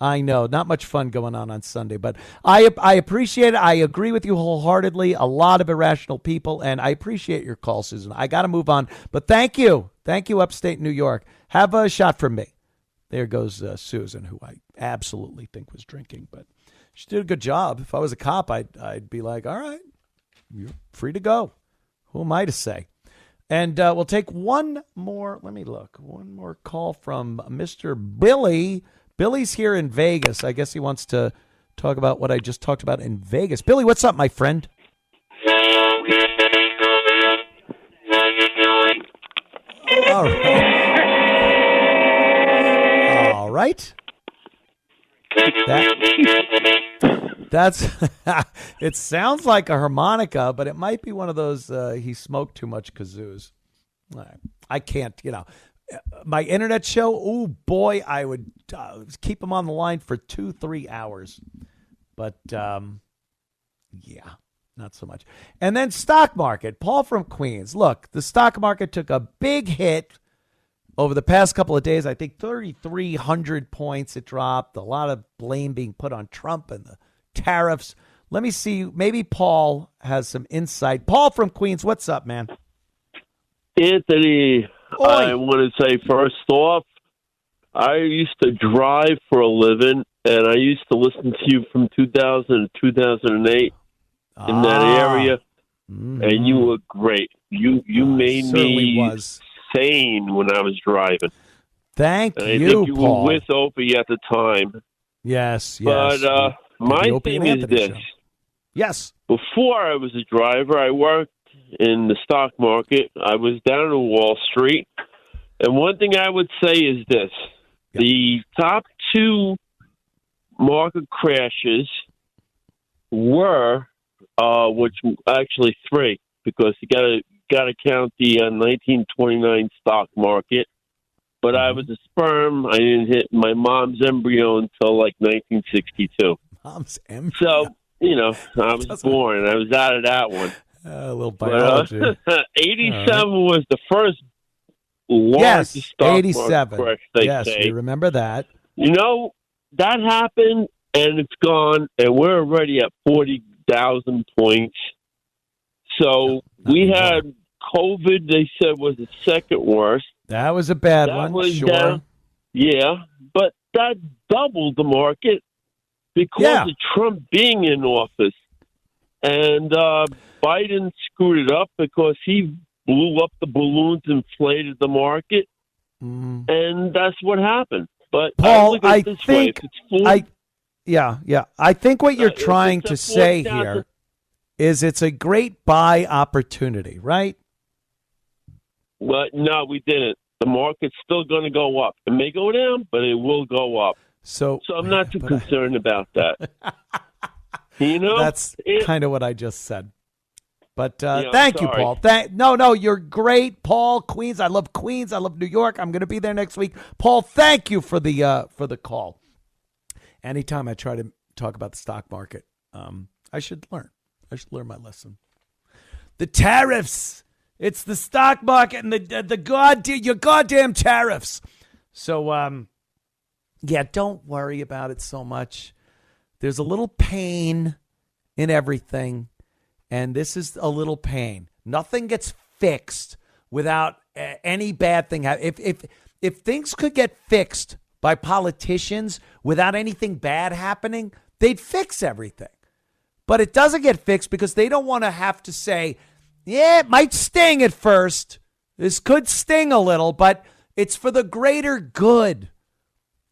I know. Not much fun going on Sunday, but I appreciate it. I agree with you wholeheartedly. A lot of irrational people, and I appreciate your call, Susan. I got to move on, but thank you. Thank you, upstate New York. Have a shot from me. There goes Susan, who I absolutely think was drinking, but she did a good job. If I was a cop, I'd be like, all right, you're free to go. Who am I to say? And we'll take one more. Let me look. One more call from Mr. Billy. Billy's here in Vegas. I guess he wants to talk about what I just talked about in Vegas. Billy, what's up, my friend? All right. All right. That's it sounds like a harmonica, but it might be one of those he smoked too much kazoos. I can't, my internet show, oh boy, I would keep him on the line for 2-3 hours. But yeah, not so much. And then stock market, Paul from Queens. Look, the stock market took a big hit over the past couple of days. I think 3,300 points it dropped. A lot of blame being put on Trump and the tariffs. Let me see. Maybe Paul has some insight. Paul from Queens, what's up, man? Anthony, Oi. I want to say first off, I used to drive for a living, and I used to listen to you from 2000 to 2008 in that area, and you were great. You made me sane when I was driving. Thank and you, I think you Paul. were with Opie at the time. Yes. But my the Opie thing and is Anthony this. show. Yes. Before I was a driver, I worked in the stock market. I was down on Wall Street. And one thing I would say is this. Yep. The top two market crashes were, which actually three, because you got to count the 1929 stock market. But I was a sperm. I didn't hit my mom's embryo until like 1962. Mom's embryo. So, I was born, and I was out of that one. A little biology. 87 was the first largest stock 87. market crash, they yes, say. we remember that. That happened, and it's gone, and we're already at 40,000 points. So we had COVID, they said, was the second worst. That was a bad one, was sure. Down, yeah, but that doubled the market because of Trump being in office. And Biden screwed it up because he blew up the balloons, inflated the market, and that's what happened. But Paul, I this think way. I think what you're trying it's to a say 4,000 here is it's a great buy opportunity, right? But no, we didn't. The market's still going to go up. It may go down, but it will go up. So I'm not too concerned about that. That's kind of what I just said. But Yeah, thank you, sorry. Paul. No, you're great, Paul. Queens, I love Queens. I love New York. I'm going to be there next week. Paul, thank you for the call. Anytime I try to talk about the stock market, I should learn. I should learn my lesson. The tariffs. It's the stock market and your goddamn tariffs. So, don't worry about it so much. There's a little pain in everything, and this is a little pain. Nothing gets fixed without any bad thing happening. If things could get fixed by politicians without anything bad happening, they'd fix everything. But it doesn't get fixed because they don't want to have to say, Yeah, it might sting at first. This could sting a little, but it's for the greater good.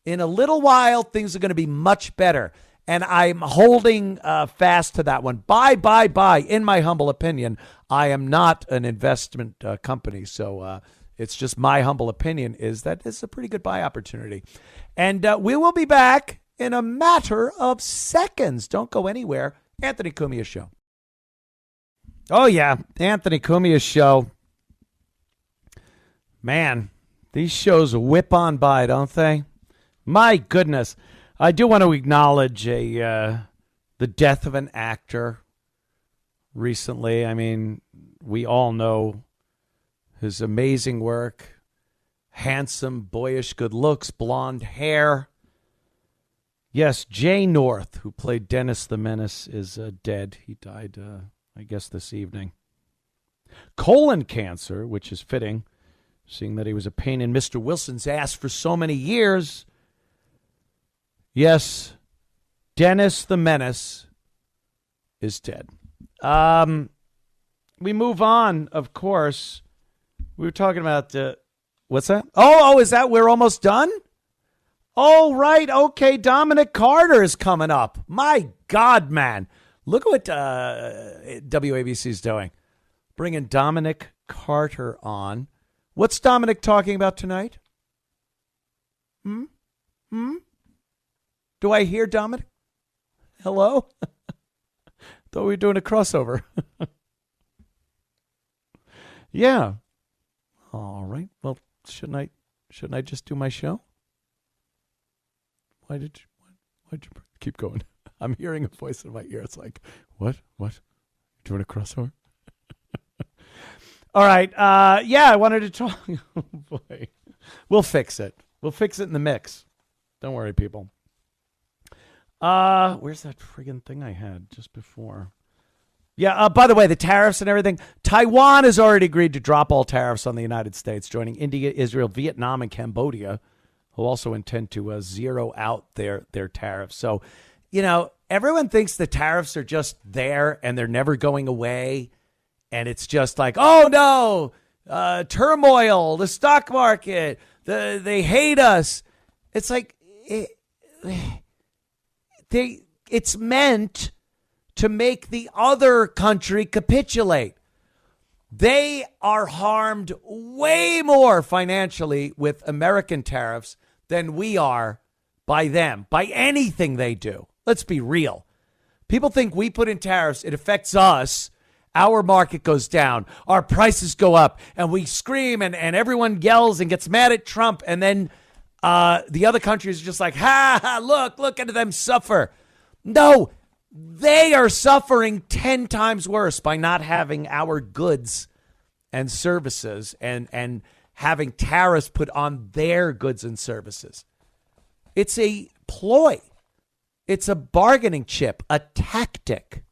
In a little while, things are going to be much better. And I'm holding fast to that one. Buy. In my humble opinion, I am not an investment company. So it's just my humble opinion is that it's a pretty good buy opportunity. And we will be back in a matter of seconds. Don't go anywhere. Anthony Cumia Show. Oh, yeah. Anthony Cumia Show. Man, these shows whip on by, don't they? My goodness. I do want to acknowledge the death of an actor recently. I mean, we all know his amazing work. Handsome, boyish, good looks, blonde hair. Yes, Jay North, who played Dennis the Menace, is dead. He died, I guess, this evening. Colon cancer, which is fitting, seeing that he was a pain in Mr. Wilson's ass for so many years. Yes, Dennis the Menace is dead. We move on, of course. We were talking about, what's that? Oh, is that we're almost done? Oh, right. Okay, Dominic Carter is coming up. My God, man. Look at what WABC is doing. Bringing Dominic Carter on. What's Dominic talking about tonight? Do I hear Dominic? Hello? Thought we were doing a crossover. Yeah. All right. Well, shouldn't I just do my show? Why'd you keep going? I'm hearing a voice in my ear. It's like, what? Doing a crossover? All right. Yeah, I wanted to talk. Oh, boy. We'll fix it. We'll fix it in the mix. Don't worry, people. Where's that friggin' thing I had just before? Yeah, by the way, the tariffs and everything. Taiwan has already agreed to drop all tariffs on the United States, joining India, Israel, Vietnam, and Cambodia, who also intend to zero out their tariffs. So, everyone thinks the tariffs are just there and they're never going away. And it's just like, oh, no, turmoil, the stock market, they hate us. It's like it's meant to make the other country capitulate. They are harmed way more financially with American tariffs than we are by them, by anything they do. Let's be real. People think we put in tariffs, it affects us. Our market goes down, our prices go up, and we scream and everyone yells and gets mad at Trump. And then the other countries are just like, look at them suffer. No, they are suffering 10 times worse by not having our goods and services and having tariffs put on their goods and services. It's a ploy. It's a bargaining chip, a tactic.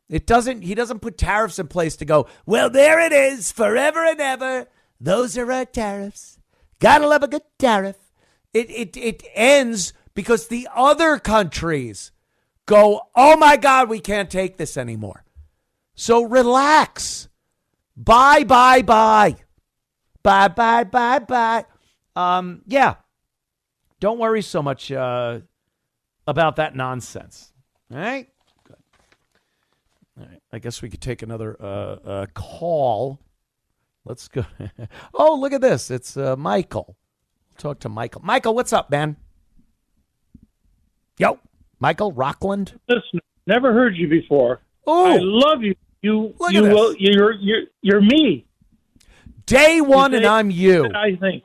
He doesn't put tariffs in place to go, well, there it is, forever and ever. Those are our tariffs. Gotta love a good tariff. It ends because the other countries go, oh, my God, we can't take this anymore. So relax. Bye. Yeah. Don't worry so much about that nonsense. All right? Good. All right. I guess we could take another call. Let's go. Oh, look at this. It's Michael. Talk to Michael. Michael, what's up, man? Yo. Michael Rockland. Listen, never heard you before. Oh, I love you. You're me. Day one, and I'm you. I think.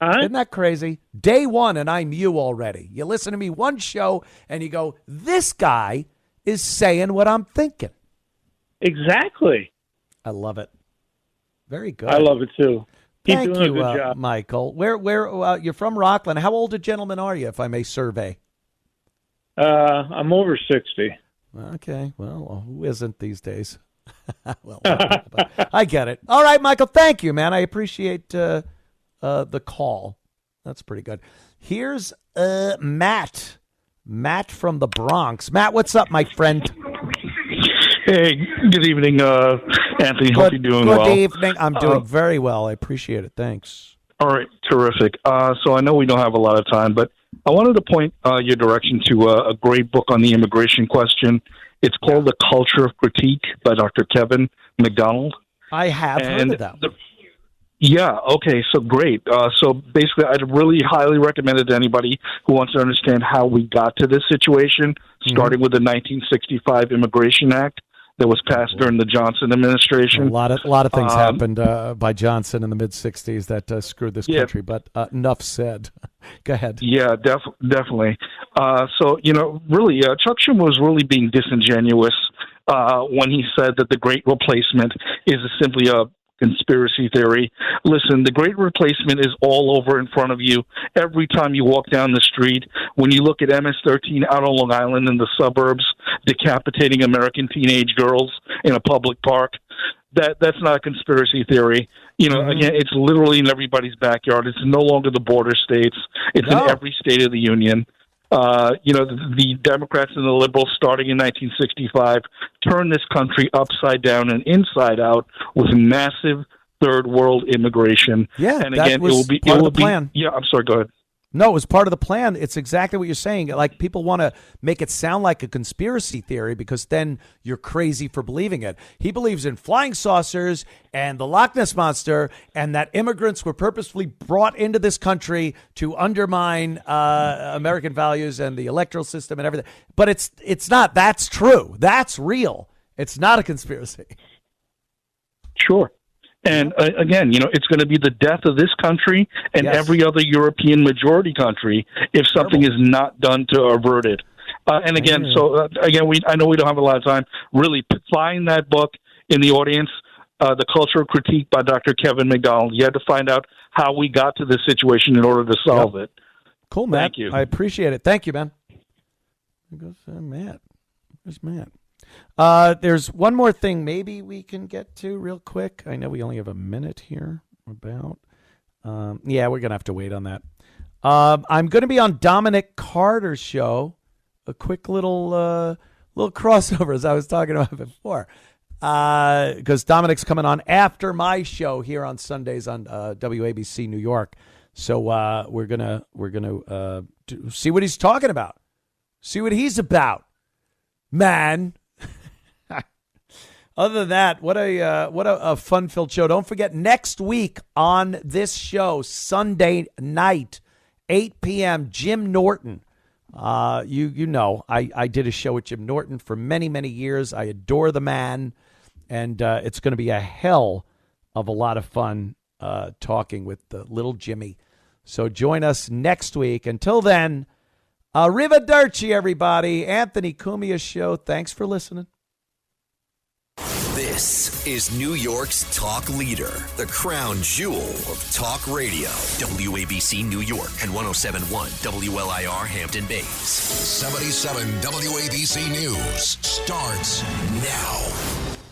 Huh? Isn't that crazy? Day one, and I'm you already. You listen to me one show, and you go, "This guy is saying what I'm thinking." Exactly. I love it. Very good. I love it too. Keep Thank doing you, a good job. Michael. Where you're from, Rockland? How old a gentleman are you, if I may survey? I'm over 60. Okay. Well, who isn't these days? Well, I get it. All right, Michael. Thank you, man. I appreciate the call. That's pretty good. Here's Matt. Matt from the Bronx. Matt, what's up, my friend? Hey, good evening, Anthony, hope you're doing well. Good evening. I'm doing very well. I appreciate it. Thanks. All right, terrific. So I know we don't have a lot of time, but I wanted to point your direction to a great book on the immigration question. It's called The Culture of Critique by Dr. Kevin McDonald. I have heard of that. Yeah, okay, so great. So basically, I'd really highly recommend it to anybody who wants to understand how we got to this situation, starting with the 1965 Immigration Act that was passed during the Johnson administration. A lot of things happened by Johnson in the mid-'60s that screwed this country, but enough said. Go ahead. Yeah, definitely. So, really, Chuck Schumer was really being disingenuous when he said that the Great Replacement is simply a conspiracy theory. Listen, the Great Replacement is all over in front of you every time you walk down the street. When you look at MS-13 out on Long Island in the suburbs, decapitating American teenage girls in a public park, that's not a conspiracy theory. Again, it's literally in everybody's backyard. It's no longer the border states. It's in every state of the union. The Democrats and the liberals, starting in 1965, turned this country upside down and inside out with massive third world immigration. Yeah, and again, that was part of the plan. Yeah, I'm sorry. Go ahead. No, it was part of the plan. It's exactly what you're saying. Like, people want to make it sound like a conspiracy theory because then you're crazy for believing it. He believes in flying saucers and the Loch Ness Monster and that immigrants were purposefully brought into this country to undermine American values and the electoral system and everything. But it's not. That's true. That's real. It's not a conspiracy. Sure. And again, it's going to be the death of this country and every other European majority country if something is not done to avert it. And again, I know we don't have a lot of time. Really, find that book in the audience, The Culture of Critique by Dr. Kevin McDonald. You had to find out how we got to this situation in order to solve it. Cool, Matt. Thank you. I appreciate it. Thank you, man. There goes Matt. Where's Matt? There's one more thing maybe we can get to real quick. I know we only have a minute here about. Yeah, we're going to have to wait on that. I'm going to be on Dominic Carter's show. A quick little crossover, as I was talking about before. Because Dominic's coming on after my show here on Sundays on WABC New York. So we're gonna see what he's talking about. See what he's about, man. Other than that, what a fun-filled show. Don't forget, next week on this show, Sunday night, 8 p.m., Jim Norton. You know, I did a show with Jim Norton for many, many years. I adore the man, and it's going to be a hell of a lot of fun talking with little Jimmy. So join us next week. Until then, arrivederci, everybody. Anthony Cumia's show. Thanks for listening. This is New York's talk leader, the crown jewel of talk radio. WABC New York and 107.1 WLIR Hampton Bays. 77 WABC News starts now.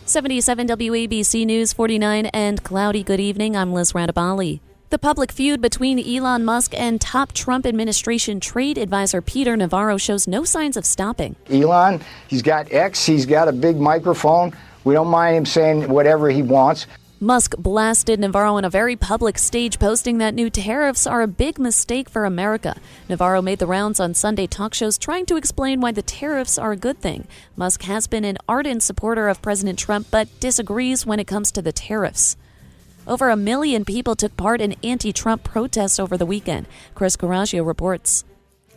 77 WABC News, 49 and cloudy. Good evening. I'm Liz Radabali. The public feud between Elon Musk and top Trump administration trade advisor Peter Navarro shows no signs of stopping. Elon, he's got X, he's got a big microphone. We don't mind him saying whatever he wants. Musk blasted Navarro on a very public stage, posting that new tariffs are a big mistake for America. Navarro made the rounds on Sunday talk shows trying to explain why the tariffs are a good thing. Musk has been an ardent supporter of President Trump, but disagrees when it comes to the tariffs. Over 1 million people took part in anti-Trump protests over the weekend. Chris Coraggio reports.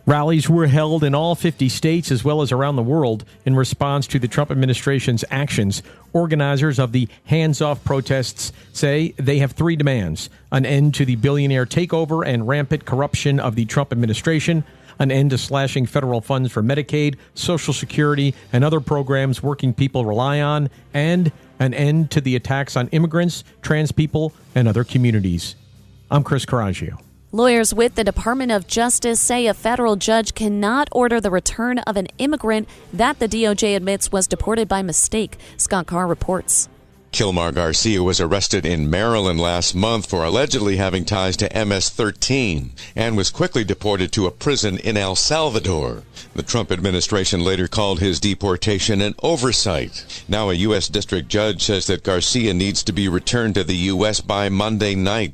Rallies were held in all 50 states as well as around the world in response to the Trump administration's actions. Organizers of the hands-off protests say they have 3 demands: an end to the billionaire takeover and rampant corruption of the Trump administration, an end to slashing federal funds for Medicaid, Social Security, and other programs working people rely on, and an end to the attacks on immigrants, trans people, and other communities. I'm Chris Coraggio. Lawyers with the Department of Justice say a federal judge cannot order the return of an immigrant that the DOJ admits was deported by mistake. Scott Carr reports. Kilmar Garcia was arrested in Maryland last month for allegedly having ties to MS-13 and was quickly deported to a prison in El Salvador. The Trump administration later called his deportation an oversight. Now a U.S. district judge says that Garcia needs to be returned to the U.S. by Monday night.